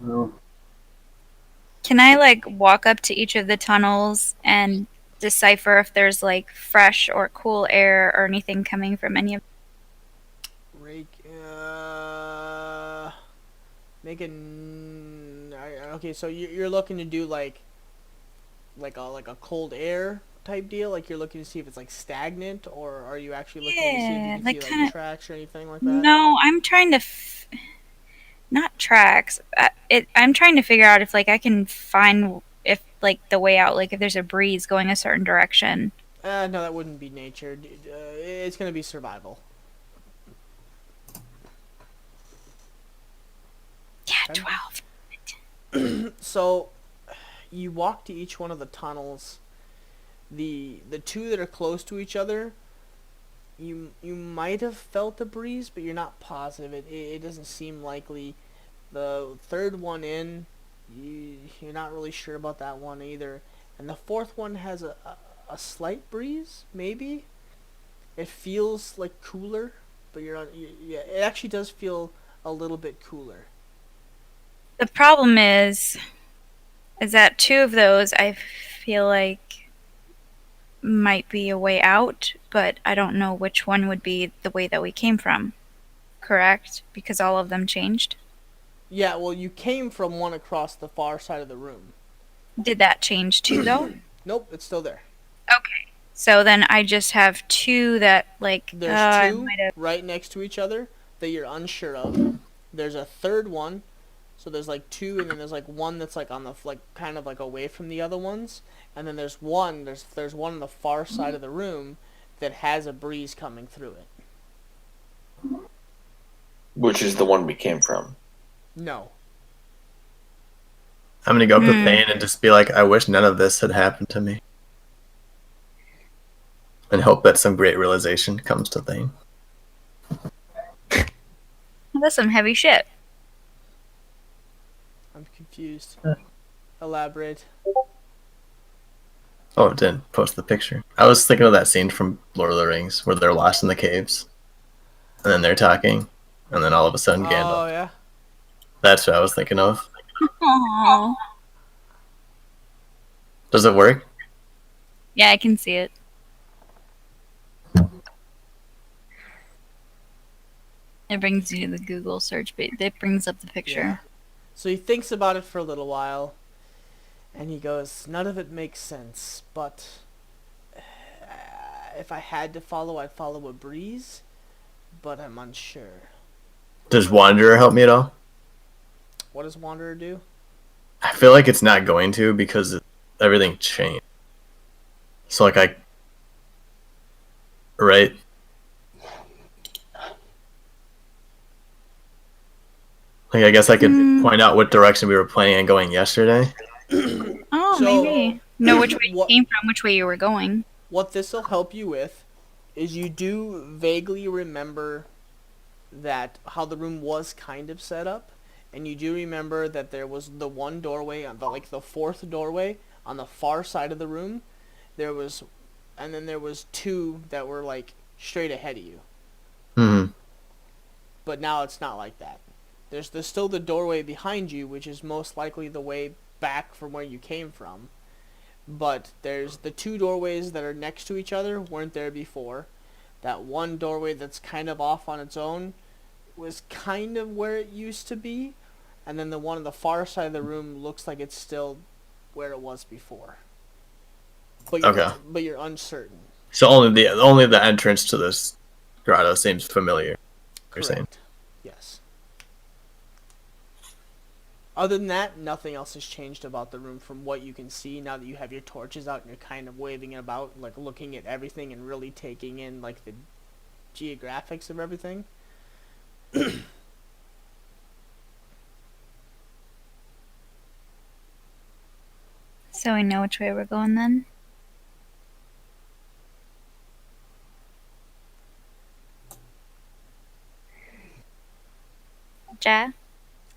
Well, Can I like walk up to each of the tunnels and decipher if there's like fresh or cool air or anything coming from any of Rake, make okay, so you're looking to do like a cold air type deal, like you're looking to see if it's like stagnant, or are you actually looking to see if you Yeah, can like see kinda- like tracks or anything like that? No, I'm trying to not tracks. I'm trying to figure out if like I can find if like the way out, like if there's a breeze going a certain direction. No, that wouldn't be nature. It's gonna be survival. Yeah, Okay. 12. So, you walk to each one of the tunnels. The two that are close to each other, you might have felt a breeze, but you're not positive. It doesn't seem likely. The third one in, you're not really sure about that one either. And the fourth one has a slight breeze, maybe. It feels like cooler, but yeah, it actually does feel a little bit cooler. The problem is that two of those I feel like might be a way out, but I don't know which one would be the way that we came from. Correct? Because all of them changed. Yeah, well, you came from one across the far side of the room. Did that change too, though? Nope, it's still there. Okay. So then I just have two that There's I two might have. right next to each other that you're unsure of. There's a third one. So there's like two, and then there's like one that's like on the like kind of like away from the other ones, and then there's one. There's one on the far side of the room that has a breeze coming through it. Which is the one we came from. No. I'm gonna go up to Thane and just be like, I wish none of this had happened to me. And hope that some great realization comes to Thane. That's some heavy shit. I'm confused. Elaborate. Oh, it didn't post the picture. I was thinking of that scene from Lord of the Rings where they're lost in the caves. And then they're talking. And then all of a sudden Oh Gandalf. yeah. That's what I was thinking of. Aww. Does it work? Yeah, I can see it. It brings you to the Google search page. It brings up the picture. Yeah. So he thinks about it for a little while, and he goes, "None of it makes sense, but if I had to follow, I'd follow a breeze, but I'm unsure." Does Wanderer help me at all? What does Wanderer do? I feel like it's not going to because everything changed. So like right? Like I guess I could point out what direction we were planning on going yesterday. Oh, So, maybe. Know which way you what- came from, which way you were going. What this will help you with is you do vaguely remember that how the room was kind of set up, and you do remember that there was the one doorway on the fourth doorway on the far side of the room. There was, and then there was two that were like straight ahead of you. Hmm. But now it's not like that. There's still the doorway behind you, which is most likely the way back from where you came from. But there's the two doorways that are next to each other weren't there before. That one doorway that's kind of off on its own was kind of where it used to be. And then the one on the far side of the room looks like it's still where it was before. But you're uncertain. So only the entrance to this grotto seems familiar. You're saying. Correct. Yes. Other than that, nothing else has changed about the room from what you can see now that you have your torches out and you're kind of waving it about, like looking at everything and really taking in like the geographics of everything. So we know which way we're going then? Ja?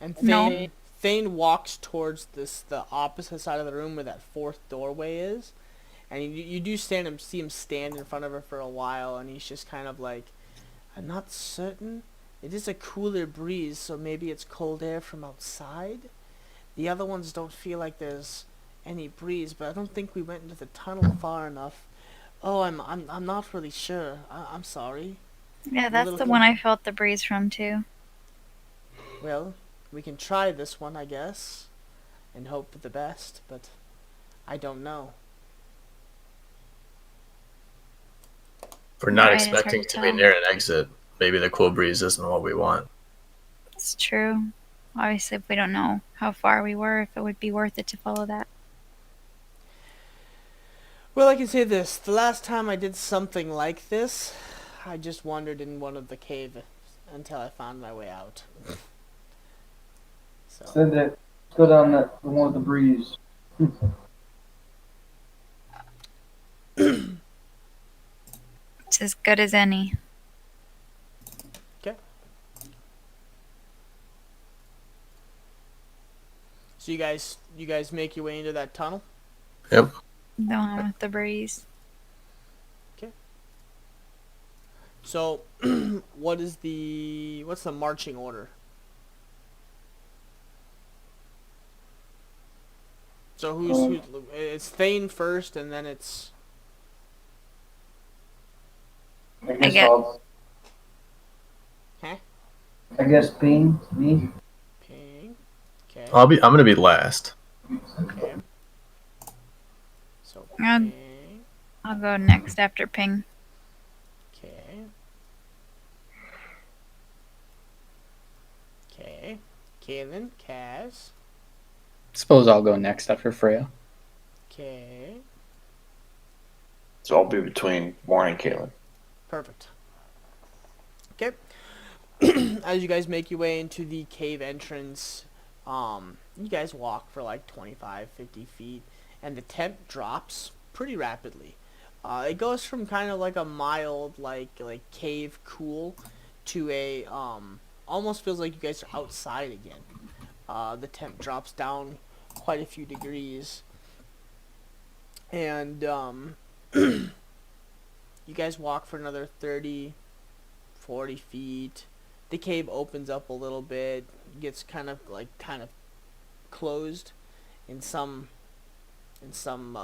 And No. Thane walks towards the opposite side of the room where that fourth doorway is, and you do see him stand in front of her for a while, and he's just kind of like, "I'm not certain. It is a cooler breeze, so maybe it's cold air from outside. The other ones don't feel like there's any breeze, but I don't think we went into the tunnel far enough. Oh, I'm not really sure. I'm sorry. Yeah, that's little the one I felt the breeze from too. Well, we can try this one, I guess, and hope for the best, but I don't know." If we're not Right, it's hard expecting to to be tell. near an exit, maybe the cool breeze isn't what we want. It's true. Obviously, if we don't know how far we were, if it would be worth it to follow that. Well, I can say this. The last time I did something like this, I just wandered in one of the caves until I found my way out. So, Said that. Go down the one with the breeze. It's as good as any. so you guys make your way into that tunnel? Yep. The one with the breeze. So, what's the marching order? So who's it's Thane first, and then it's I guess get- I'll. Huh? I guess Bean, me. Ping. Okay. I'm gonna be last. Okay. So I'll, Okay. I'll go next after Ping. Okay. Okay. Kaylin, Kaz. Suppose I'll go next after Freya. Okay. So I'll be between Warren and Caitlin. Perfect. Okay. As you guys make your way into the cave entrance, you guys walk for like 25, 50 feet, and the temp drops pretty rapidly. It goes from kind of like a mild, like cave cool, to a almost feels like you guys are outside again. The temp drops down quite a few degrees, and you guys walk for another 30, 40 feet. The cave opens up a little bit, gets kind of closed in some in some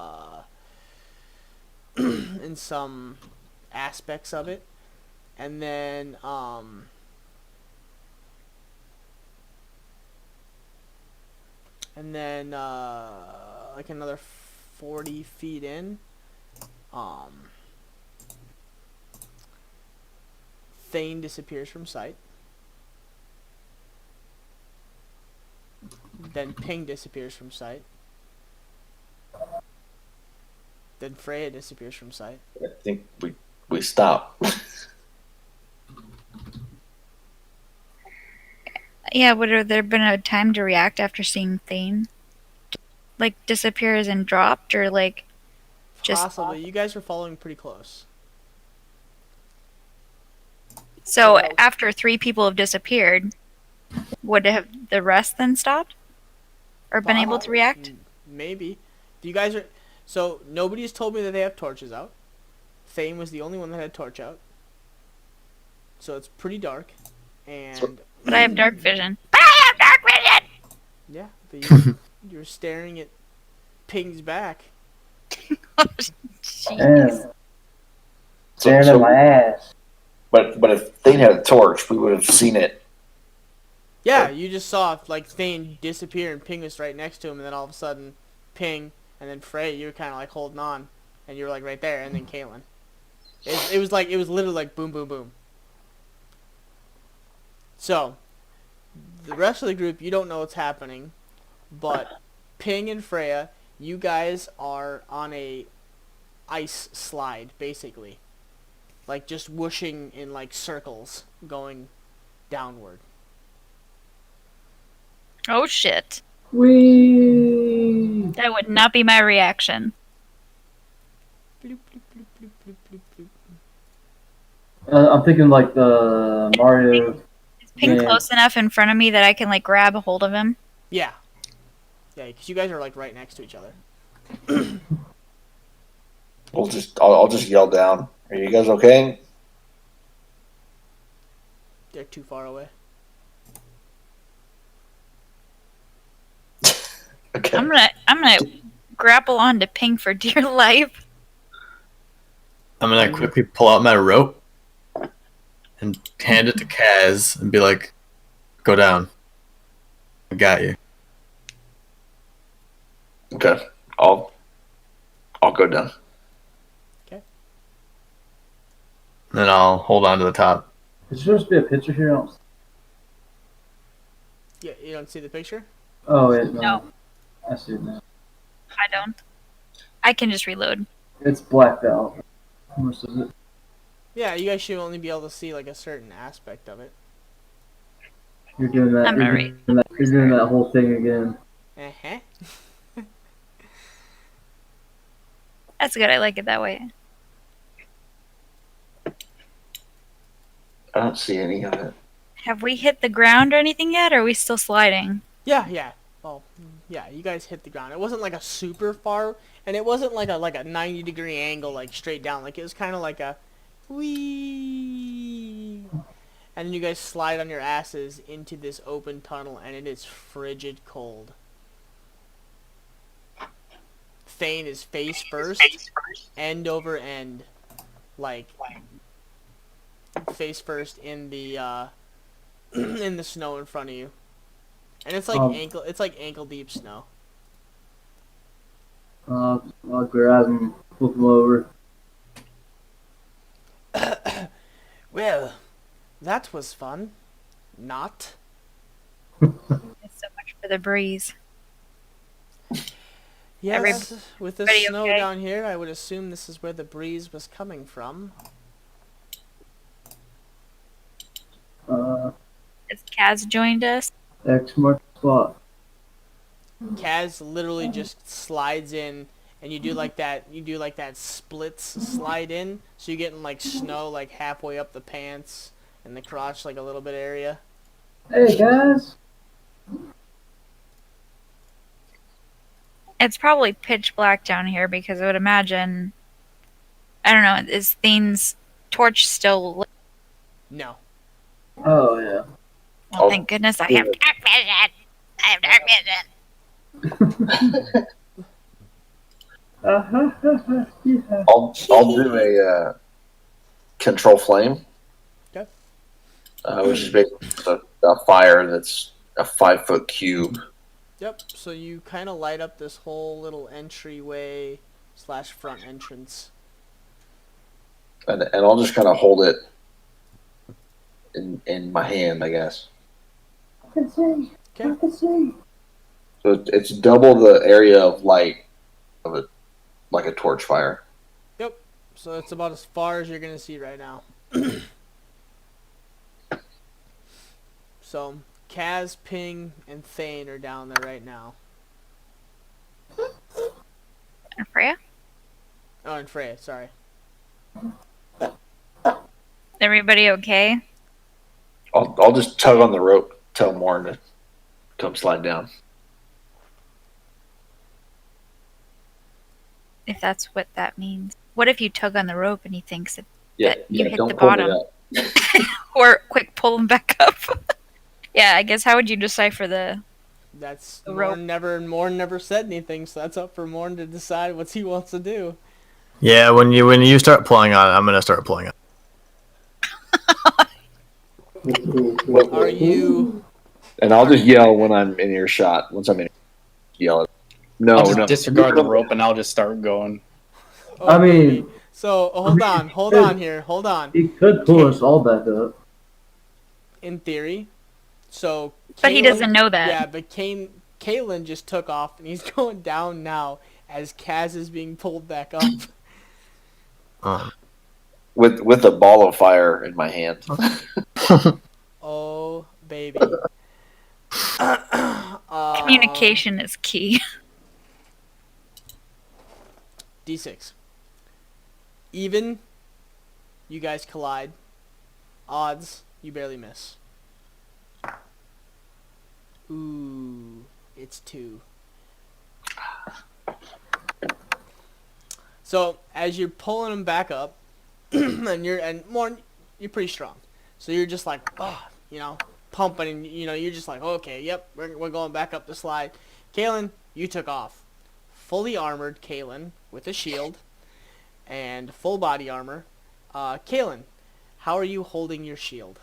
in some aspects of it, and then like another 40 feet in, Thane disappears from sight. Then Ping disappears from sight. Then Freya disappears from sight. I think we stop. Yeah, would have there been a time to react after seeing Thane? Like, disappears and dropped, or like, just... Possibly. You guys are following pretty close. So, after 3 people have disappeared, would have the rest then stopped? Or been able to react? Maybe. You guys are... So, nobody has told me that they have torches out. Thane was the only one that had a torch out. So, it's pretty dark. And... But I have dark vision. I have dark vision! Yeah, but you're staring at Ping's back. Oh, jeez. Damn. Staring at my ass. But if they had a torch, we would have seen it. Yeah, you just saw, like, Thane disappear and Ping was right next to him, and then all of a sudden, Ping, and then Frey, you were kind of, like, holding on, and you were, like, right there, and then Caitlin. It was literally, like, boom, boom, boom. So, the rest of the group, you don't know what's happening, but Ping and Freya, you guys are on a ice slide, basically. Like, just whooshing in, like, circles, going downward. Oh shit. Whee! That would not be my reaction. Bloop, bloop, bloop, bloop, bloop, bloop, bloop. I'm thinking like the Mario. Is Ping Yeah. close enough in front of me that I can, like, grab a hold of him? Yeah. Yeah, because you guys are, like, right next to each other. I'll just yell down. Are you guys okay? They're too far away. Okay. I'm gonna grapple onto Ping for dear life. I'm gonna quickly pull out my rope and hand it to Kaz and be like, "Go down. I got you." Okay. I'll go down. And then I'll hold on to the top. Is there supposed to be a picture here? Yeah, you don't see the picture? Oh wait, no. No. I see it now. I don't. I can just reload. It's blacked out. Most of it. Yeah, you guys should only be able to see, like, a certain aspect of it. You're doing that. I'm You're alright. doing that whole thing again. Uh-huh. That's good. I like it that way. I don't see any of it. Have we hit the ground or anything yet, or are we still sliding? Yeah. Well, yeah, you guys hit the ground. It wasn't, like, a super far, and it wasn't, like a 90-degree angle, like, straight down. Like, it was kind of like a whee. And then you guys slide on your asses into this open tunnel, and it is frigid cold. Thane is face first, end over end, like face first in the in the snow in front of you, and it's like ankle deep snow. I'll grab him, flip him over. Well, that was fun. Not. It's so much for the breeze. Yes, with the Everybody snow okay? down here, I would assume this is where the breeze was coming from. Has Kaz joined us? X marks the spot. Kaz literally just slides in, and you do like that splits slide in, so you're getting like snow like halfway up the pants and the crotch, like a little bit area. Hey guys. It's probably pitch black down here because I would imagine. I don't know. Is Thane's torch still lit? No. Oh yeah. Well, thank goodness I have dark vision. I have dark vision. Yeah. I'll do a control flame. Okay. Which is basically a fire that's a 5-foot cube. Yep. So you kind of light up this whole little entryway / front entrance. And I'll just kind of hold it in my hand, I guess. I can see. Okay. I can see. So it's double the area of light of it, like a torch fire. Yep. So it's about as far as you're gonna see right now. So Kaz, Ping, and Thane are down there right now. And Freya? Oh, and Freya, sorry. Everybody okay? I'll just tug on the rope, tell Morn to come slide down. If that's what that means. What if you tug on the rope and he thinks that Yeah, you hit don't the pull me bottom? up. Or quick pull him back up? Yeah, I guess how would you decipher the That's The rope. Morn never said anything, so that's up for Morn to decide what he wants to do. Yeah, when you start pulling on it, I'm gonna start pulling on it. Are you? And I'll just yell when I'm in earshot. Once I'm in, yell it. No, I'll just no. disregard the rope and I'll just start going. Oh, I mean- baby. So hold on here, hold on. He could pull us all back up. In theory, so. But he Kaylin- doesn't know that. Yeah, but Kaylin just took off, and he's going down now as Kaz is being pulled back up. With a ball of fire in my hand. Oh, baby. Communication is key. D6. Even, you guys collide. Odds, you barely miss. Ooh, it's 2. So as you're pulling him back up, and more, you're pretty strong. So you're just like, pumping, and you're just like, okay, yep, we're going back up the slide. Kaylin, you took off, fully armored. Kaylin with a shield and full body armor. Kaylin, how are you holding your shield?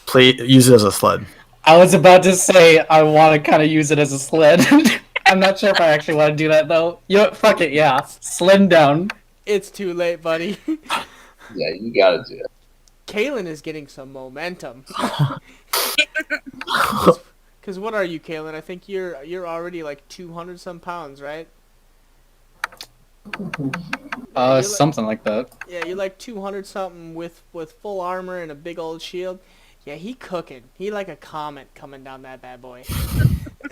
Please use it as a sled. I was about to say I want to kind of use it as a sled. I'm not sure if I actually want to do that though. You know what? Fuck it, yeah. Sled down. It's too late, buddy. Yeah, you gotta do it. Kaylin is getting some momentum. Because what are you, Kaylin? I think you're already like 200 some pounds, right? Something like that. Yeah, you're like 200 something with full armor and a big old shield. Yeah, he cooking. He like a comet coming down that bad boy.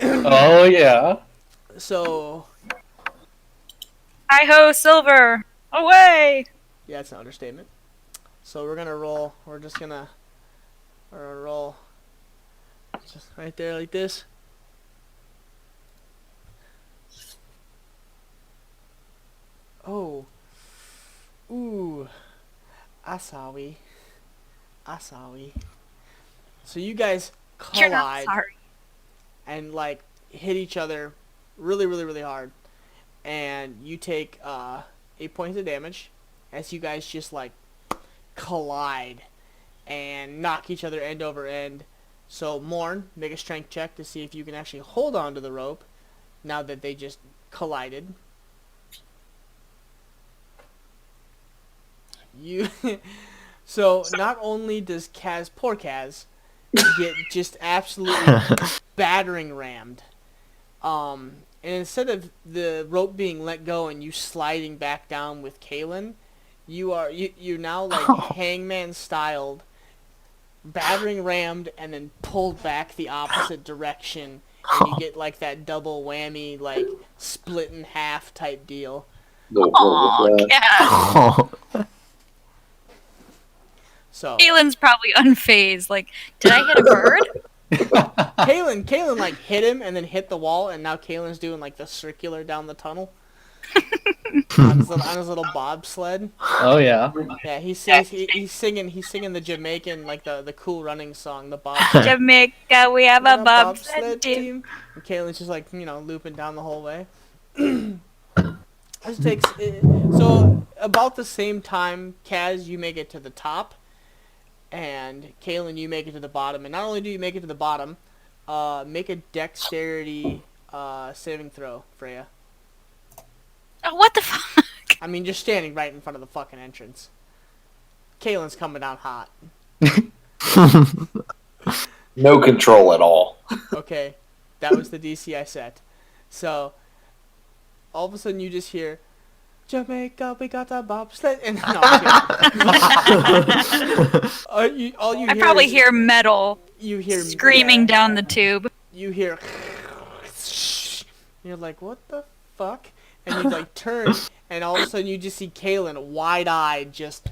Oh yeah. So Hi ho, Silver! Away! yeah, it's an understatement. So we're gonna roll. We're gonna roll just right there like this. Oh. Ooh. Asawi. So you guys You're not collide sorry. and like hit each other really, really, really hard. And you take 8 points of damage as you guys just like collide and knock each other end over end. So Morn, make a strength check to see if you can actually hold on to the rope now that they just collided. You so not only does poor Kaz get just absolutely battering rammed, and instead of the rope being let go and you sliding back down with Kalen, you're now like hangman styled, battering rammed and then pulled back the opposite direction, and you get like that double whammy, like split in half type deal. Oh, yeah. Oh, So Kalen's probably unfazed. Like, did I hit a bird? Kalen like hit him and then hit the wall, and now Kalen's doing like the circular down the tunnel on his little bobsled. Oh yeah. Yeah, he's singing the Jamaican, like the cool running song, the bobsled. Jamaica, we have a bobsled team. And Kalen's just like looping down the whole way. This takes so about the same time, Kaz, you make it to the top, and Kalen, you make it to the bottom. And not only do you make it to the bottom, make a dexterity saving throw, Freya. Oh, what the fuck? I mean, you're standing right in front of the fucking entrance. Kalen's coming down hot. No control at all. Okay, that was the DC I set. So, all of a sudden you just hear, Jamaica, we got a bobsled. And no, all you I hear probably is, hear metal you hear screaming down the tube. You hear, you're like, what the fuck? And you like turn, and all of a sudden you just see Kalen wide-eyed, just,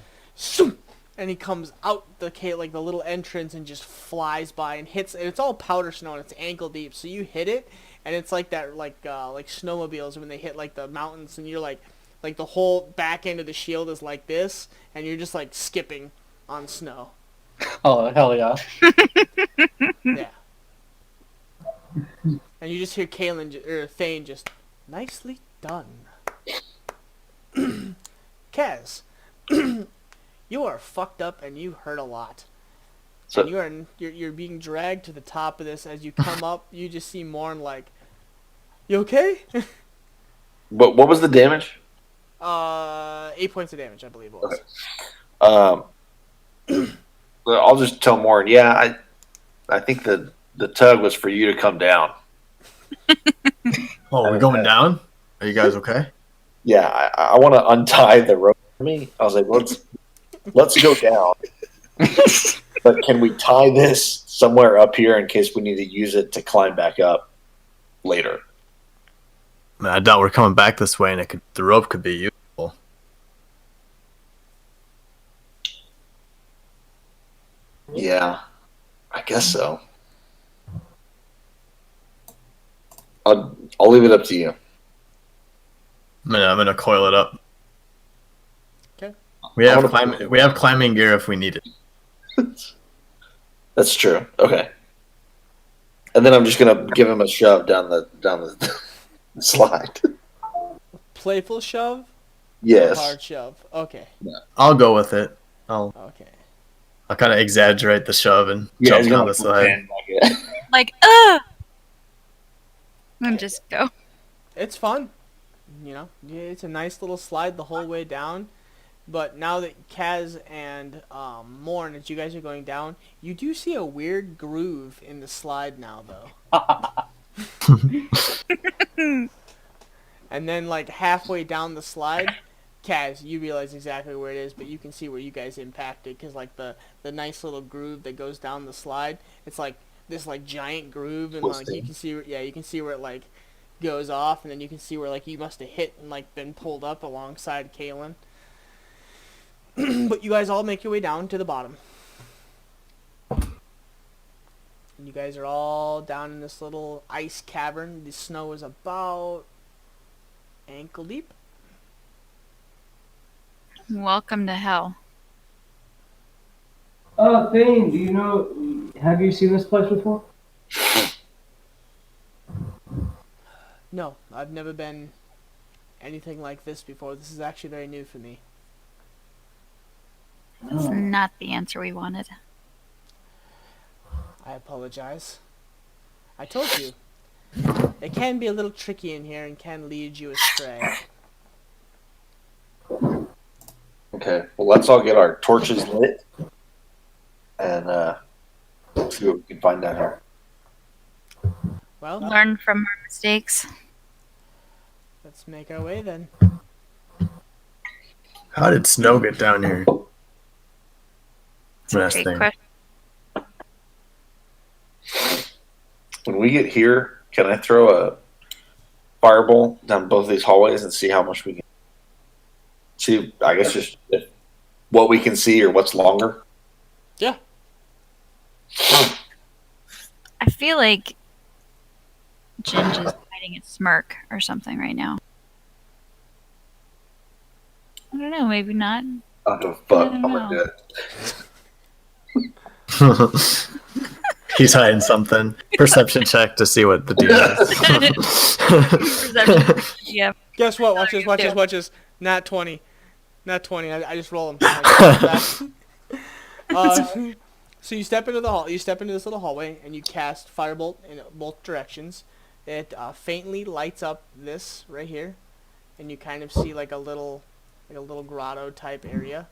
and he comes out the little entrance and just flies by and hits. And it's all powder snow and it's ankle deep, so you hit it, and it's like that, like snowmobiles when they hit like the mountains, and you're like the whole back end of the shield is like this, and you're just like skipping on snow. Oh hell yeah. Yeah. And you just hear Thane just, nicely done. Kaz, you are fucked up and you hurt a lot. So And you're being dragged to the top of this. As you come up, you just see Morn like, you okay? what was the damage? 8 points of damage, I believe it was. I'll just tell Morgan. Yeah, I think the tug was for you to come down. oh, we're going down? Are you guys okay? Yeah, I want to untie the rope for me. I was like, let's go down. But can we tie this somewhere up here in case we need to use it to climb back up later? I mean, I doubt we're coming back this way, and the rope could be useful. Yeah, I guess so. I'll leave it up to you. I'm gonna coil it up. Okay. We have climbing gear if we need it. That's true. Okay. And then I'm just gonna give him a shove down the slide. Playful shove? Yes. Hard shove. Okay. I'll go with it. I'll Okay. kind of exaggerate the shove and Yeah, jump he's down gonna the side. Like, and just go. It's fun. Yeah, it's a nice little slide the whole way down. But now that Kaz and Morn, as you guys are going down, you do see a weird groove in the slide now, though. And then, like, halfway down the slide, Kaz, you realize exactly where it is, but you can see where you guys impacted, because, like, the nice little groove that goes down the slide, it's, like, this, like, giant groove, and, like, you can see where it, like, goes off, and then you can see where, like, you must have hit and, like, been pulled up alongside Kalen. But you guys all make your way down to the bottom. And you guys are all down in this little ice cavern. The snow is about ankle deep. Welcome to hell. Thane, do you know, have you seen this place before? No, I've never been anything like this before. This is actually very new for me. That's not the answer we wanted. I apologize. I told you. It can be a little tricky in here and can lead you astray. Well, Okay. Well, let's all get our torches lit and see what we can find down here. Well, Learn from our mistakes. let's make our way then. How did snow get down here? Last Great thing. question. When we get here, can I throw a fireball down both these hallways and see how much we can see? I guess just what we can see or what's longer. Yeah. I feel like Ginge is hiding a smirk or something right now. I don't know, maybe not. I don't give a fuck. I don't I'm gonna know. do it. He's hiding something. Perception check to see what the deal is. Perception. Yeah. Guess what? Watch this. Watch this. Watch this. Nat 20. Nat 20. I just roll them. So you step into the hall. You step into this little hallway and you cast firebolt in both directions. It faintly lights up this right here, and you kind of see like a little grotto type area,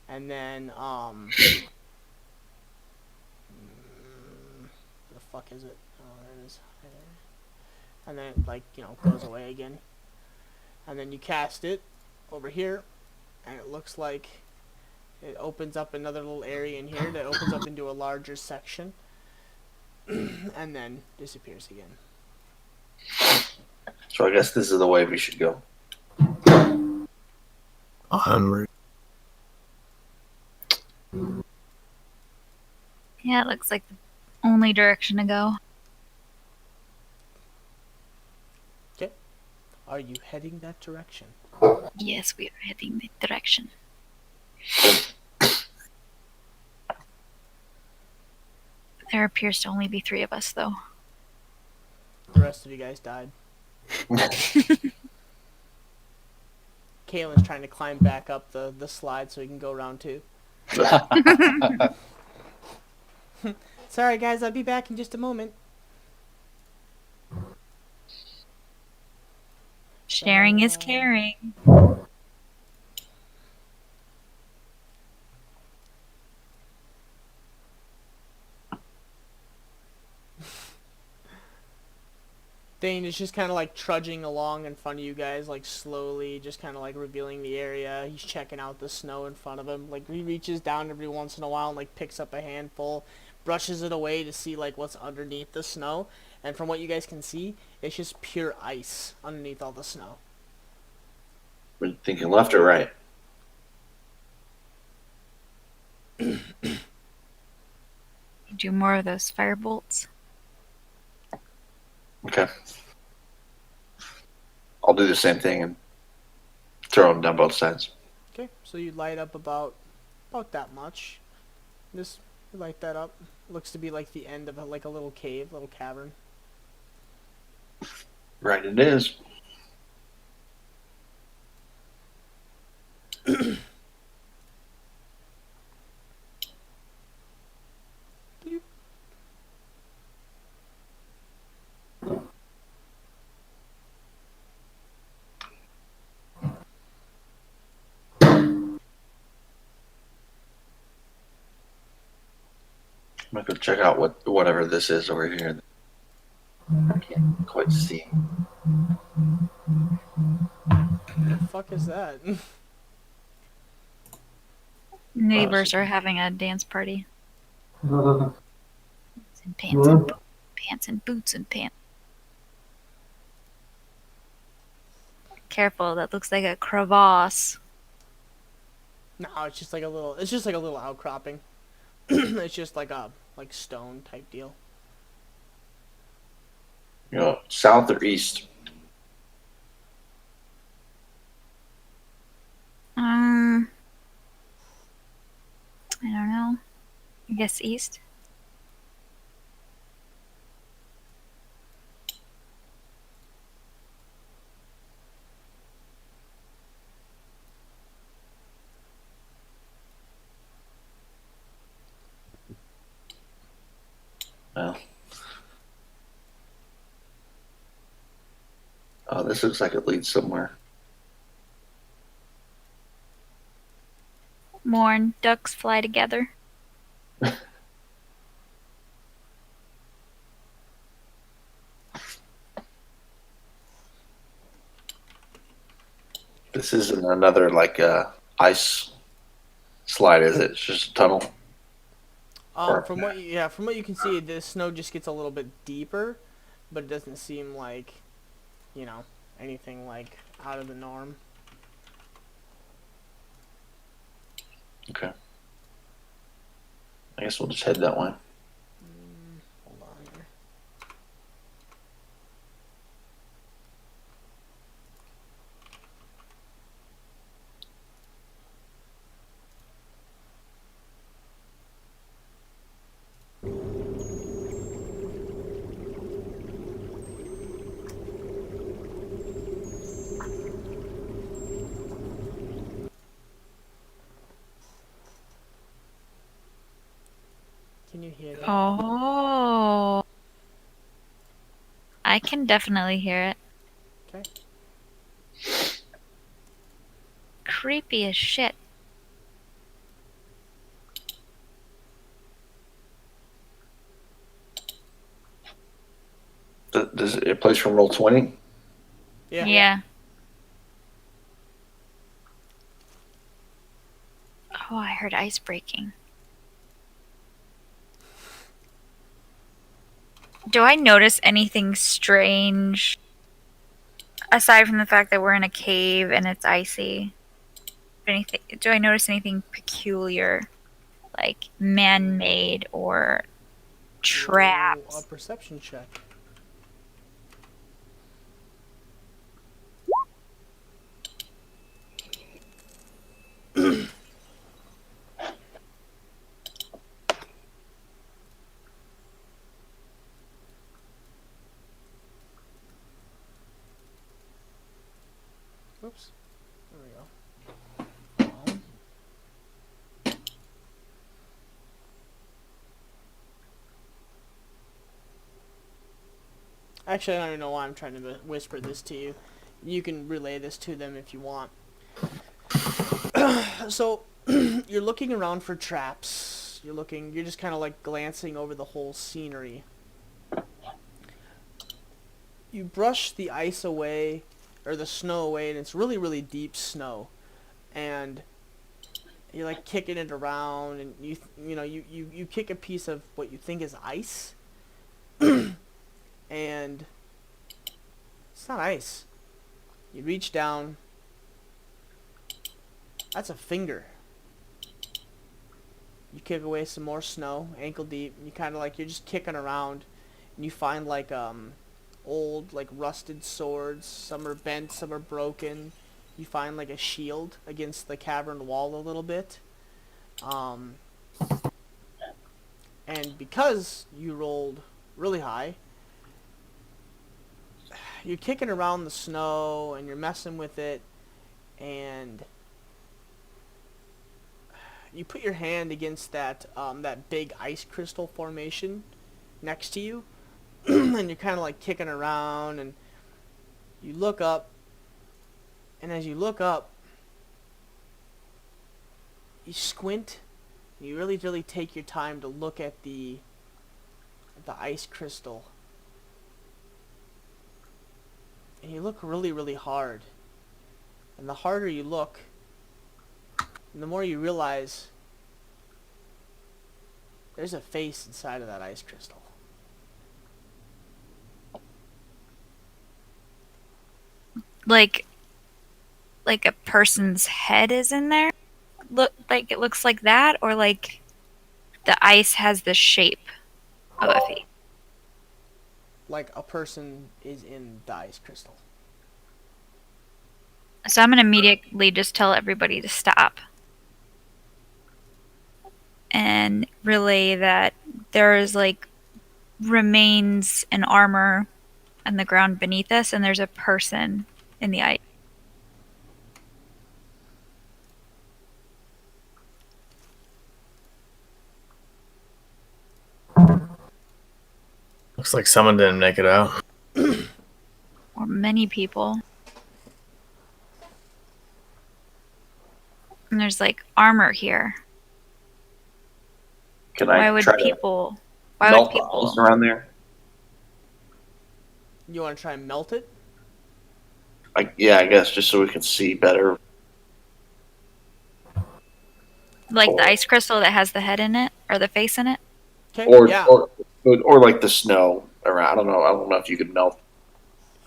and then the fuck is it? Oh, there it is. And then it, like, goes away again. And then you cast it over here, and it looks like it opens up another little area in here that opens up into a larger section, and then disappears again. So I guess this is the way we should go. Onward. Yeah, it looks like the only direction to go. Are you heading that direction? Yes, we are heading that direction. There appears to only be 3 of us, though. The rest of you guys died. Kaylin's trying to climb back up the slide so he can go round 2. Sorry guys, I'll be back in just a moment. Sharing is caring. Dane is just kind of like trudging along in front of you guys, like slowly, just kind of like revealing the area. He's checking out the snow in front of him. Like he reaches down every once in a while and like picks up a handful, brushes it away to see like what's underneath the snow. And from what you guys can see, it's just pure ice underneath all the snow. We're thinking left or right? Do more of those fire bolts. Okay. I'll do the same thing and throw them down both sides. Okay, so you light up about that much. Just light that up. Looks to be like the end of like a little cave, little cavern. Right, it is. I'm gonna go check out whatever this is over here. I can't quite see. The fuck is that? Neighbors are having a dance party. Uh, And pants and pants and boots and pants. Careful, that looks like a crevasse. No, it's just like a little. It's just like a little outcropping. It's just like a stone type deal. You know, south or east? I don't know. I guess east. Well. Oh, this looks like it leads somewhere. Morn, ducks fly together. This isn't another like ice slide, is it? It's just a tunnel. From what you can see, the snow just gets a little bit deeper, but it doesn't seem like, anything like out of the norm. Okay. I guess we'll just head that way. Hold on here. Can you hear that? Oh. I can definitely hear it. Okay. Creepy as shit. Does it plays from Roll20? Yeah. Oh, I heard ice breaking. Do I notice anything strange aside from the fact that we're in a cave and it's icy? Anything? Do I notice anything peculiar, like man-made or Roll a traps? perception check. Oops. There we go. Actually, I don't even know why I'm trying to whisper this to you. You can relay this to them if you want. So, you're looking around for traps. You're just kind of like glancing over the whole scenery. You brush the ice away, or the snow away, and it's really, really deep snow. And you're like kicking it around, and you kick a piece of what you think is ice. And it's not ice. You reach down. That's a finger. You kick away some more snow, ankle deep. And you kind of like, you're just kicking around, and you find like old like rusted swords. Some are bent, some are broken. You find like a shield against the cavern wall a little bit. And because you rolled really high, you're kicking around the snow and you're messing with it, and you put your hand against that big ice crystal formation next to you, and you're kind of like kicking around, and you look up, and as you look up, you squint. You really, really take your time to look at the ice crystal. And you look really, really hard. And the harder you look, and the more you realize there's a face inside of that ice crystal. Like a person's head is in there? It looks like that, or like the ice has the shape of a face? Like a person is in the ice crystal. So I'm gonna immediately just tell everybody to stop and relay that there's like remains and armor on the ground beneath us, and there's a person in the ice. Looks like someone didn't make it out. Or many people. And there's like armor here. Can Why I would try to people? Why melt would the ice people? around there? You want to try and melt it? Yeah, I guess just so we can see better. Like the ice crystal that has the head in it or the face in it? Okay. Or, Yeah. or like the snow around. I don't know. I don't know if you could melt.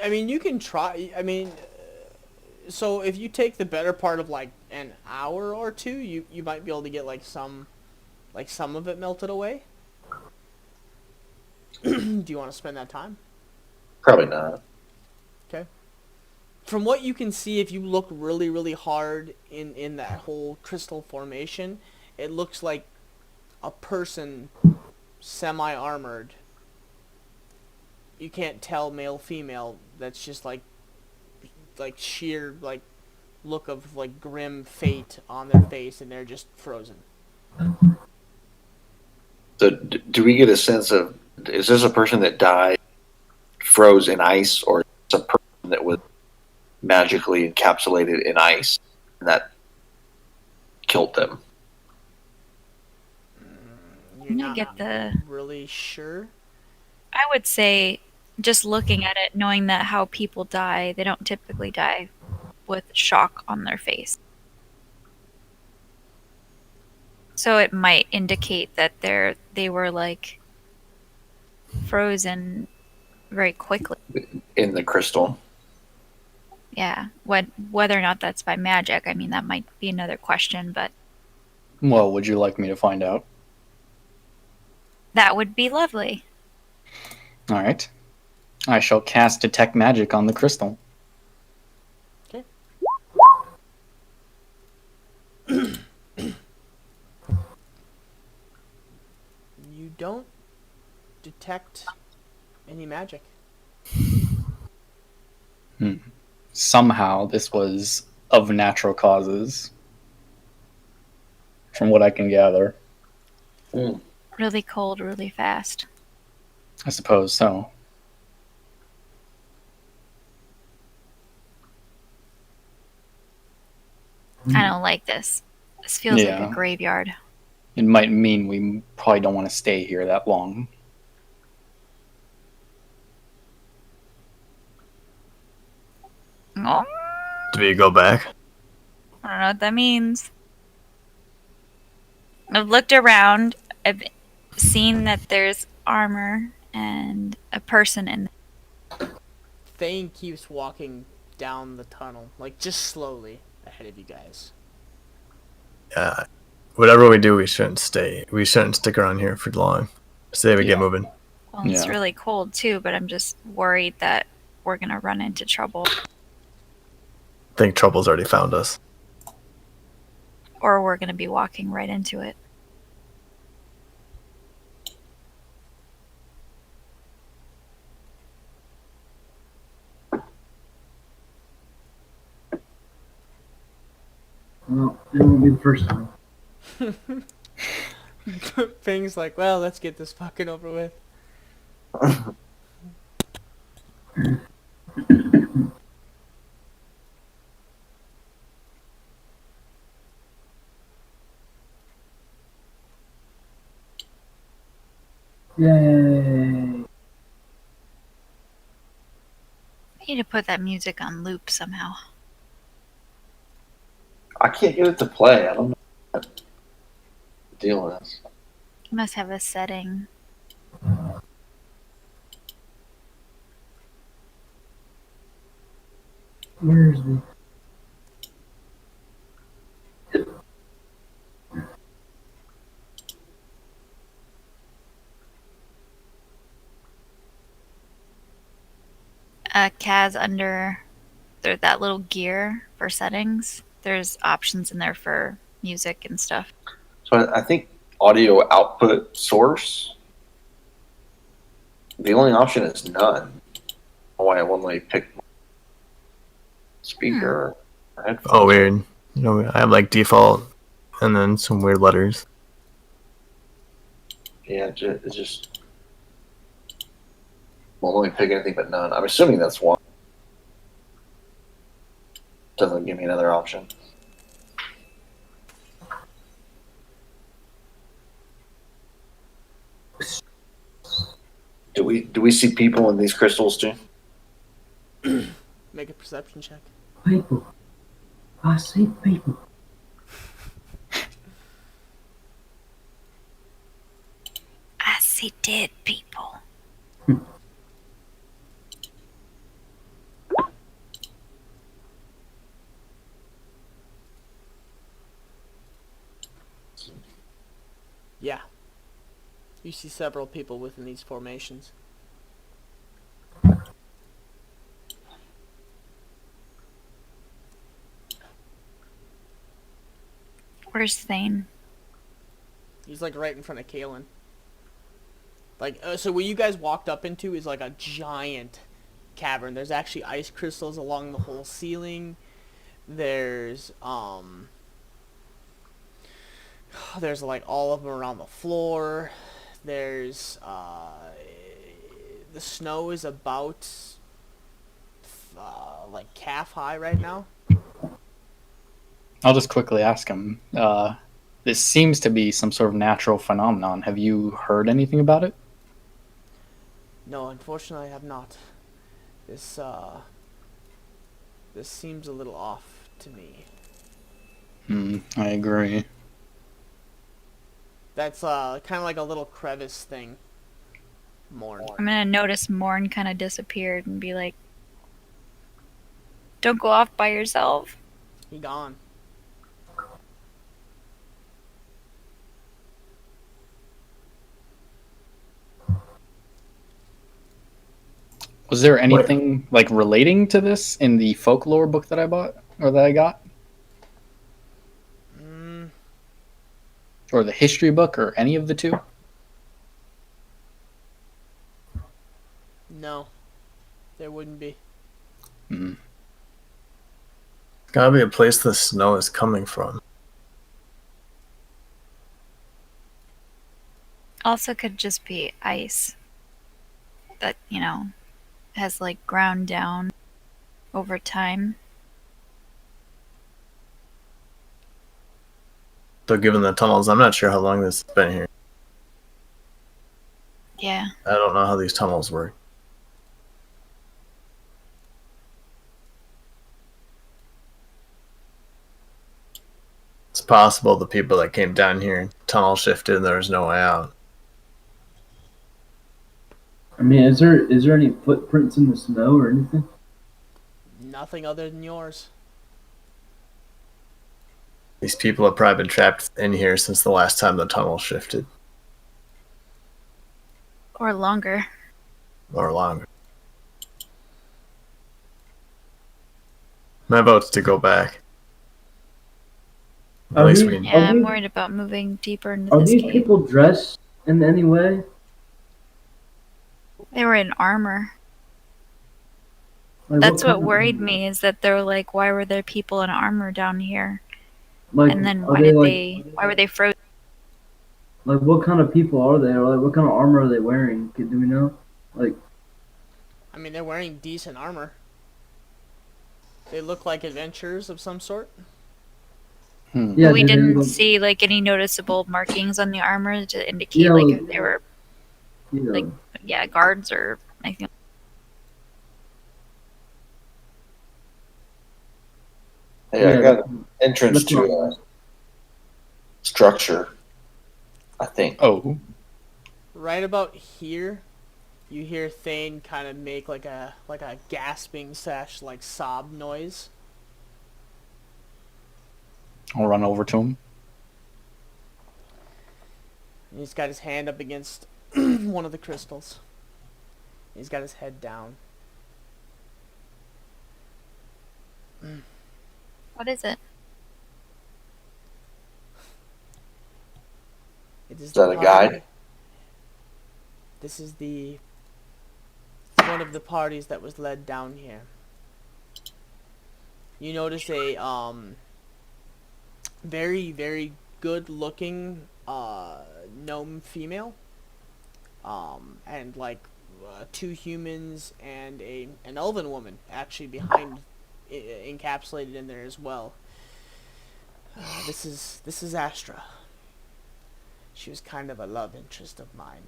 I mean, you can try. I mean, so if you take the better part of like an hour or two, you might be able to get like some of it melted away. Do you want to spend that time? Probably not. From what you can see, if you look really, really hard in that whole crystal formation, it looks like a person semi-armored. You can't tell male, female. That's just like sheer like look of like grim fate on their face, and they're just frozen. So, do we get a sense of, is this a person that died, froze in ice, or is this a person that was magically encapsulated in ice and that killed them? You're I'm not gonna get the. really sure. I would say, just looking at it, knowing that how people die, they don't typically die with shock on their face. So it might indicate that they were like frozen very quickly. In the crystal. Yeah. Whether or not that's by magic, I mean, that might be another question, but Well, would you like me to find out? that would be lovely. All right. I shall cast Detect Magic on the crystal. Okay. You don't detect any magic. Somehow, this was of natural causes, from what I can gather. Really cold, really fast. I suppose so. I don't like this. This feels like Yeah. a graveyard. It might mean we probably don't want to stay here that long. Oh, Do we go back? I don't know what that means. I've looked around. I've seen that there's armor and a person in there. Thane keeps walking down the tunnel, like just slowly ahead of you guys. Whatever we do, we shouldn't stay. We shouldn't stick around here for long. Say we get moving. Well, it's Yeah. really cold too, but I'm just worried that we're gonna run into trouble. I think trouble's already found us. Or we're gonna be walking right into it. Well, it won't be the first time. Things like, well, let's get this fucking over with. Yay! I need to put that music on loop somehow. I can't get it to play. I don't know what the deal is. You must have a setting. Where's the... Kaz, under that little gear for settings, there's options in there for music and stuff. So I think audio output source. The only option is none. Why I only pick speaker or headphones. Oh, weird. You know, I have like default and then some weird letters. Yeah, it's just. Well, let me pick anything but none. I'm assuming that's one. Doesn't give me another option. Do we see people in these crystals too? Make a perception check. People. I see people. I see dead people. Yeah. You see several people within these formations. Where's Thane? He's like right in front of Kalen. Like, so what you guys walked up into is like a giant cavern. There's actually ice crystals along the whole ceiling. There's like all of them around the floor. There's the snow is about like calf high right now. I'll just quickly ask him. This seems to be some sort of natural phenomenon. Have you heard anything about it? No, unfortunately I have not. This seems a little off to me. I agree. That's kind of like a little crevice thing. Morn. I'm gonna notice Morn kind of disappeared and be like, "Don't go off by yourself." He gone. Was there anything like relating to this in the folklore book that I bought or that I got, or the history book, or any of the two? No, there wouldn't be. It's gotta be a place the snow is coming from. Also, could just be ice that has like ground down over time. So given the tunnels, I'm not sure how long this has been here. Yeah. I don't know how these tunnels work. It's possible the people that came down here tunnel shifted and there was no way out. I mean, is there any footprints in the snow or anything? Nothing other than yours. These people have probably been trapped in here since the last time the tunnel shifted, Or longer. or longer. My vote's to go back. At Are least these- we. Yeah, I'm these- worried about moving deeper into Are this these cave. people dressed in any way? They were in armor. Like, That's what kind of- worried me, is that they're like, why were there people in armor down here? Like, And then are why were they frozen? Like, what kind of people are they? Or like, what kind of armor are they wearing? Do we know? Like, I mean, they're wearing decent armor. They look like adventurers of some sort. yeah, We they didn't look- see like any noticeable markings on the armor to indicate Yeah, like like- if they were yeah. like guards or anything. Hey, I got an entrance Look to like- a structure, I think. Oh, Right about here, you hear Thane kind of make like a gasping / like sob noise. I'll run over to him. And he's got his hand up against one of the crystals. He's got his head down. What is it? It Is that a guide? This is one of the parties that was led down here. You notice a very, very good looking gnome female, and like 2 humans and an elven woman actually behind, encapsulated in there as well. This is Astra. She was kind of a love interest of mine.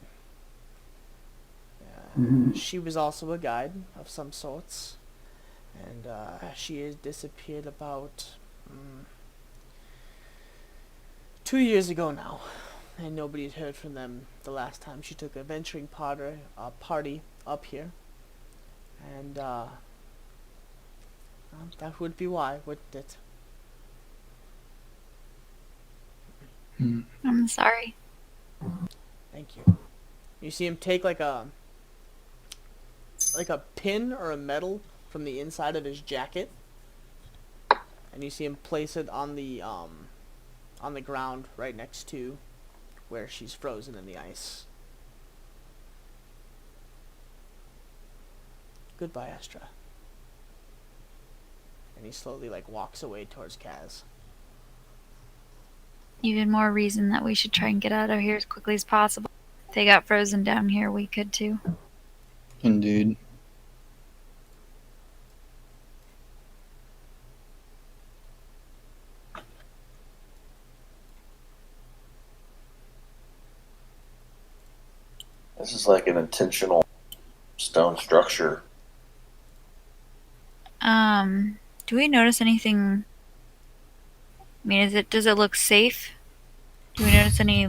She was also a guide of some sorts, and she has disappeared about 2 years ago now, and nobody had heard from them the last time she took a venturing party up here, and well, that would be why, wouldn't it? I'm sorry. Thank you. You see him take like a pin or a medal from the inside of his jacket, and you see him place it on the ground right next to where she's frozen in the ice. Goodbye, Astra. And he slowly walks away towards Kaz. Even more reason that we should try and get out of here as quickly as possible. If they got frozen down here, we could too. Indeed. This is like an intentional stone structure. Do we notice anything? I mean, does it look safe? Do we notice any,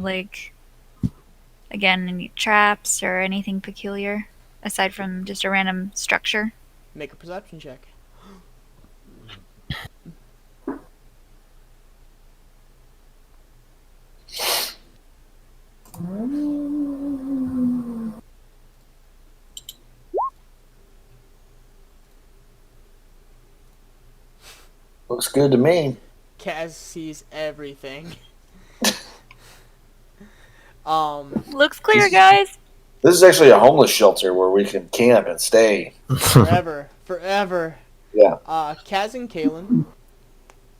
again, any traps or anything peculiar aside from just a random structure? Make a perception check. Looks good to me. Kaz sees everything. Looks clear, guys. This is actually a homeless shelter where we can camp and stay. Forever. Yeah. Kaz and Kalen,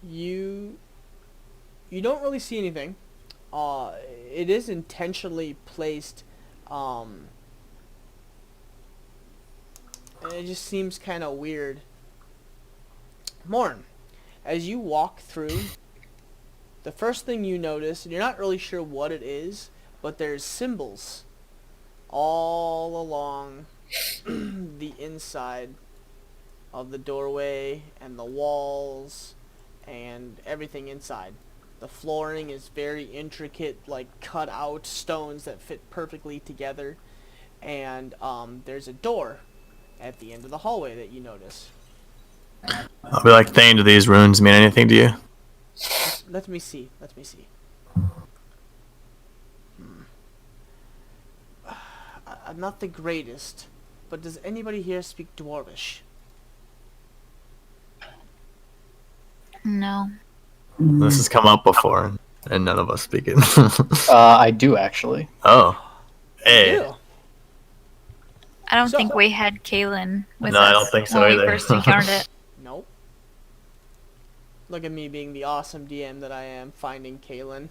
you don't really see anything. It is intentionally placed, and it just seems kind of weird. Morn, as you walk through, the first thing you notice, and you're not really sure what it is, but there's symbols all along the inside of the doorway and the walls and everything inside. The flooring is very intricate, cut out stones that fit perfectly together, and there's a door at the end of the hallway that you notice. I'll be like, Thane, do these runes mean anything to you? Let me see. I'm not the greatest, but does anybody here speak Dwarvish? No. This has come up before, and none of us speak it. I do actually. Oh. Hey. Ew. I don't So- think we had Kaylin with No, us I don't think so when either. we first encountered it. Nope. Look at me being the awesome DM that I am, finding Kalen.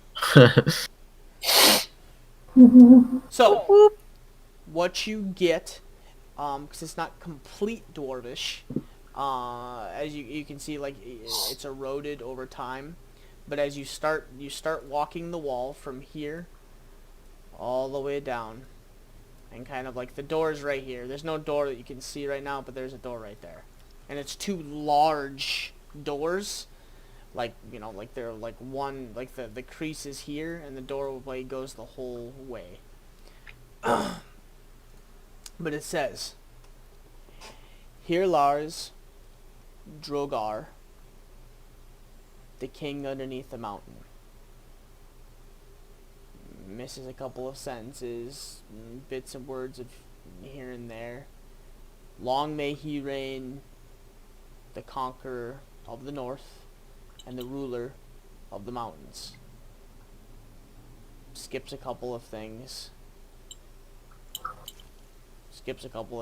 So, what you get, because it's not complete Dwarvish, as you can see, it's eroded over time. But as you start walking the wall from here all the way down, and kind of the door's right here. There's no door that you can see right now, but there's a door right there, and it's two large doors. They're one, the crease is here, and the doorway goes the whole way. But it says, "Here Lars, Drogar, the king underneath the mountain." Misses a couple of sentences, bits and words of here and there. "Long may he reign, the conqueror of the north, and the ruler of the mountains." Skips a couple of things. You get a couple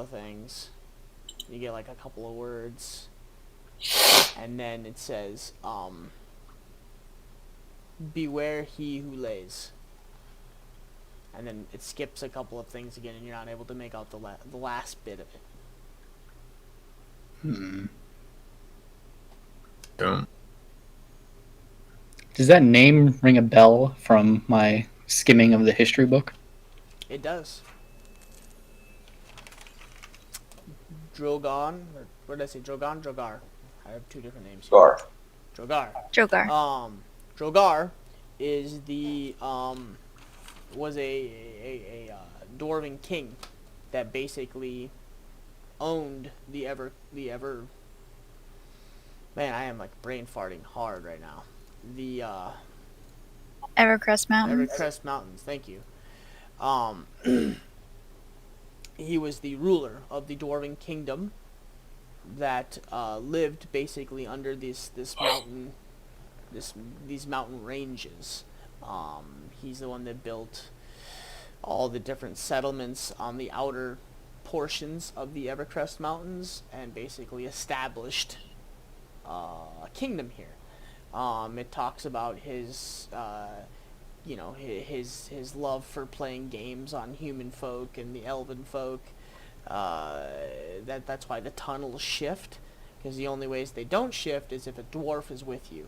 of words. And then it says, "Beware he who lays." And then it skips a couple of things again, and you're not able to make out the last bit of it. Does that name ring a bell from my skimming of the history book? It does. Drogon. Or what did I say? Drogon? Drogar. I have two different names. Gar. Drogar. Jogar. Drogar is the was a dwarven king that basically owned the ever. Man, I am like brain farting hard right now. The Evercrest Mountains. Evercrest Mountains. Thank you. He was the ruler of the dwarven kingdom that lived basically under these mountain ranges. He's the one that built all the different settlements on the outer portions of the Evercrest Mountains and basically established a kingdom here. It talks about his his love for playing games on human folk and the elven folk. That's why the tunnels shift, because the only ways they don't shift is if a dwarf is with you.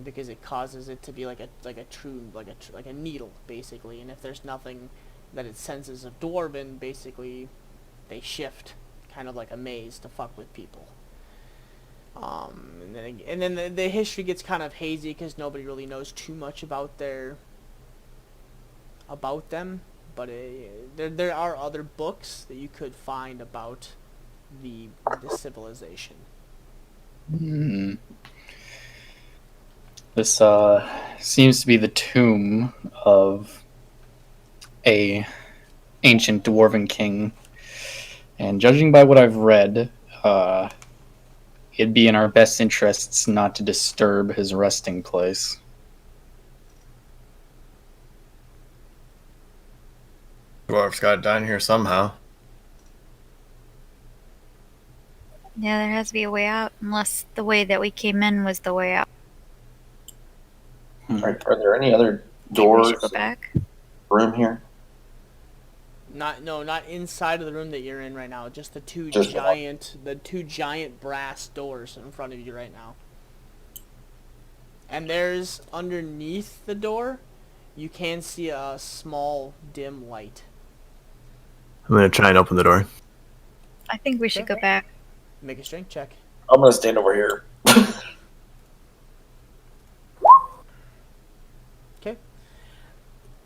Because it causes it to be like a needle basically, and if there's nothing that it senses of dwarven, basically they shift, kind of like a maze to fuck with people. And then the history gets kind of hazy because nobody really knows too much about them. But there are other books that you could find about the civilization. This seems to be the tomb of a ancient dwarven king, and judging by what I've read, it'd be in our best interests not to disturb his resting place. Dwarf's got down here somehow. Yeah, there has to be a way out, unless the way that we came in was the way out. Are there any other Maybe we doors should go back. room here? Not inside of the room that you're in right now. Just the two Just giant brass doors in front of you right now. And there's underneath the door, you can see a small dim light. I'm gonna try and open the door. I think we should go back. Make a strength check. I'm gonna stand over here. Okay.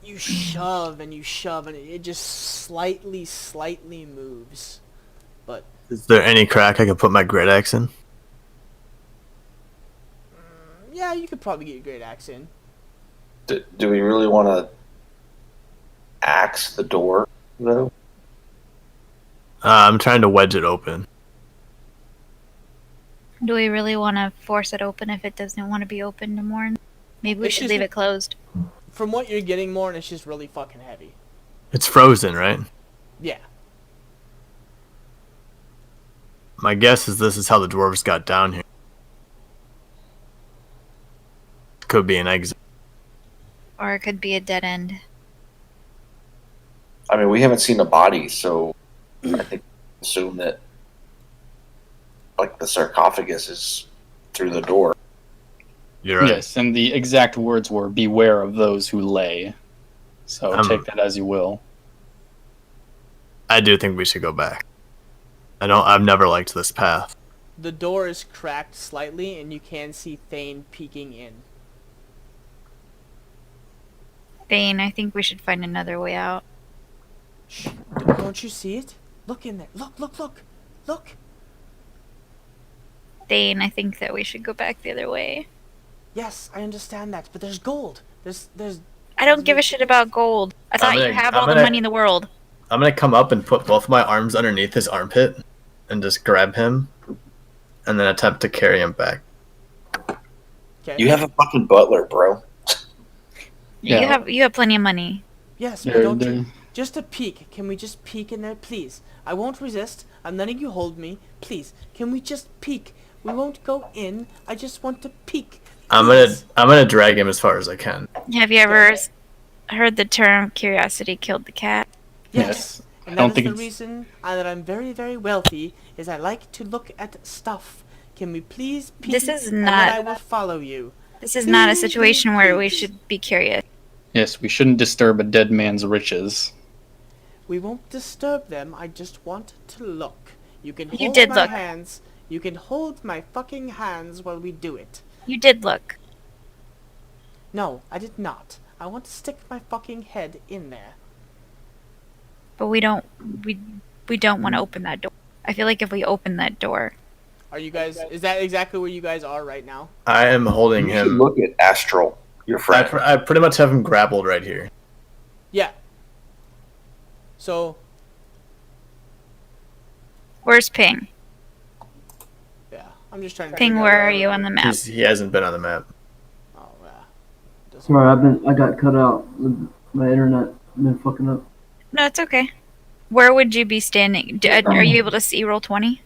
You shove and it just slightly moves. But Is there any crack I can put my great axe in? yeah, you could probably get your great axe in. Do we really want to axe the door, though? I'm trying to wedge it open. Do we really want to force it open if it doesn't want to be open no more? Maybe we It's should just leave it closed. From what you're getting more, and it's just really fucking heavy. It's frozen, right? Yeah. My guess is this is how the dwarves got down here. Could be an exit. Or it could be a dead end. I mean, we haven't seen a body, so I think assume that like the sarcophagus is through the door. You're right. Yes, and the exact words were "Beware of those who lay." So take that as you will. I do think we should go back. I've never liked this path. The door is cracked slightly, and you can see Thane peeking in. Thane, I think we should find another way out. Shh, don't you see it? Look in there. Look. Thane, I think that we should go back the other way. Yes, I understand that, but there's gold. There's. I don't give a shit about gold. I thought you have all the money in the world. I'm gonna come up and put both my arms underneath his armpit and just grab him and then attempt to carry him back. Okay. You have a fucking butler, bro. Yeah. You have plenty of money. Yes, but They're- don't they're- you? Just a peek. Can we just peek in there, please? I won't resist. I'm letting you hold me. Please, can we just peek? We won't go in. I just want to peek. I'm gonna drag him as far as I can. Have you ever heard the term "curiosity killed the cat"? Yes. And I don't that is think the it's- reason that I'm very, very wealthy, is I like to look at stuff. Can we please peek? This is and not- then I will follow you. This is not a situation where we should be curious. Yes, we shouldn't disturb a dead man's riches. We won't disturb them. I just want to look. You can You hold did my look. hands. You can hold my fucking hands while we do it. You did look. No, I did not. I want to stick my fucking head in there. But we don't want to open that door. I feel like if we open that door, Are you guys? Is that exactly where you guys are right now? I am holding You should him. look at Astral, your friend. I pretty much have him grappled right here. Yeah. So where's Ping? yeah, I'm just trying to. Ping, figure out where are you on the map? He hasn't been on the map. Oh yeah. Doesn't- Sorry, I got cut out. My internet been fucking up. No, it's okay. Where would you be standing? Are you able to see roll 20?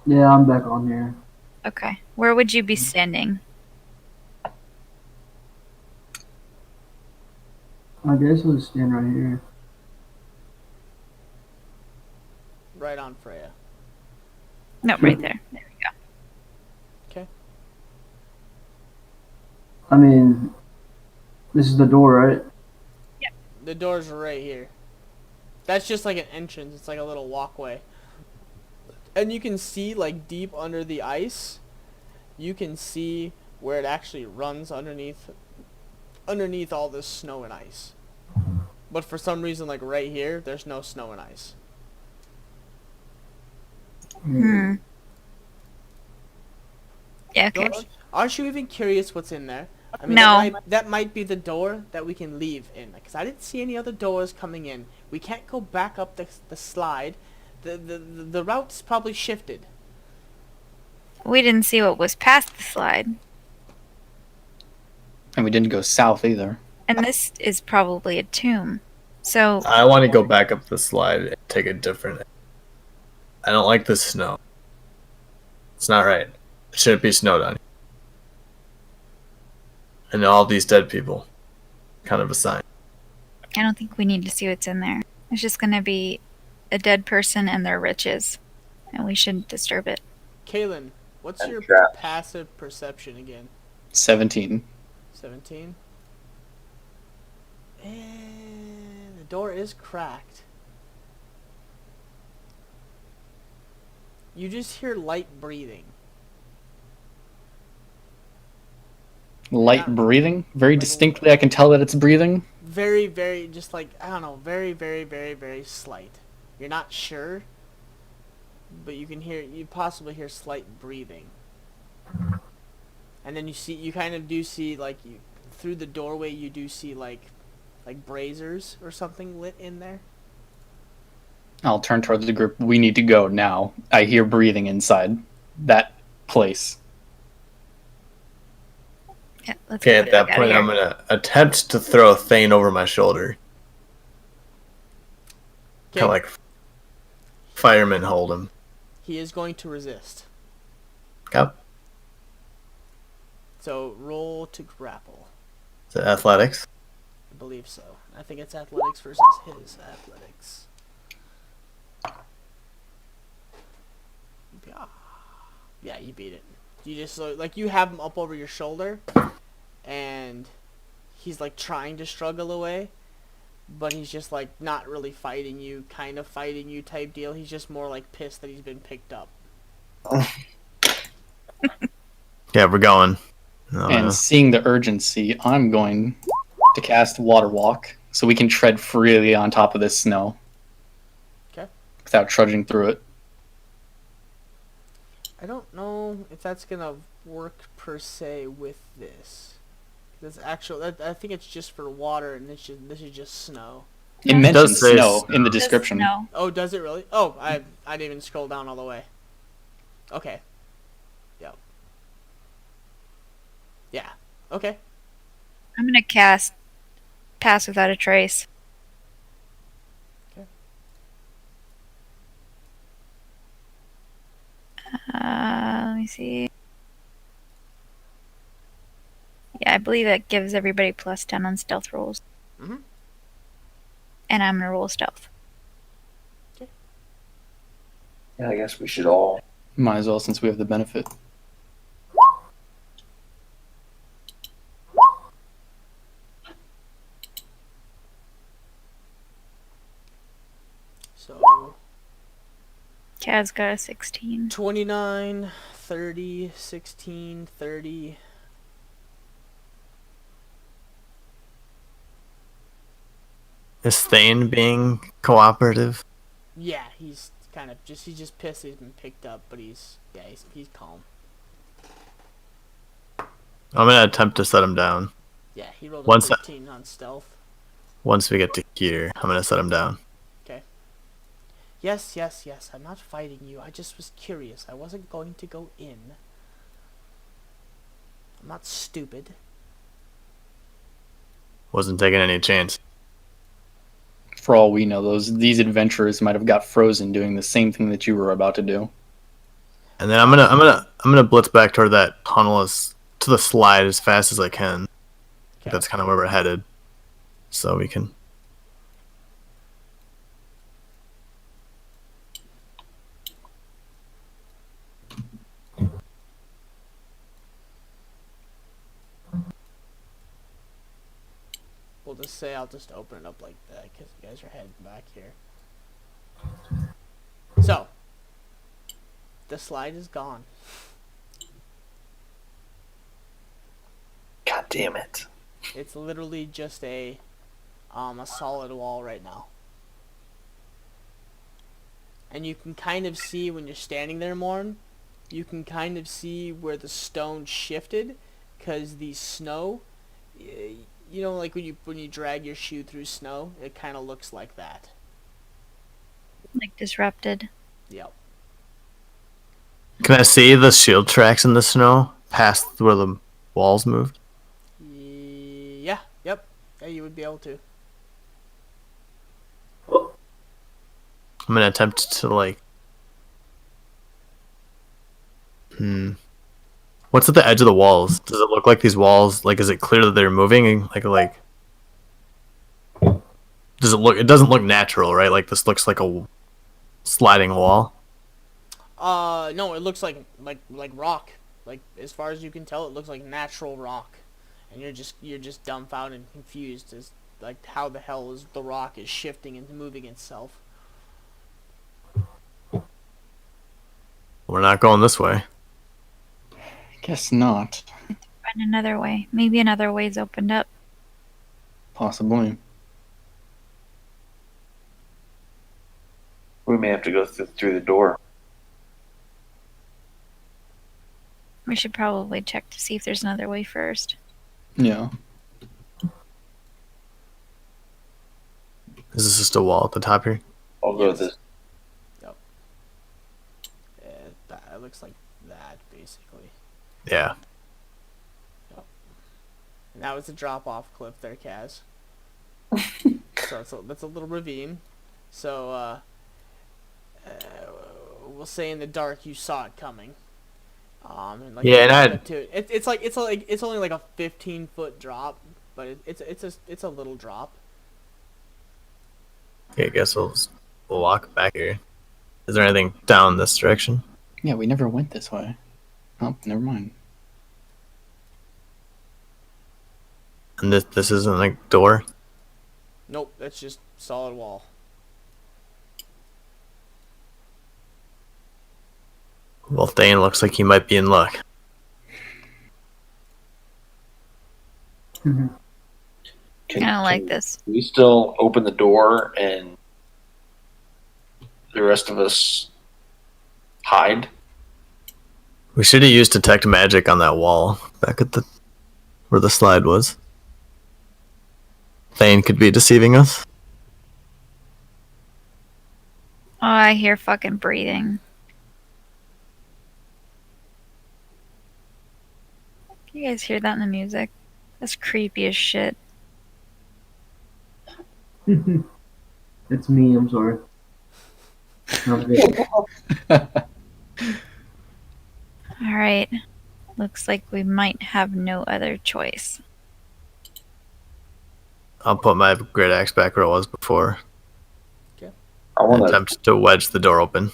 Yeah, I'm back on here. Okay. Where would you be standing? I guess I'll just stand right here. Right on Freya. No, right there. There we go. Okay. I mean, this is the door, right? The door's right here. That's just like an entrance. It's like a little walkway. And you can see, like, deep under the ice, you can see where it actually runs underneath all this snow and ice. But for some reason, like right here, there's no snow and ice. Hmm. Yeah, okay. Aren't you even curious what's in there? I mean, No. that might be the door that we can leave in. Because I didn't see any other doors coming in. We can't go back up the slide. The route's probably shifted. We didn't see what was past the slide. And we didn't go south either. And this is probably a tomb. So, I want to go back up the slide and take a different. I don't like the snow. It's not right. It shouldn't be snowed on. And all these dead people. Kind of a sign. I don't think we need to see what's in there. It's just going to be a dead person and their riches. And we shouldn't disturb it. Kaylin, what's And your traps. passive perception again? 17. 17. And the door is cracked. You just hear light breathing. Light Yeah. breathing. Very distinctly, I can tell that it's breathing. Very, very, just like, I don't know, very, very, very, very slight. You're not sure, but you possibly hear slight breathing. And then you kind of do see, like, through the doorway, you do see, like braziers or something lit in there. I'll turn towards the group. We need to go now. I hear breathing inside that place. Yeah, let's Okay, get at the that fuck outta point, here. I'm going to attempt to throw Thane over my shoulder. Kind of like firemen hold him. He is going to resist. Yep. So roll to grapple. Is it athletics? I believe so. I think it's athletics versus his athletics. Yeah, you beat it. You just like you have him up over your shoulder, and he's like trying to struggle away, but he's just like not really fighting you, kind of fighting you type deal. He's just more like pissed that he's been picked up. Yeah, we're going. Oh, And no. seeing the urgency, I'm going to cast Water Walk so we can tread freely on top of this snow. Okay. Without trudging through it. I don't know if that's gonna work per se with this. That's I think it's just for water, and this is just snow. It Yeah. mentions Does say snow in the Just description. no. Oh, does it really? Oh, I didn't even scroll down all the way. Okay. Yep. Yeah. Okay. I'm going to cast Pass Without a Trace. Okay. Let me see. Yeah, I believe that gives everybody plus 10 on stealth rolls. Mhm. And I'm going to roll stealth. Yeah, I guess we should all. Might as well since we have the benefit. So Kaz got a 16. 29, 30, 16, 30. Is Thane being cooperative? Yeah, he's just pissed he's been picked up, but he's calm. I'm gonna attempt to set him down. Yeah, he rolled a Once 13 on stealth. once we get to here, I'm gonna set him down. Yes, yes, yes. I'm not fighting you. I just was curious. I wasn't going to go in. I'm not stupid. Wasn't taking any chance. For all we know, these adventurers might have got frozen doing the same thing that you were about to do. And then I'm gonna blitz back toward that tunnel to the slide as fast as I can. Okay. That's kind of where we're headed, so we can. We'll just say I'll just open it up like that because you guys are heading back here. So, the slide is gone. God damn it. It's literally just a solid wall right now. And you can kind of see when you're standing there, Morn, you can kind of see where the stone shifted because the snow, you know, like when you drag your shoe through snow, it kind of looks like that. Like disrupted. Yep. Can I see the shield tracks in the snow past where the walls moved? Yeah. Yep. Yeah, you would be able to. I'm gonna attempt to like. What's at the edge of the walls? Does it look like these walls? Like, is it clear that they're moving? Like. Does it look? It doesn't look natural, right? Like this looks like a sliding wall. No, it looks like rock. Like as far as you can tell, it looks like natural rock, and you're just dumbfounded and confused as like how the hell is the rock is shifting and moving itself. We're not going this way. Guess not. Find another way. Maybe another way's opened up. Possibly. We may have to go through the door. We should probably check to see if there's another way first. Yeah. Is this just a wall at the top here? I'll go with this. Yep. It looks like that basically. Yeah. And that was a drop-off cliff there, Kaz. So that's a little ravine. So, we'll say in the dark you saw it coming. And like Yeah, and it's only like a 15-foot drop, but it's a little drop. Okay, I guess we'll walk back here. Is there anything down this direction? Yeah, we never went this way. Oh, never mind. And this isn't like door. Nope, that's just solid wall. Well, Thane looks like he might be in luck. Mhm. I don't like this. We still open the door and the rest of us hide. We should have used detect magic on that wall back at where the slide was. Thane could be deceiving us. Oh, I hear fucking breathing. Can you guys hear that in the music? That's creepy as shit. It's me, I'm sorry. Alright. Looks like we might have no other choice. I'll put my great axe back where it was before. I And want to. attempt to wedge the door open.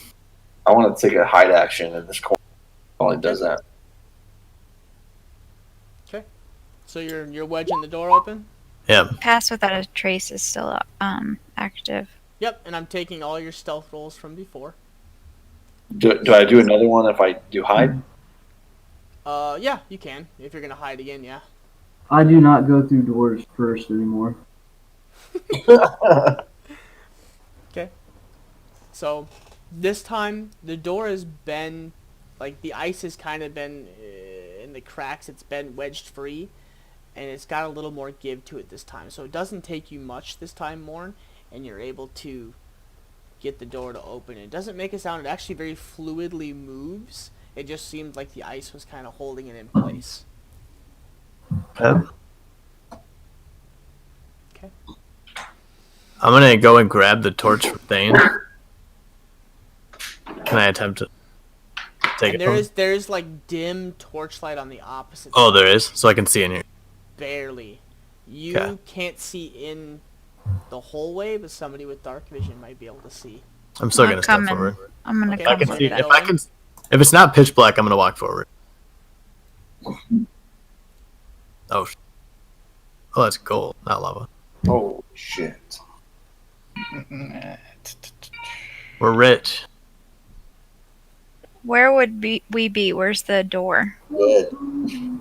I want to take a hide action in this corner while he does that. So you're wedging the door open? Yeah. Pass without a trace is still active. Yep, and I'm taking all your stealth rolls from before. Do I do another one if I do hide? Yeah, you can. If you're gonna hide again, yeah. I do not go through doors first anymore. Okay. So, this time, the door has been, like, the ice has kind of been, in the cracks, it's been wedged free, and it's got a little more give to it this time. So it doesn't take you much this time, Morn, and you're able to get the door to open. It doesn't make a sound. It actually very fluidly moves. It just seemed like the ice was kind of holding it in place. Okay. Okay. I'm gonna go and grab the torch from Thane. Can I attempt to take And it? there's like dim torchlight on the opposite Oh, side. there is, so I can see in here. Barely. You Okay. can't see in the hallway, but somebody with dark vision might be able to see. I'm still I'm gonna step coming. forward. I'm gonna Okay, I come can so with see you're it. if I going. can. If it's not pitch black, I'm gonna walk forward. Oh, oh, that's gold, not lava. Oh shit! We're rich. Where would we be? Where's the door? Good.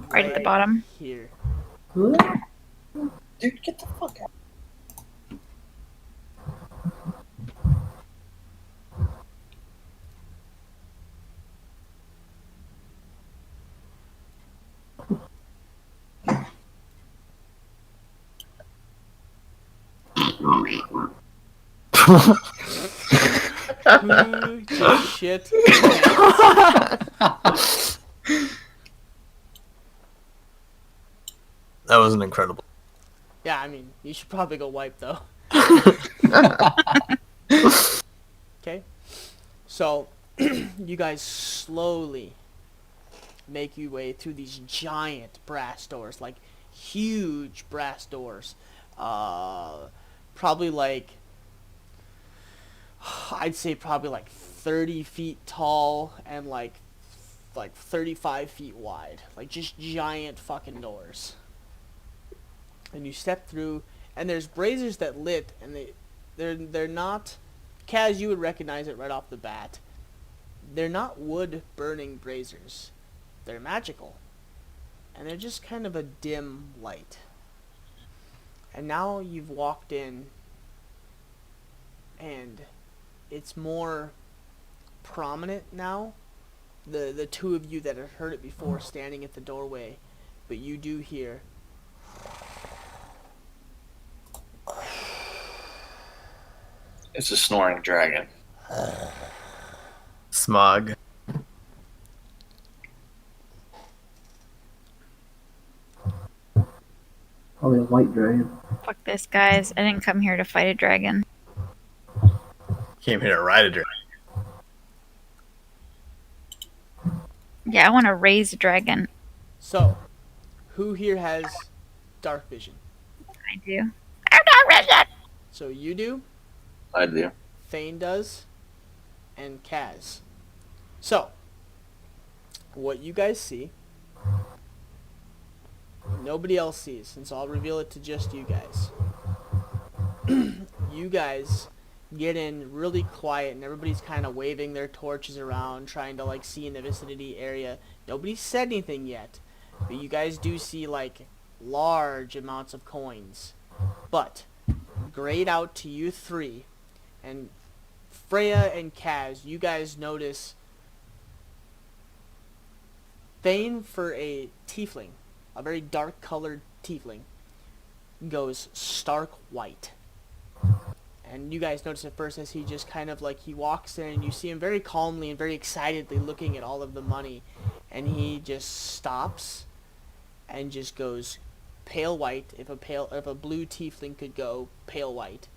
Right at the bottom. Here. Dude, get the fuck out. Who just shit? That was an incredible. Yeah, I mean, you should probably go wipe though. Okay. So, you guys slowly make your way through these giant brass doors, like huge brass doors. Probably like, I'd say probably like 30 feet tall and like 35 feet wide. Like just giant fucking doors. And you step through, and there's braziers that lit, and they're not. Kaz, you would recognize it right off the bat. They're not wood burning braziers. They're magical, and they're just kind of a dim light. And now you've walked in, and it's more prominent now. The two of you that had heard it before standing at the doorway, but you do hear. It's a snoring dragon. Smog. Probably a white dragon. Fuck this, guys. I didn't come here to fight a dragon. Came here to ride a dragon. Yeah, I want to raise a dragon. So, who here has dark vision? I do. I'm not risen! So you do, I do. Thane does, and Kaz. So, what you guys see, nobody else sees, and so I'll reveal it to just you guys. You guys get in really quiet, and everybody's kind of waving their torches around, trying to like see in the vicinity area. Nobody said anything yet, but you guys do see like large amounts of coins. But grayed out to you three, and Freya and Kaz, you guys notice Thane, for a tiefling, a very dark colored tiefling, goes stark white. And you guys notice at first as he just kind of like, he walks in and you see him very calmly and very excitedly looking at all of the money, and he just stops and just goes pale white, if a blue tiefling could go pale white,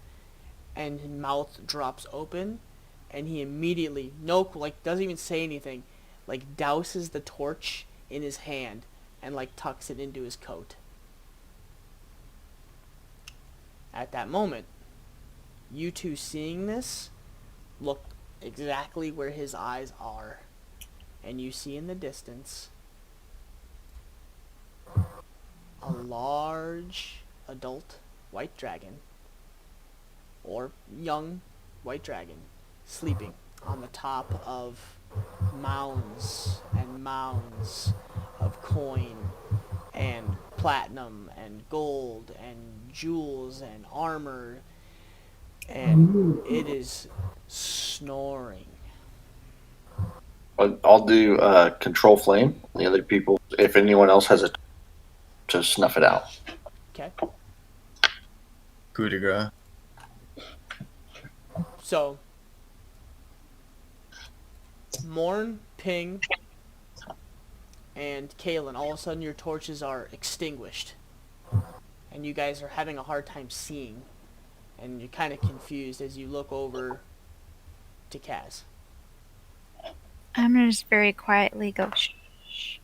and his mouth drops open, and he immediately doesn't even say anything, like douses the torch in his hand and like tucks it into his coat. At that moment, you two seeing this look exactly where his eyes are, and you see in the distance a large adult white dragon, or young white dragon sleeping on the top of mounds and mounds of coin and platinum and gold and jewels and armor, and it is snoring. I'll do control flame. The other people, if anyone else has it, to snuff it out. Okay. Coup de grace. So, Morn, Ping, and Kalen, all of a sudden your torches are extinguished. And you guys are having a hard time seeing. And you're kind of confused as you look over to Kaz. I'm gonna just very quietly go, shh.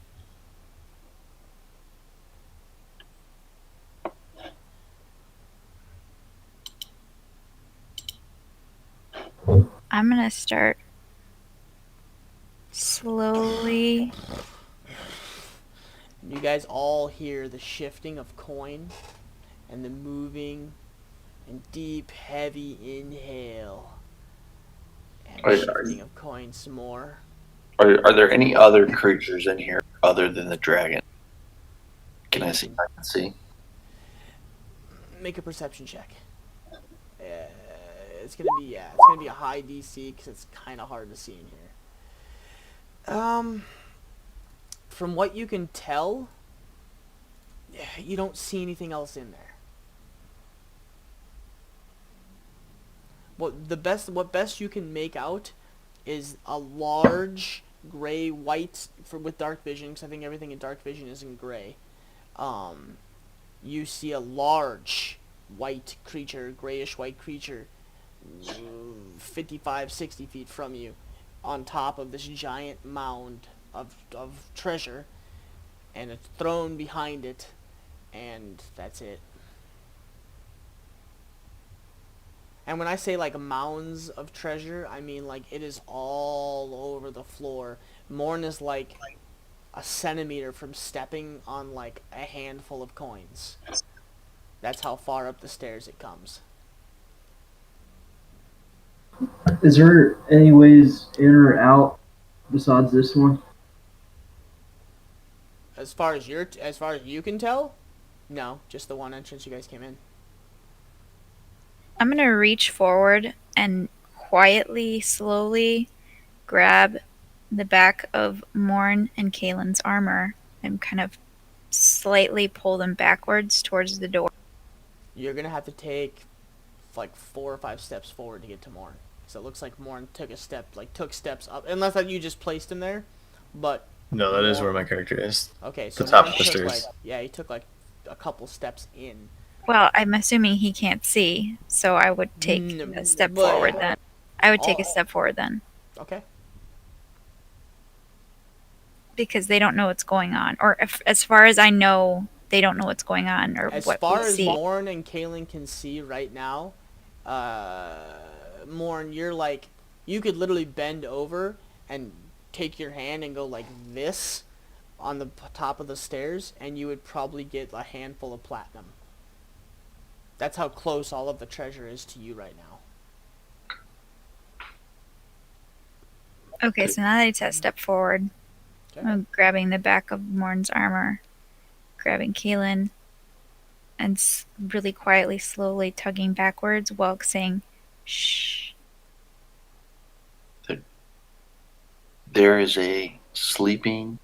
I'm gonna start slowly. You guys all hear the shifting of coin and the moving and deep, heavy inhale. And shifting of coin some more. Are there any other creatures in here other than the dragon? Can I see? I can see. Make a perception check. It's gonna be a high DC because it's kind of hard to see in here. From what you can tell, you don't see anything else in there. What best you can make out is a large gray white with dark vision, because I think everything in dark vision is in gray. You see a large white creature, grayish white creature, 55, 60 feet from you, on top of this giant mound of treasure, and a throne behind it, and that's it. And when I say like mounds of treasure, I mean like it is all over the floor. Morn is like a centimeter from stepping on like a handful of coins. That's how far up the stairs it comes. Is there any ways in or out besides this one? As far as you can tell, no, just the one entrance you guys came in. I'm gonna reach forward and quietly, slowly grab the back of Morn and Kalen's armor and kind of slightly pull them backwards towards the door. You're gonna have to take like 4 or 5 steps forward to get to Morn. So it looks like Morn took steps up, unless that you just placed him there. But No, that is where my character is. okay, so The top Morn of the took stairs. he took like a couple steps in. Well, I'm assuming he can't see, so I would take a step but- forward then. I would take a step forward then. Okay. Because they don't know what's going on. Or as far as I know, they don't know what's going on or As what far we as see. Morn and Kalen can see right now, Morn, you're like, you could literally bend over and take your hand and go like this on the top of the stairs, and you would probably get a handful of platinum. That's how close all of the treasure is to you right now. Okay, so now that I take a step forward, Okay. I'm grabbing the back of Morn's armor, grabbing Kalen, and really quietly, slowly tugging backwards while saying, shh. There is a sleeping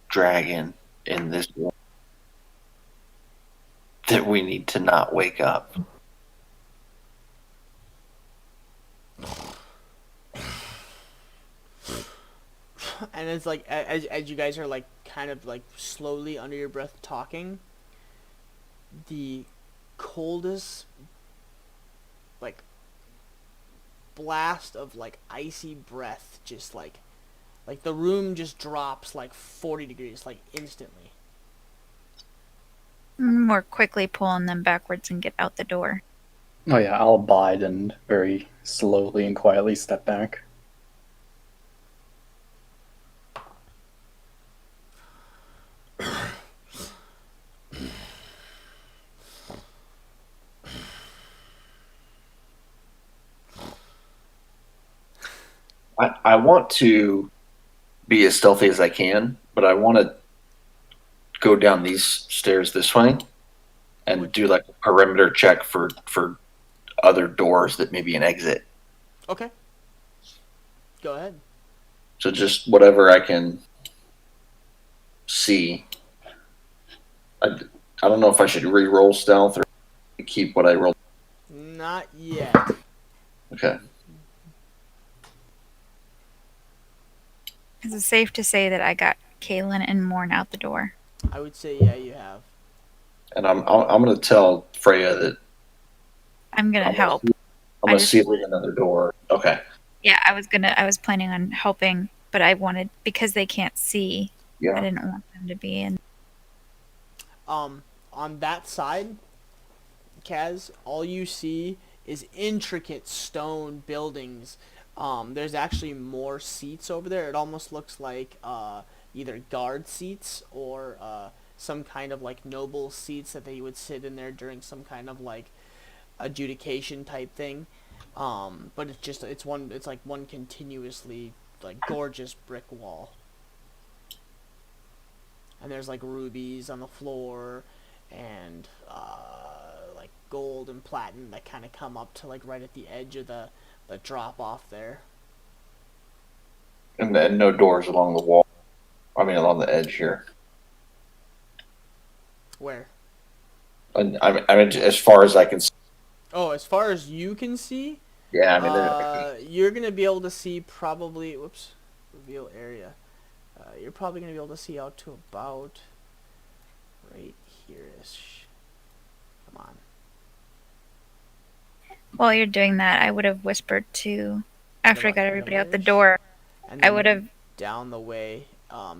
dragon in this room that we need to not wake up. And it's like, as you guys are like kind of like slowly under your breath talking, the coldest like blast of like icy breath just like the room just drops like 40 degrees like instantly. More quickly pulling them backwards and get out the door. Oh yeah, I'll abide and very slowly and quietly step back. I want to be as stealthy as I can, but I want to go down these stairs this way and do like a perimeter check for other doors that may be an exit. Okay. Go ahead. So just whatever I can see. I don't know if I should re-roll stealth or keep what I rolled. Not yet. Okay. Is it safe to say that I got Kaylin and Morn out the door? I would say yeah, you have. And I'm going to tell Freya that I'm gonna help. I'm going to see if there's another door. Okay. Yeah, I was planning on helping, but I wanted, because they can't see, Yeah. I didn't want them to be in. On that side, Kaz, all you see is intricate stone buildings. There's actually more seats over there. It almost looks like either guard seats or some kind of like noble seats that they would sit in there during some kind of like adjudication type thing. But it's like one continuously like gorgeous brick wall. And there's like rubies on the floor and like gold and platinum that kind of come up to like right at the edge of the drop off there. And then no doors along the wall. I mean, along the edge here. Where? And I mean, as far as I can see. Oh, as far as you can see, Yeah, I mean, you're gonna be able to see probably. Whoops, reveal area. You're probably gonna be able to see out to about right here-ish. Come on. While you're doing that, I would have whispered to, after I got everybody out the Krawlers? door, And I then would have, down the way,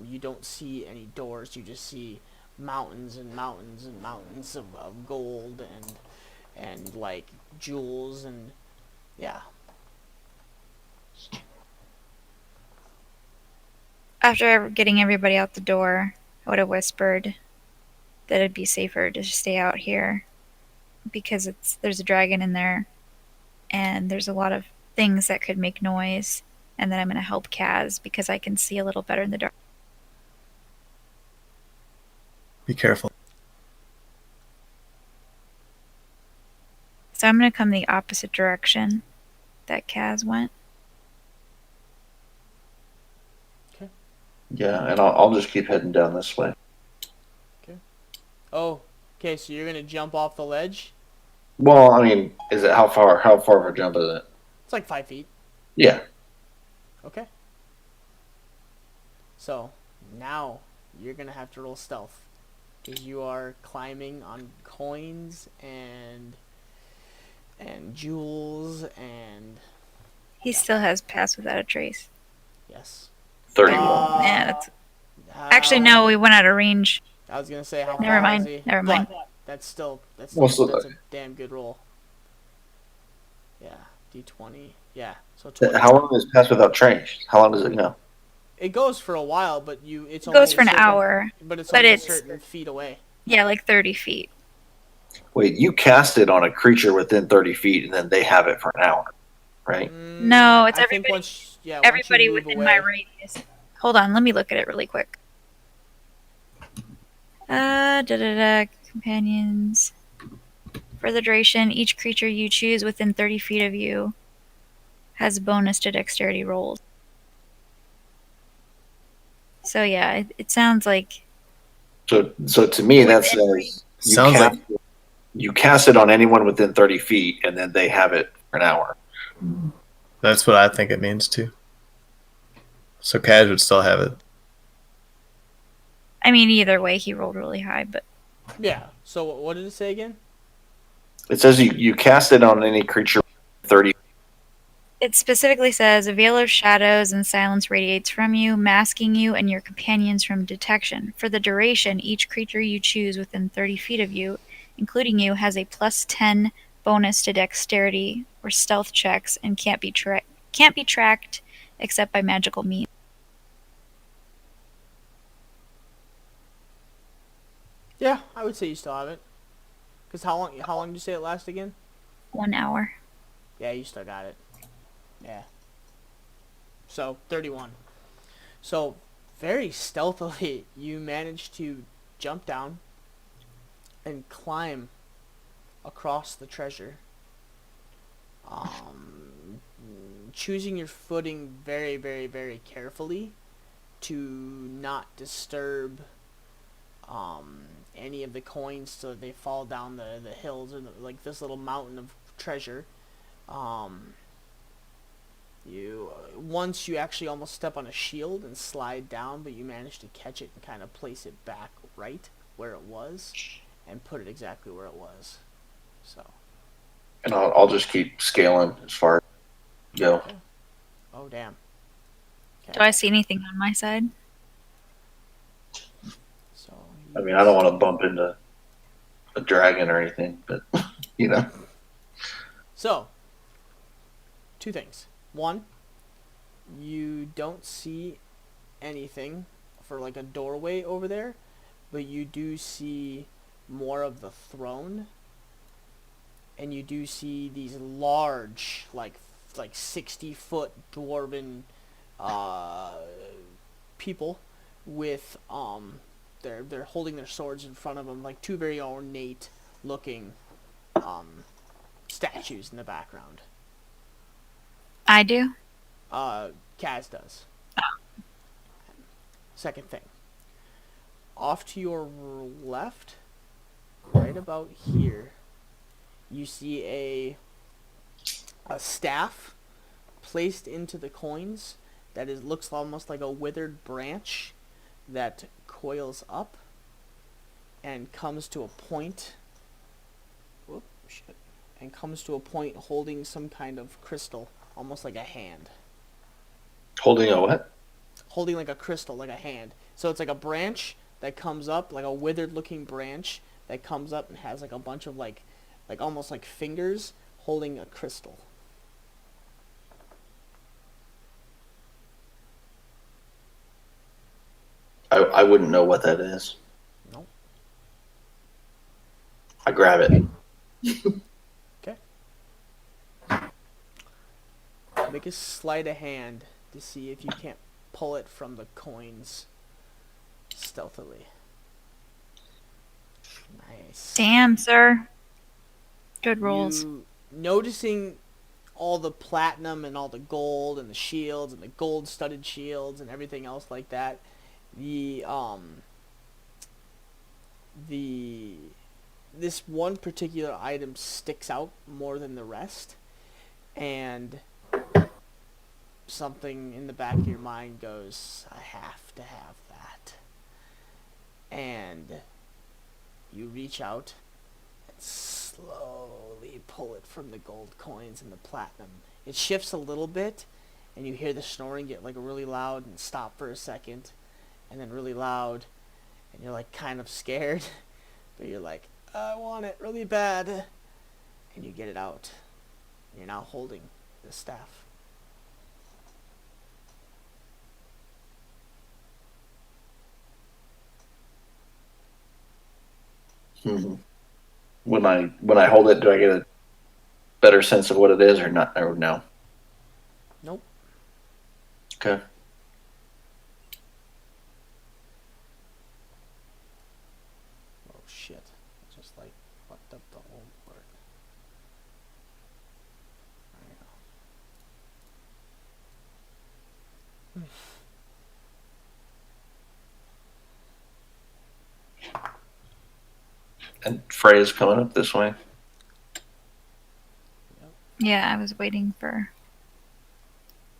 you don't see any doors. You just see mountains and mountains and mountains of gold and like jewels and yeah. after getting everybody out the door, I would have whispered that it'd be safer to stay out here because there's a dragon in there and there's a lot of things that could make noise, and then I'm going to help Kaz because I can see a little better in the dark. Be careful. So I'm going to come the opposite direction that Kaz went. yeah, and I'll just keep heading down this way. Oh, okay. So you're gonna jump off the ledge. Well, I mean, is it how far of a jump is it? It's like 5 feet. Yeah. Okay. So now you're gonna have to roll stealth because you are climbing on coins and jewels and He still has Pass Without a Trace. yes. 31. Man, it's, actually, no, we went out of range. I was gonna say how Never far mind, is he? never mind. But that's still Well, so that's a damn good roll. Yeah, D20. Yeah, so 20. How long is Pass Without Trace? How long does it go? It goes for a while, but it's It only goes for a an certain- hour. But it's but only it's- a certain feet away. Yeah, like 30 feet. Wait, you cast it on a creature within 30 feet, and then they have it for an hour, right? No, it's I think everybody- once you Everybody move within away- my radius. Hold on, let me look at it really quick. Companions. For the duration, each creature you choose within 30 feet of you has a bonus to dexterity rolls. So yeah, it sounds like So to me, that says Sounds like you cast it on anyone within 30 feet, and then they have it for an hour. that's what I think it means too. So Kaz would still have it. I mean, either way, he rolled really high, but Yeah. So what did it say again? It says you cast it on any creature within 30. it specifically says a veil of shadows and silence radiates from you, masking you and your companions from detection. For the duration, each creature you choose within 30 feet of you, including you, has a plus 10 bonus to dexterity or stealth checks and can't be tracked except by magical means. Yeah, I would say you still have it. Cause how long did you say it lasts again? 1 hour. Yeah, you still got it. Yeah. So 31. So very stealthily, you manage to jump down and climb across the treasure. Choosing your footing very, very, very carefully to not disturb any of the coins so that they fall down the hills or like this little mountain of treasure. You once you actually almost step on a shield and slide down, but you manage to catch it and kind of place it back right where it was and put it exactly where it was. So. And I'll just keep scaling as far as go. Okay. Oh damn. Okay. Do I see anything on my side? So. I mean, I don't want to bump into a dragon or anything, but you know. So. Two things. One, you don't see anything for like a doorway over there, but you do see more of the throne, and you do see these large, like 60-foot dwarven people with they're holding their swords in front of them, like two very ornate looking statues in the background. I do. Kaz does. Second thing. Off to your left, right about here, you see a staff placed into the coins that looks almost like a withered branch that coils up and comes to a point. Whoop, shit. And comes to a point holding some kind of crystal, almost like a hand. Holding a what? Holding like a crystal, like a hand. So it's like a branch that comes up, like a withered looking branch that comes up and has like a bunch of like almost like fingers holding a crystal. I wouldn't know what that is. Nope. I grab it. Okay. Make a sleight of hand to see if you can't pull it from the coins stealthily. Nice. Damn, sir. Good rolls. You noticing all the platinum and all the gold and the shields and the gold studded shields and everything else like that. This one particular item sticks out more than the rest, and something in the back of your mind goes, I have to have that. And you reach out and slowly pull it from the gold coins and the platinum. It shifts a little bit, and you hear the snoring get like really loud and stop for a second, and then really loud, and you're like kind of scared, but you're like, I want it really bad, and you get it out. You're now holding the staff. Mm-hmm. When I hold it, do I get a better sense of what it is or not? Or no? Nope. Okay. Oh shit. I just like fucked up the whole part. And Freya's coming up this way. Yeah, I was waiting for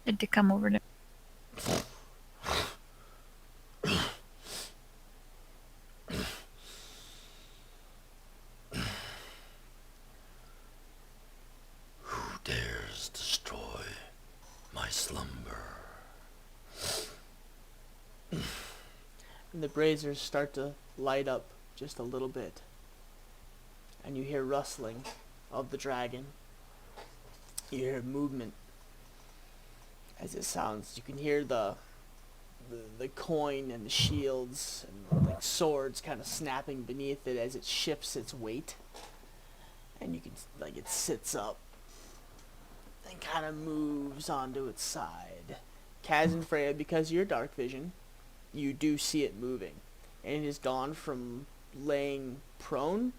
it to come over to. Who dares destroy my slumber? And the braziers start to light up just a little bit. And you hear rustling of the dragon. You hear movement as it sounds. You can hear the coin and the shields and like swords kind of snapping beneath it as it shifts its weight. And you can like it sits up and kind of moves onto its side Kaz and Freya, because of your dark vision, you do see it moving. And it has gone from laying prone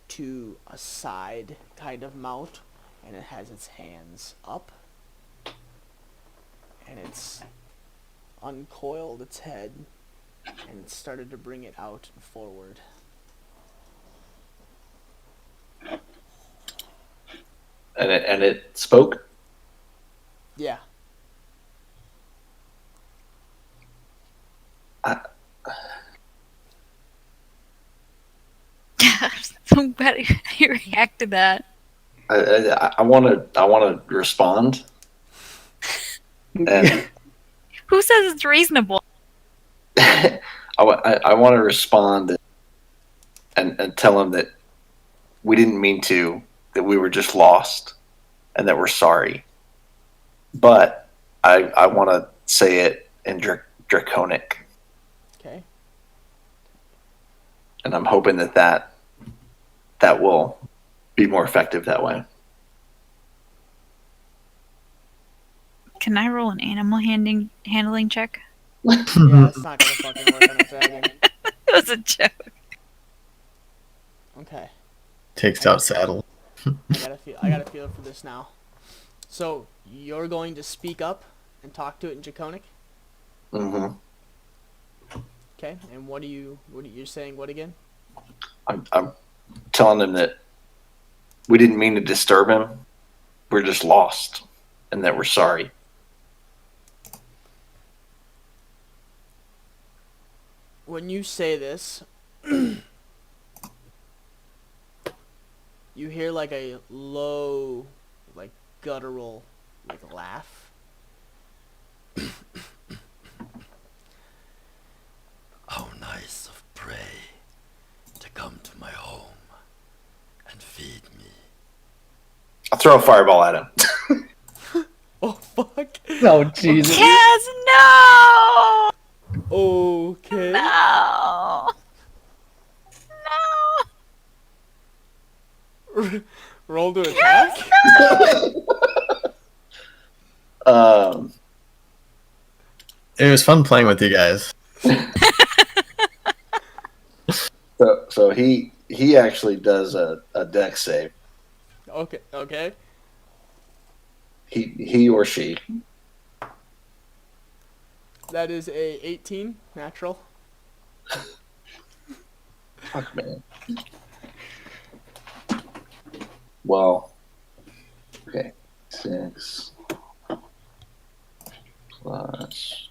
to a side kind of mount, and it has its hands up. And it's uncoiled its head, and it's started to bring it out and forward. And it spoke? Yeah. So bad you react to that. I want to respond. And Who says it's reasonable? I want to respond and tell him that we didn't mean to, that we were just lost, and that we're sorry. But I want to say it in Draconic. Okay. And I'm hoping that will be more effective that way. Can I roll an animal handling check? Yeah, it's not gonna fucking work on a dragon. It was a joke. Okay. Takes out saddle. I gotta feel for this now. So you're going to speak up and talk to it in Draconic? Mm-hmm. Okay. And what are you saying? What again? I'm telling him that we didn't mean to disturb him. We're just lost, and that we're sorry. When you say this, you hear like a low, like guttural, like laugh. How nice of prey to come to my home and feed me. I'll throw a fireball at him. Oh fuck. Oh Jesus! Kaz, no! Okay. No! No! Roll to attack. It was fun playing with you guys. So he actually does a dex save. Okay. Okay. He or she. That is a 18 natural. Fuck, man. Well, okay. 6 plus.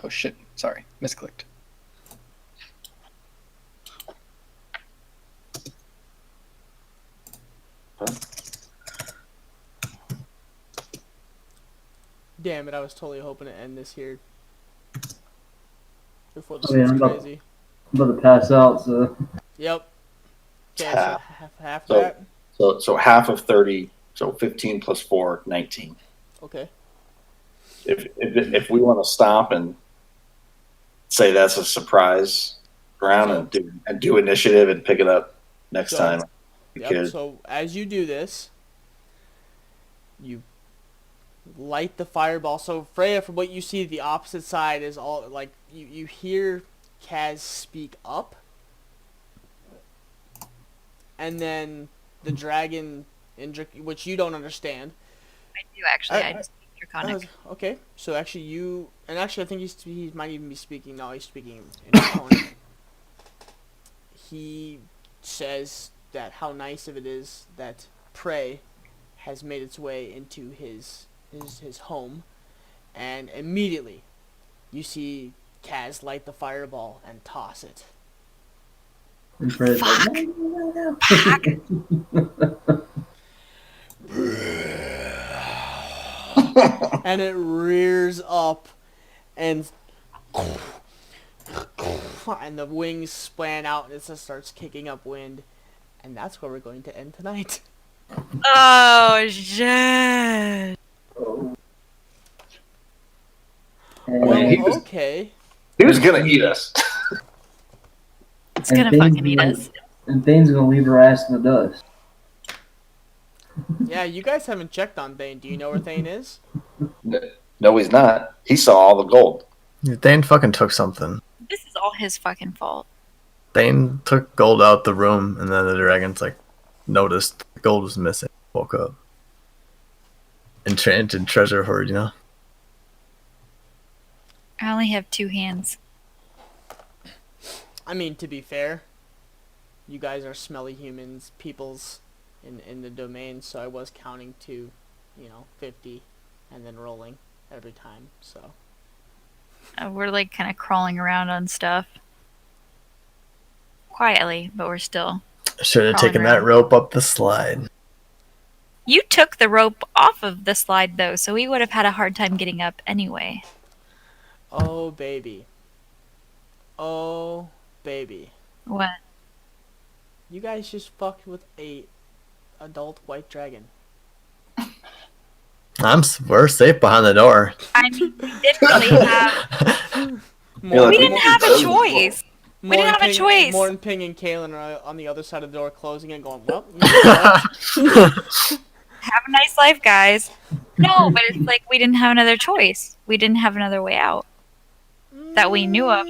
Oh shit! Sorry, misclicked. Damn it! I was totally hoping to end this here before this Oh, yeah, gets I'm about- crazy. I'm about to pass out, so Yep. Okay, so Half. half So- that. So half of 30. So 15 plus 4, 19. Okay. If we want to stop and say that's a surprise round and do initiative and pick it up next So- time, Yep. because So as you do this, you light the fireball. So Freya, from what you see, the opposite side is all like you hear Kaz speak up, and then the dragon which you don't understand. I do actually. I just speak Draconic. Okay, so actually I think he might even be speaking. No, he's speaking in Draconic. He says that how nice of it is that prey has made its way into his home, and immediately you see Kaz light the fireball and toss it. and Fred's like, Fuck. no. And it rears up and the wings span out and it just starts kicking up wind, and that's where we're going to end tonight. Oh shit! Well, okay. he was gonna eat us. It's gonna fucking eat us. And Thane's gonna leave her ass in the dust. Yeah, you guys haven't checked on Thane. Do you know where Thane is? No, he's not. He saw all the gold. Thane fucking took something. This is all his fucking fault. Thane took gold out the room, and then the dragons like noticed the gold was missing. Woke up. Enchanted treasure hoard, you know. I only have 2 hands. I mean, to be fair, you guys are smelly humans, peoples in the domain, so I was counting to, 50, and then rolling every time, so. We're like kind of crawling around on stuff. Quietly, but we're still. Should have Crawling taken that around. rope up the slide. You took the rope off of the slide though, so we would have had a hard time getting up anyway. Oh, baby. Oh, baby. What? You guys just fucked with a adult white dragon. We're safe behind the door. I mean, we didn't really have. More, We didn't have a choice. We didn't have a choice. Morton, Ping, and Kalen are on the other side of the door closing and going, well, you know what? Have a nice life, guys. No, but it's like we didn't have another choice. We didn't have another way out that we knew of.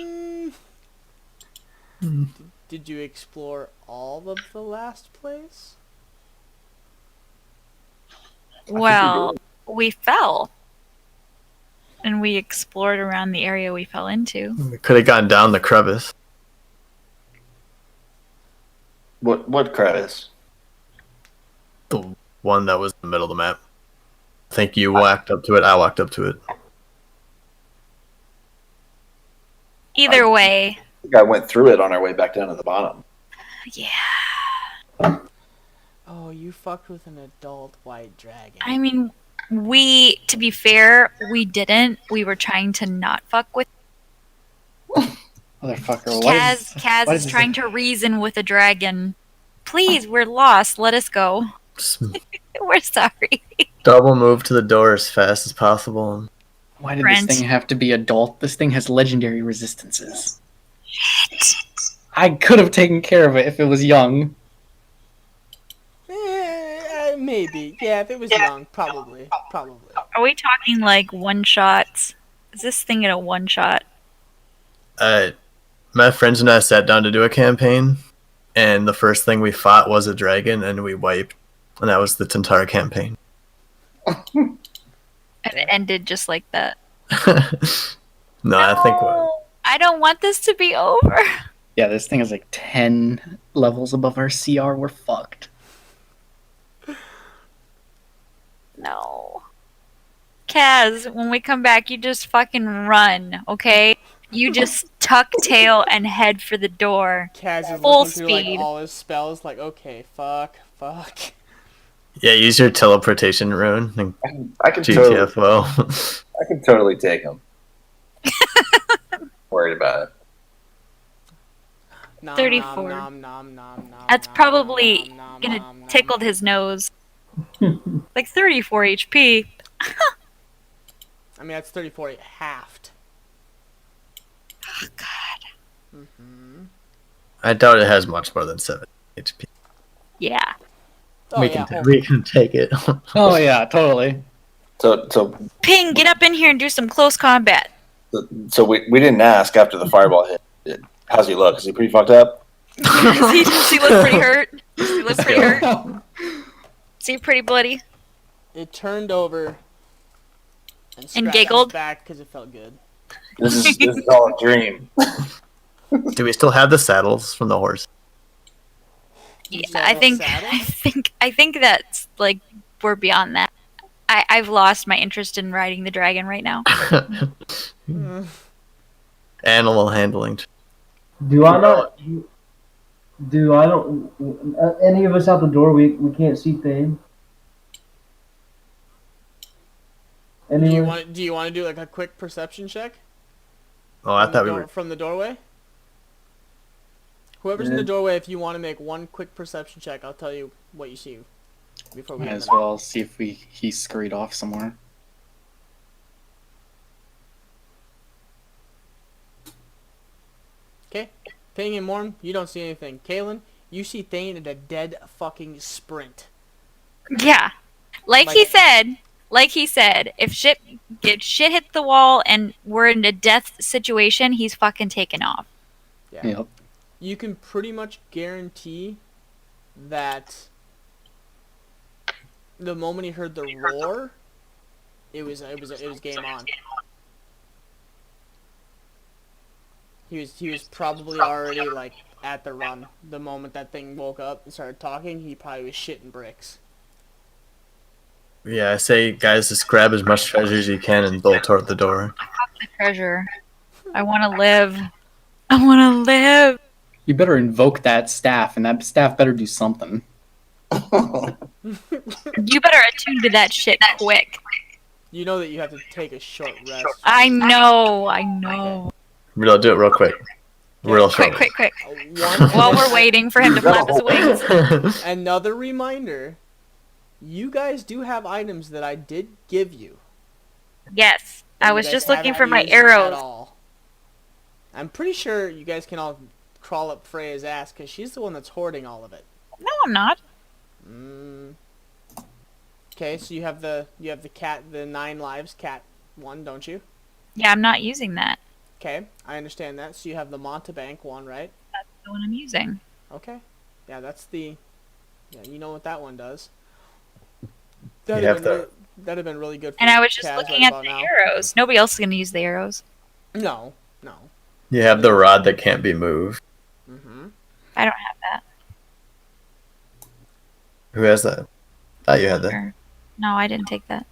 Did you explore all of the last place? Well, we fell. And we explored around the area we fell into. We could have gone down the crevice. What crevice? The one that was in the middle of the map. I think you walked up to it. I walked up to it. Either way, I think I went through it on our way back down to the bottom. yeah. Oh, you fucked with an adult white dragon. I mean, to be fair, we didn't. We were trying to not fuck with. Motherfucker, Kaz is trying to reason with a dragon. Please, we're lost. Let us go. Just We're sorry. double move to the door as fast as possible. Why did Brent. this thing have to be adult? This thing has legendary resistances. I could have taken care of it if it was young. Maybe. Yeah, if it was young, probably. Probably. Are we talking like one shots? Is this thing at a one shot? My friends and I sat down to do a campaign, and the first thing we fought was a dragon, and we wiped, and that was the entire campaign. And it ended just like that. No, I think I don't want this to be over. Yeah, this thing is like 10 levels above our CR. We're fucked. No. Kaz, when we come back, you just fucking run, okay? You just tuck tail and head for the door. Kaz is Full looking through like speed. all his spells, like, okay, fuck. Yeah, use your teleportation rune and I can totally, GTFO. I can totally take him. Worried about it. Nom, 34. nom, nom, nom, nom, That's nom, probably nom, nom, gonna nom, nom. tickled his nose. Like 34 HP. I mean, that's 34 halved. Oh, God. Mm-hmm. I doubt it has much more than 7 HP. Yeah. Oh, we yeah, can take it. Oh yeah, totally. So Ping, get up in here and do some close combat. we didn't ask after the fireball hit. How's he look? Is he pretty fucked up? Does he look pretty hurt? Does he look pretty hurt? Is he pretty bloody? It turned over and scratched giggled? his back because it felt good. This is all a dream. Do we still have the saddles from the horse? Yeah, Is that I a think saddle? I think that's like we're beyond that. I've lost my interest in riding the dragon right now. Animal handling. Do I not? Do I don't? Any of us out the door? We can't see Thane. Do Anyone? you want to do like a quick perception check? Oh, I From thought the we were. from the doorway. Whoever's in the doorway, if you want to make one quick perception check, I'll tell you what you see before we Might end as the well see if he scurried off somewhere. Okay. Ping and Morn, you don't see anything. Kalen, you see Thane at a dead fucking sprint. Yeah. Like he said, if shit hit the wall and we're in a death situation, he's fucking taking off. Yeah. Yep. You can pretty much guarantee that the moment he heard the roar, it was game on. He was probably already like at the run the moment that thing woke up and started talking. He probably was shitting bricks. Yeah, I say, guys, just grab as much treasure as you can and bolt toward the door. The treasure. I want to live. I want to live. You better invoke that staff, and that staff better do something. You better attune to that shit quick. You know that you have to take a short rest. I know. Real, do it real quick. Real short. Quick. One While we're waiting for him to flap his wings. Another reminder, you guys do have items that I did give you. Yes. that I you was guys just looking haven't for my used at arrows. all. I'm pretty sure you guys can all crawl up Freya's ass because she's the one that's hoarding all of it. No, I'm not. Okay, so you have the cat, the 9 lives cat one, don't you? Yeah, I'm not using that. Okay, I understand that. So you have the Montebank one, right? That's the one I'm using. Okay. Yeah, that's the... Yeah, you know what that one does. You have the- That'd have been really good for And I was just Kaz looking right at about the now. arrows. Nobody else is going to use the arrows. No. You have the rod that can't be moved. Mm-hmm. I don't have that. Who has that? Thought you had that. Or- No, I didn't take that.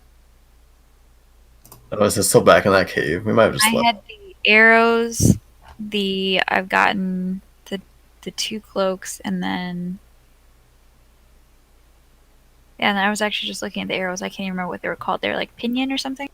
Oh, is it still back in that cave? We might have just I left. had the arrows. I've gotten the 2 cloaks, and then yeah. And I was actually just looking at the arrows. I can't even remember what they were called. They're like pinion or something.